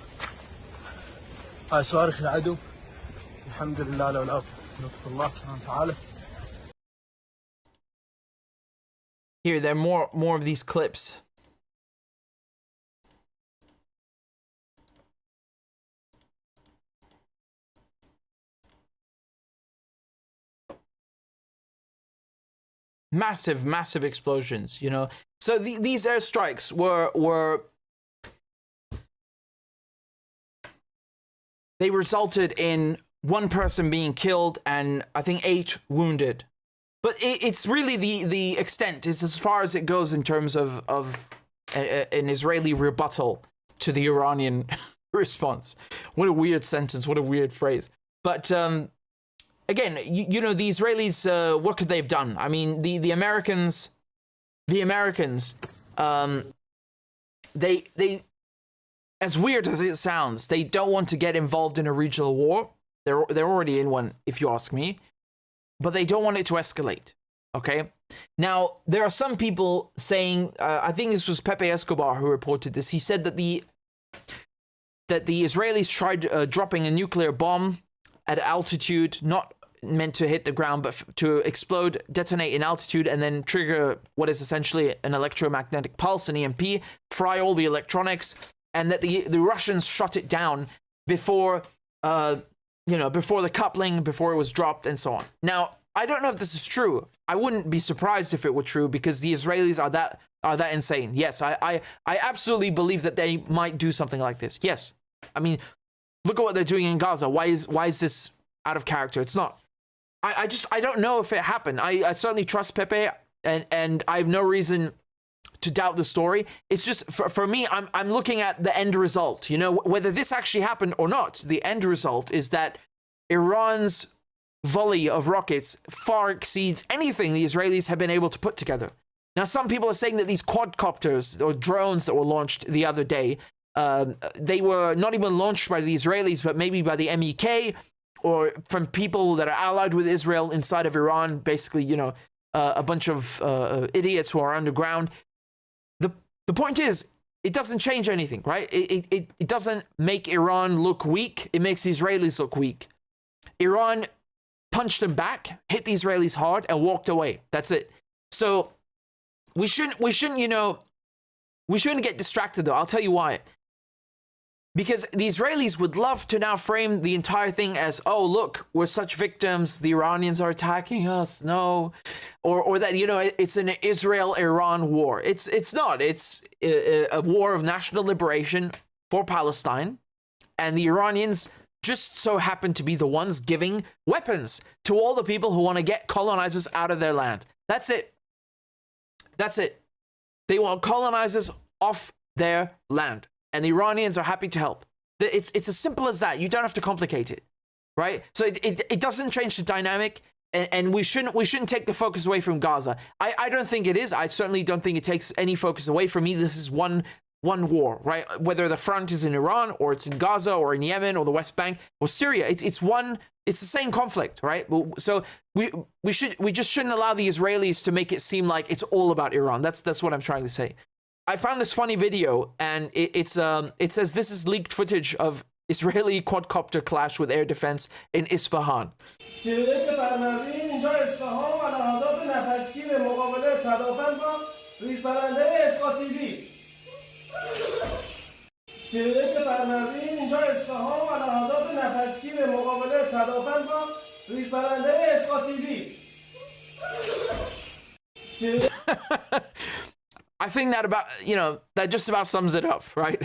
S9: هاي صواريخ العدو، الحمد لله لولا لطف الله سبحانه وتعالى.
S1: Here, there are more of these clips. Massive explosions, So these airstrikes were they resulted in one person being killed and I think 8 wounded. But it's really the extent, is as far as it goes in terms of an Israeli rebuttal to the Iranian response. What a weird sentence, what a weird phrase. But again, the Israelis, what could they have done? I mean, the Americans, they, as weird as it sounds, they don't want to get involved in a regional war. They're already in one, if you ask me, but they don't want it to escalate. Okay. Now, there are some people saying, I think this was Pepe Escobar who reported this. He said that the Israelis tried dropping a nuclear bomb at altitude, not meant to hit the ground, but to explode, detonate in altitude, and then trigger what is essentially an electromagnetic pulse, an EMP, fry all the electronics, and that the Russians shut it down before, before the coupling, before it was dropped, and so on. Now, I don't know if this is true. I wouldn't be surprised if it were true, because the Israelis are that insane. Yes, I absolutely believe that they might do something like this. Yes, I mean, look at what they're doing in Gaza. Why is this out of character? It's not. I don't know if it happened. I certainly trust Pepe, and I have no reason to doubt the story. It's just for me, I'm looking at the end result. Whether this actually happened or not. The end result is that Iran's volley of rockets far exceeds anything the Israelis have been able to put together. Now, some people are saying that these quadcopters or drones that were launched the other day, they were not even launched by the Israelis, but maybe by the MEK, or from people that are allied with Israel inside of Iran, basically, a bunch of idiots who are underground. The point is, it doesn't change anything, right? It doesn't make Iran look weak. It makes the Israelis look weak. Iran punched them back, hit the Israelis hard, and walked away. That's it. So we shouldn't, you know, we shouldn't get distracted though. I'll tell you why. Because the Israelis would love to now frame the entire thing as, oh, look, we're such victims. The Iranians are attacking us. No. Or that, you know, it's an Israel-Iran war. It's not. It's a war of national liberation for Palestine. And the Iranians just so happen to be the ones giving weapons to all the people who want to get colonizers out of their land. That's it. That's it. They want colonizers off their land. And the Iranians are happy to help. It's as simple as that. You don't have to complicate it, right? So it doesn't change the dynamic, and we shouldn't take the focus away from Gaza. I don't think it is. I certainly don't think it takes any focus away from me. This is one war, right? Whether the front is in Iran or it's in Gaza or in Yemen or the West Bank or Syria, it's the same conflict, right? So we just shouldn't allow the Israelis to make it seem like it's all about Iran. That's what I'm trying to say. I found this funny video, and it says this is leaked footage of Israeli quadcopter clash with air defense in Isfahan. I think that about, you know, that just about sums it up, right?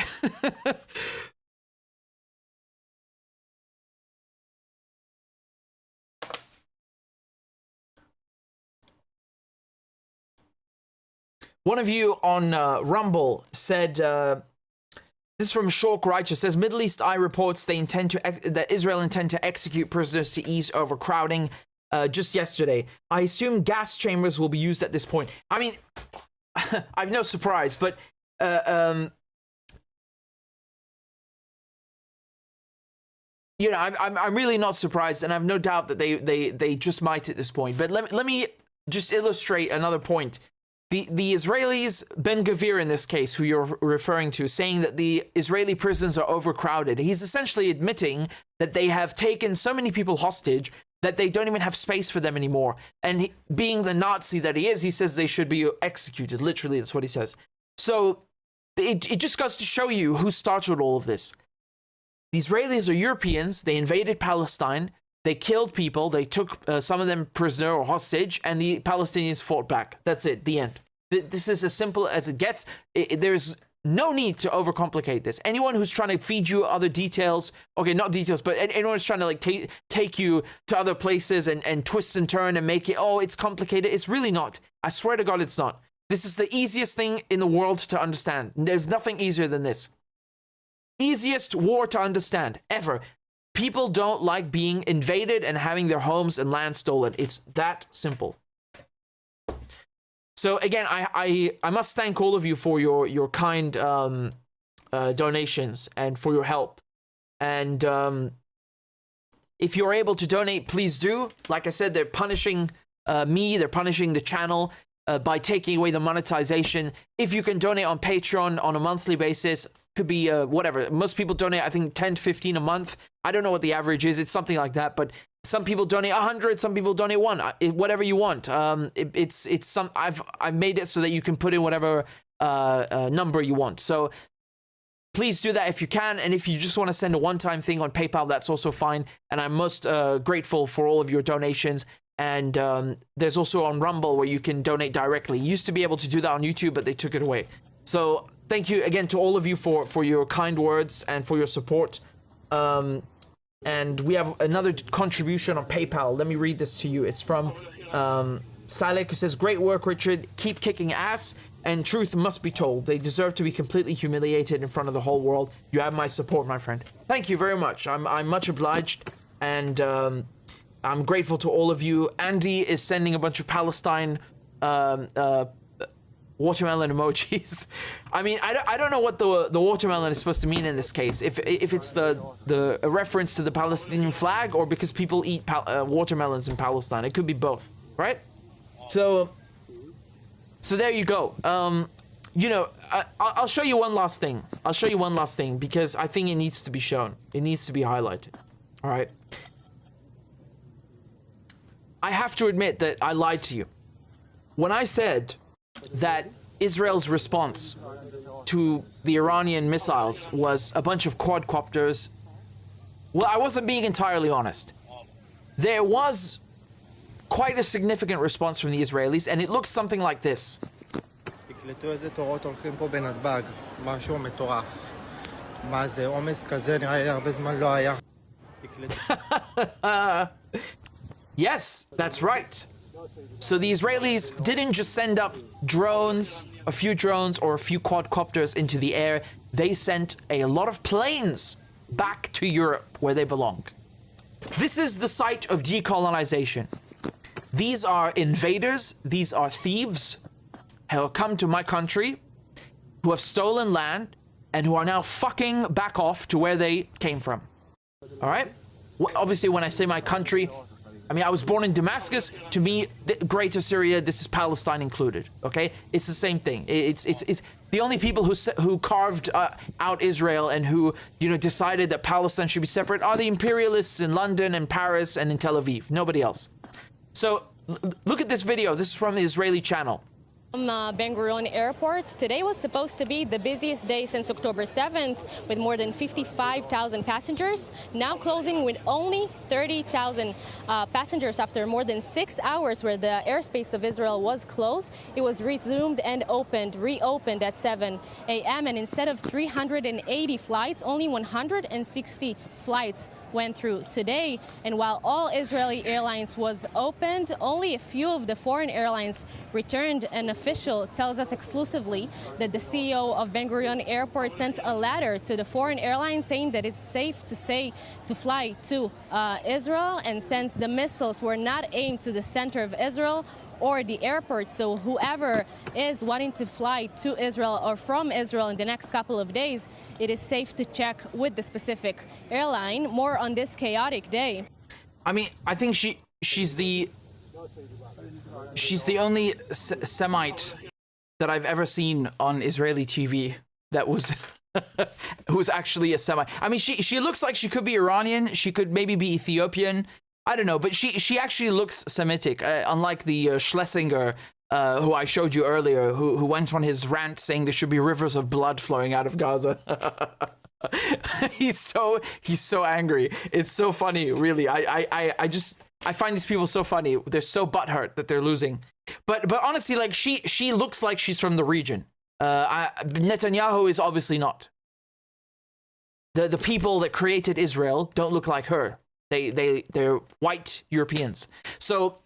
S1: One of you on Rumble said, this is from Shork Righteous, says, Middle East Eye reports that Israel intend to execute prisoners to ease overcrowding just yesterday. I assume gas chambers will be used at this point. I mean, I've no surprise, but you know, I'm really not surprised, and I've no doubt that they just might at this point. But let me just illustrate another point. The Israelis, Ben Gvir in this case, who you're referring to, saying that the Israeli prisons are overcrowded. He's essentially admitting that they have taken so many people hostage that they don't even have space for them anymore. And being the Nazi that he is, he says they should be executed. Literally, that's what he says. So it just goes to show you who started all of this. The Israelis are Europeans. They invaded Palestine. They killed people. They took some of them prisoner or hostage, and the Palestinians fought back. That's it. The end. This is as simple as it gets. There's no need to overcomplicate this. Anyone who's trying to feed you other details, okay, not details, but anyone who's trying to like take you to other places and twist and turn and make it, oh, it's complicated. It's really not. I swear to God, it's not. This is the easiest thing in the world to understand. There's nothing easier than this. Easiest war to understand ever. People don't like being invaded and having their homes and land stolen. It's that simple. So again, I must thank all of you for your kind donations and for your help. And if you're able to donate, please do. Like I said, they're punishing me. They're punishing the channel by taking away the monetization. If you can donate on Patreon on a monthly basis, could be whatever. Most people donate, I think, 10 to 15 a month. I don't know what the average is. It's something like that. But some people donate 100. Some people donate 1. Whatever you want. It's some. I've made it so that you can put in whatever number you want. So please do that if you can. And if you just want to send a one-time thing on PayPal, that's also fine. And I'm most grateful for all of your donations. And there's also on Rumble where you can donate directly. You used to be able to do that on YouTube, but they took it away. So thank you again to all of you for your kind words and for your support. And we have another contribution on PayPal. Let me read this to you. It's from Salek, who says, great work, Richard. Keep kicking ass, and truth must be told. They deserve to be completely humiliated in front of the whole world. You have my support, my friend. Thank you very much. I'm much obliged, and I'm grateful to all of you. Andy is sending a bunch of Palestine watermelon emojis. I mean, I don't know what the watermelon is supposed to mean in this case. If it's a reference to the Palestinian flag, or because people eat watermelons in Palestine. It could be both, right? So there you go. You know, I'll show you one last thing. I'll show you one last thing because I think it needs to be shown. It needs to be highlighted. All right. I have to admit that I lied to you. When I said that Israel's response to the Iranian missiles was a bunch of quadcopters, well, I wasn't being entirely honest. There was quite a significant response from the Israelis, and it looks something like this.
S12: תקלטו איזה תורות הולכים פה בנתב"ג, משהו מטורף. מה זה, עומס כזה נראה לי הרבה זמן לא היה.
S1: Yes, that's right. So the Israelis didn't just send up drones, a few drones or a few quadcopters into the air. They sent a lot of planes back to Europe where they belong. This is the site of decolonization. These are invaders, these are thieves who have come to my country, who have stolen land, and who are now fucking back off to where they came from. All right? Obviously, when I say my country, I mean, I was born in Damascus. To me, Greater Syria, this is Palestine included, okay? It's the same thing. It's the only people who carved out Israel and who, you know, decided that Palestine should be separate are the imperialists in London and Paris and in Tel Aviv, nobody else. So look at this video. This is from the Israeli channel.
S15: Ben Gurion Airport. Today was supposed to be the busiest day since October 7th, with more than 55,000 passengers, now closing with only 30,000 passengers after more than 6 hours where the airspace of Israel was closed. It was resumed and reopened at 7 a.m. and instead of 380 flights, only 160 flights went through today. And while all Israeli airlines was opened, only a few of the foreign airlines returned. An official tells us exclusively that the CEO of Ben Gurion Airport sent a letter to the foreign airlines saying that it's safe to fly to Israel, and since the missiles were not aimed to the center of Israel or the airport, so whoever is wanting to fly to Israel or from Israel in the next couple of days, it is safe to check with the specific airline. More on this chaotic day.
S1: I mean, I think she's the only Semite that I've ever seen on Israeli TV that was who's actually a Semite. I mean, she looks like she could be Iranian. She could maybe be Ethiopian. I don't know, but she actually looks Semitic, unlike the Schlesinger, who I showed you earlier, who went on his rant saying there should be rivers of blood flowing out of Gaza. He's so angry. It's so funny, really. I find these people so funny. They're so butthurt that they're losing. But honestly, like she looks like she's from the region. Netanyahu is obviously not. The people that created Israel don't look like her. They're white Europeans. So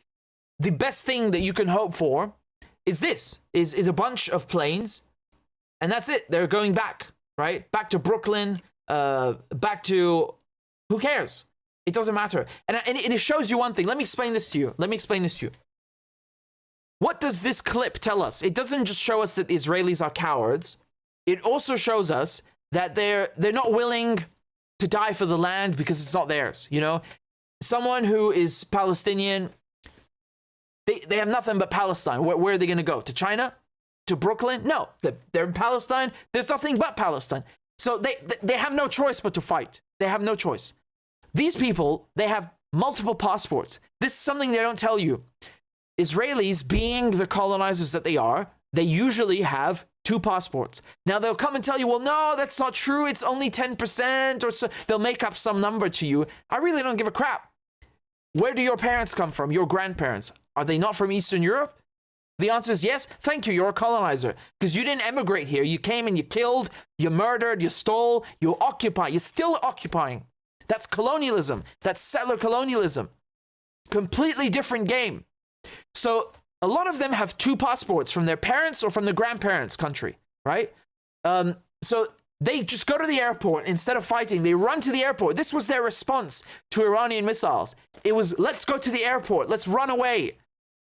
S1: the best thing that you can hope for is this, is a bunch of planes, and that's it. They're going back, right? Back to Brooklyn, back to, who cares? It doesn't matter. And it shows you one thing. Let me explain this to you. What does this clip tell us? It doesn't just show us that the Israelis are cowards. It also shows us that they're not willing to die for the land because it's not theirs, you know? Someone who is Palestinian, they have nothing but Palestine. Where are they going to go? To China? To Brooklyn? No, they're in Palestine. There's nothing but Palestine. So they have no choice but to fight. They have no choice. These people, they have multiple passports. This is something they don't tell you. Israelis, being the colonizers that they are, they usually have 2 passports. Now they'll come and tell you, well, no, that's not true. It's only 10% or so. They'll make up some number to you. I really don't give a crap. Where do your parents come from? Your grandparents? Are they not from Eastern Europe? The answer is yes. Thank you. You're a colonizer because you didn't emigrate here. You came and you killed, you murdered, you stole, you occupy. You're still occupying. That's colonialism. That's settler colonialism. Completely different game. So a lot of them have 2 passports from their parents or from their grandparents' country, right? So they just go to the airport. Instead of fighting, they run to the airport. This was their response to Iranian missiles. It was, let's go to the airport. Let's run away.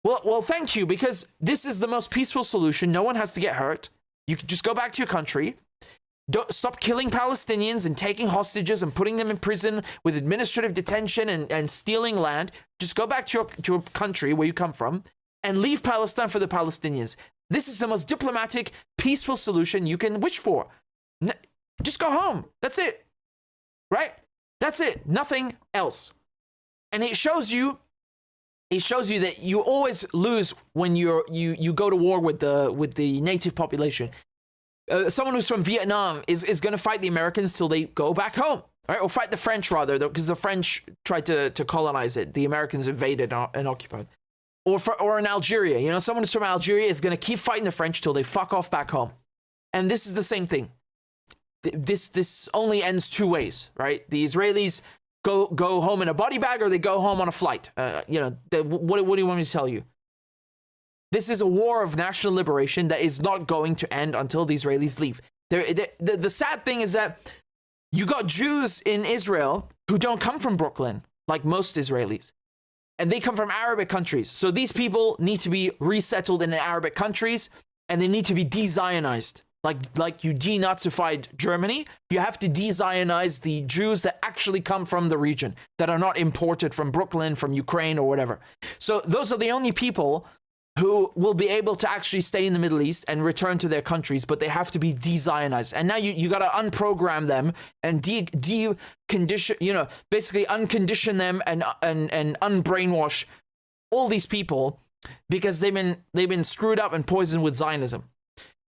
S1: Well, thank you, because this is the most peaceful solution. No one has to get hurt. You can just go back to your country. Don't stop killing Palestinians and taking hostages and putting them in prison with administrative detention and stealing land. Just go back to your country where you come from and leave Palestine for the Palestinians. This is the most diplomatic, peaceful solution you can wish for. Just go home. That's it. Right? That's it. Nothing else. And it shows you it shows you that you always lose when you go to war with the native population. Someone who's from Vietnam is going to fight the Americans till they go back home, right? Or fight the French rather, because the French tried to colonize it. The Americans invaded and occupied. Or in Algeria, you know, someone who's from Algeria is going to keep fighting the French till they fuck off back home. And this is the same thing. This only ends two ways, right? The Israelis go home in a body bag, or they go home on a flight. You know, what do you want me to tell you? This is a war of national liberation that is not going to end until the Israelis leave. The sad thing is that you got Jews in Israel who don't come from Brooklyn, like most Israelis. And they come from Arabic countries. So these people need to be resettled in the Arabic countries, and they need to be de-Zionized. Like you denazified Germany, you have to de-Zionize the Jews that actually come from the region, that are not imported from Brooklyn, from Ukraine, or whatever. So those are the only people who will be able to actually stay in the Middle East and return to their countries, but they have to be de-Zionized. And now you got to unprogram them and decondition, you know, basically uncondition them and unbrainwash all these people, because they've been screwed up and poisoned with Zionism.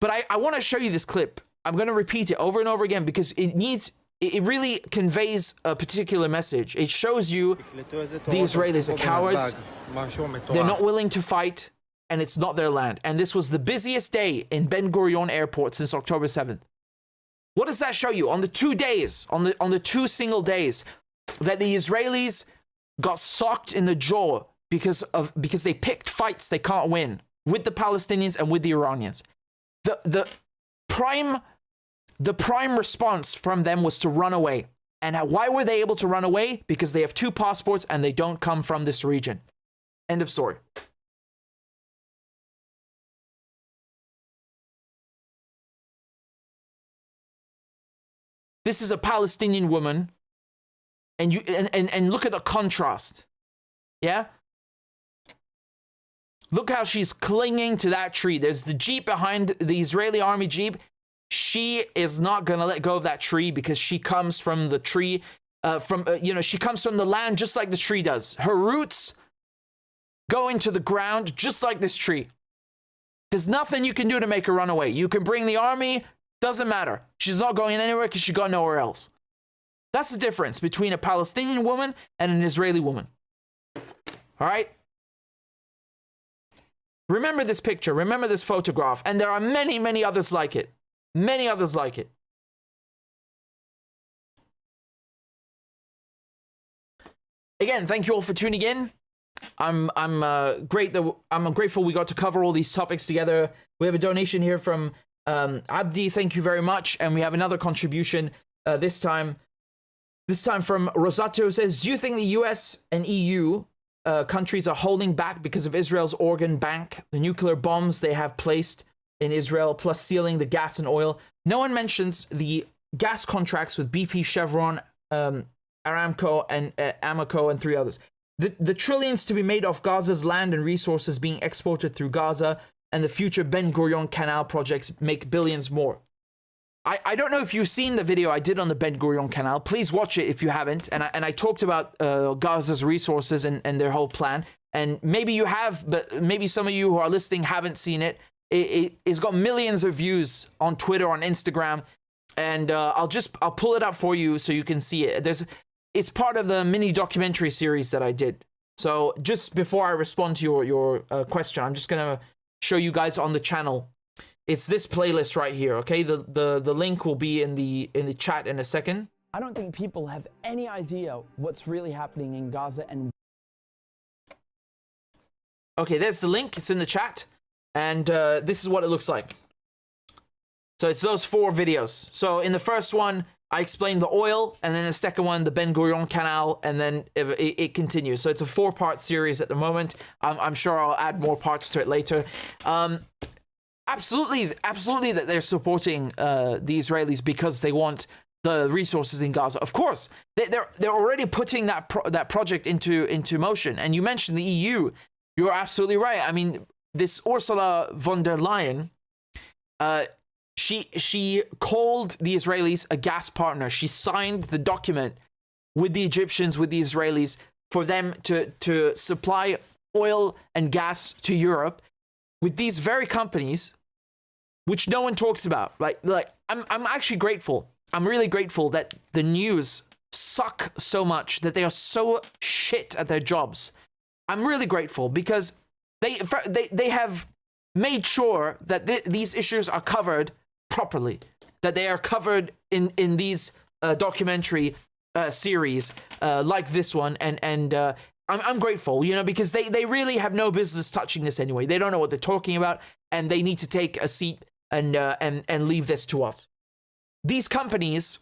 S1: But I want to show you this clip. I'm going to repeat it over and over again because it really conveys a particular message. It shows you the Israelis are cowards. They're not willing to fight, and it's not their land. And this was the busiest day in Ben Gurion airport since October 7th. What does that show you? On the 2 days, on the 2 single days, that the Israelis got socked in the jaw because they picked fights they can't win with the Palestinians and with the Iranians. The prime response from them was to run away. And why were they able to run away? Because they have 2 passports and they don't come from this region. End of story. This is a Palestinian woman, and look at the contrast. Yeah? Look how she's clinging to that tree. There's the jeep behind the Israeli army jeep. She is not going to let go of that tree because she comes from the tree, she comes from the land just like the tree does. Her roots go into the ground just like this tree. There's nothing you can do to make her run away. You can bring the army, doesn't matter. She's not going anywhere because she got nowhere else. That's the difference between a Palestinian woman and an Israeli woman. All right? Remember this picture, remember this photograph, and there are many, many others like it. Many others like it. Again, thank you all for tuning in. I'm grateful we got to cover all these topics together. We have a donation here from Abdi, thank you very much, and we have another contribution this time from Rosato. Says, do you think the US and EU countries are holding back because of Israel's organ bank, the nuclear bombs they have placed in Israel, plus sealing the gas and oil? No one mentions the gas contracts with BP, Chevron, Aramco, and Amoco, and 3 others. The trillions to be made off Gaza's land and resources being exported through Gaza, and the future Ben Gurion Canal projects make billions more. I don't know if you've seen the video I did on the Ben Gurion Canal. Please watch it if you haven't. And I talked about Gaza's resources and their whole plan. And maybe you have, but maybe some of you who are listening haven't seen it. It's got millions of views on Twitter, on Instagram. And I'll pull it up for you so you can see it. It's part of the mini documentary series that I did. So just before I respond to your question, I'm just going to show you guys on the channel. It's this playlist right here, okay? The link will be in the chat in a second. I don't think people have any idea what's really happening in Gaza and... Okay, there's the link. It's in the chat. And this is what it looks like. So it's those 4 videos. So in the first one, I explained the oil, and then the second one, the Ben Gurion Canal, and then it continues. So it's a 4-part series at the moment. I'm sure I'll add more parts to it later. Absolutely that they're supporting the Israelis because they want the resources in Gaza. Of course, they're already putting that project into motion. And you mentioned the EU. You're absolutely right. I mean, this Ursula von der Leyen, she called the Israelis a gas partner. She signed the document with the Egyptians, with the Israelis, for them to supply oil and gas to Europe with these very companies, which no one talks about. Like I'm actually grateful. I'm really grateful that the news suck so much, that they are so shit at their jobs. I'm really grateful because they have made sure that these issues are covered properly, that they are covered in these documentary series like this one, and I'm grateful, you know, because they really have no business touching this anyway. They don't know what they're talking about, and they need to take a seat and leave this to us. These companies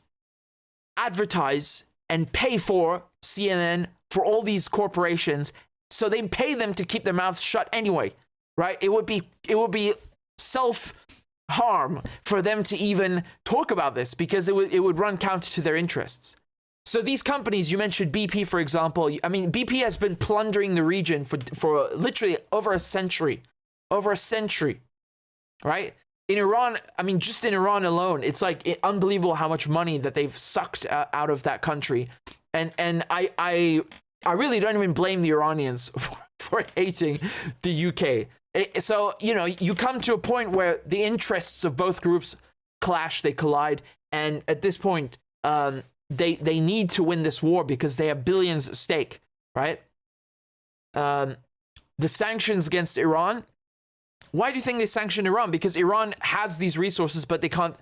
S1: advertise and pay for CNN, for all these corporations, so they pay them to keep their mouths shut anyway, right? It would be self-harm for them to even talk about this, because it would run counter to their interests. So these companies, you mentioned BP, for example. I mean, BP has been plundering the region for literally over a century, right? In Iran, I mean, just in Iran alone, it's like unbelievable how much money that they've sucked out of that country. And I really don't even blame the Iranians for hating the UK. So, you know, you come to a point where the interests of both groups clash, they collide. And at this point, they need to win this war because they have billions at stake, right? The sanctions against Iran. Why do you think they sanctioned Iran? Because Iran has these resources, but they can't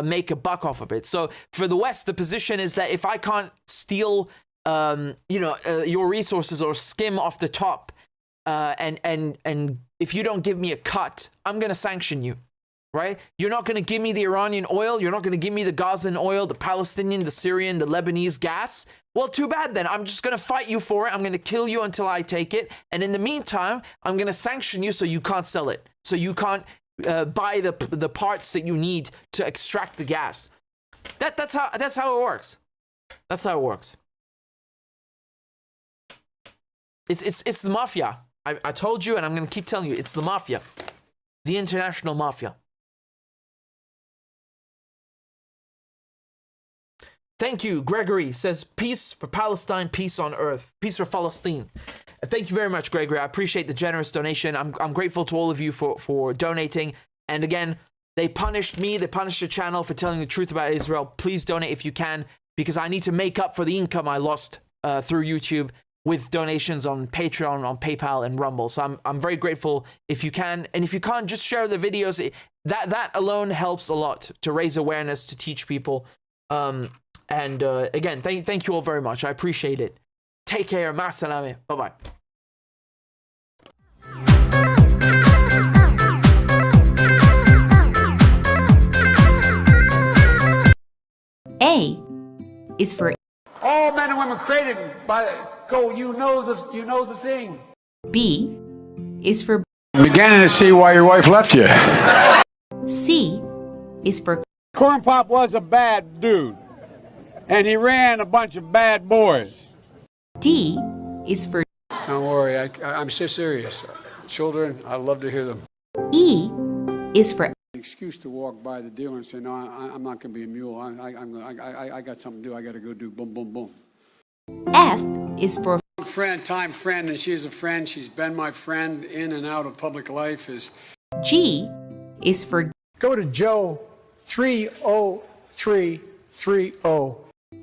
S1: make a buck off of it. So for the West, the position is that if I can't steal, your resources or skim off the top, and if you don't give me a cut, I'm going to sanction you, right? You're not going to give me the Iranian oil. You're not going to give me the Gazan oil, the Palestinian, the Syrian, the Lebanese gas. Well, too bad then. I'm just going to fight you for it. I'm going to kill you until I take it. And in the meantime, I'm going to sanction you so you can't sell it. So you can't buy the parts that you need to extract the gas. That's how it works. That's how it works. It's the mafia. I told you, and I'm going to keep telling you, it's the mafia. The international mafia. Thank you. Gregory says, peace for Palestine, peace on earth. Peace for Palestine. Thank you very much, Gregory. I appreciate the generous donation. I'm grateful to all of you for donating. And again, they punished me. They punished the channel for telling the truth about Israel. Please donate if you can, because I need to make up for the income I lost through YouTube with donations on Patreon, on PayPal, and Rumble. So I'm very grateful if you can. And if you can't, just share the videos. That alone helps a lot to raise awareness, to teach people. And again, thank you all very much. I appreciate it. Take care. Ma salame. Bye-bye.
S16: A is for
S5: all men and women created by go. You know the thing.
S16: B is for
S5: I'm beginning to see why your wife left you.
S16: C is for
S6: Corn Pop was a bad dude, and he ran a bunch of bad boys.
S16: D is for
S5: Don't worry, I'm so serious. Children, I love to hear them.
S16: E is for
S5: Excuse to walk by the dealer and say, no, I'm not going to be a mule. I got something to do. I got to go do boom, boom, boom.
S16: F is for
S5: Time friend, and she's a friend. She's been my friend in and out of public life.
S16: G is for
S5: Go to Joe 30330.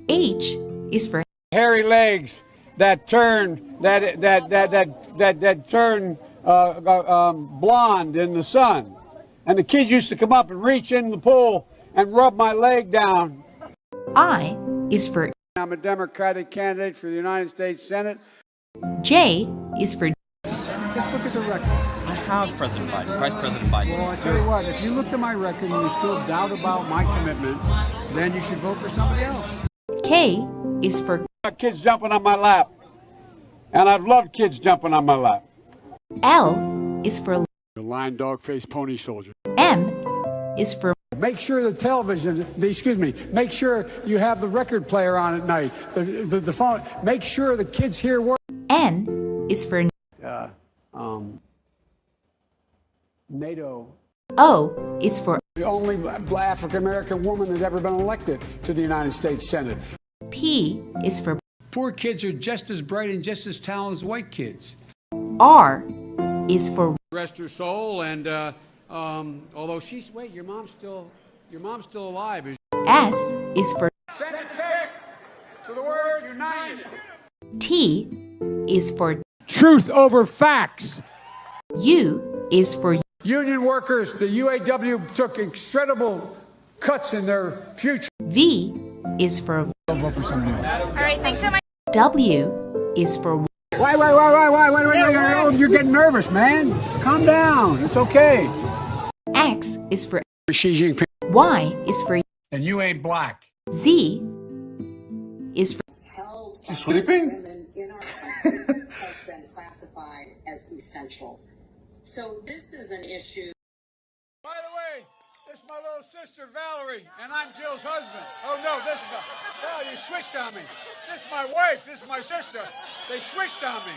S16: H is for
S6: Hairy legs that turn blonde in the sun. And the kids used to come up and reach in the pool and rub my leg down.
S16: I is for
S5: I'm a Democratic candidate for the United States Senate.
S16: J is for
S5: Just look at the record.
S21: I have President Biden, Vice President Biden.
S5: Well, I tell you what, if you look at my record and you still doubt about my commitment, then you should vote for somebody else.
S16: K is for
S6: Kids jumping on my lap. And I've loved kids jumping on my lap.
S16: L is for
S5: The lion, dog, face, pony soldier.
S16: M is for
S5: Make sure the television, make sure you have the record player on at night, the phone. Make sure the kids hear words.
S16: N is for
S5: NATO.
S16: O is for
S5: The only African-American woman that ever been elected to the United States Senate.
S16: P is for
S5: Poor kids are just as bright and just as talented as white kids.
S16: R is for
S6: Rest her soul, and although she's your mom's still alive.
S16: S is for
S6: Send a text to the word united.
S16: T is for
S6: Truth over facts.
S16: U is for
S6: Union workers, the UAW took incredible cuts in their future.
S16: V is for
S6: I'll vote for somebody else.
S11: All right, thanks so much.
S16: W is for
S5: Wait, you're getting nervous, man. Calm down. It's okay.
S16: X is for
S6: Xi Jinping.
S16: Y is for
S6: And you ain't black.
S16: Z is for
S18: She's sleeping?
S2: Women in our country has been classified as essential. So this is an issue.
S6: By the way, this is my little sister Valerie, and I'm Jill's husband. Oh no, this is no, you switched on me. This is my wife, this is my sister. They switched on me.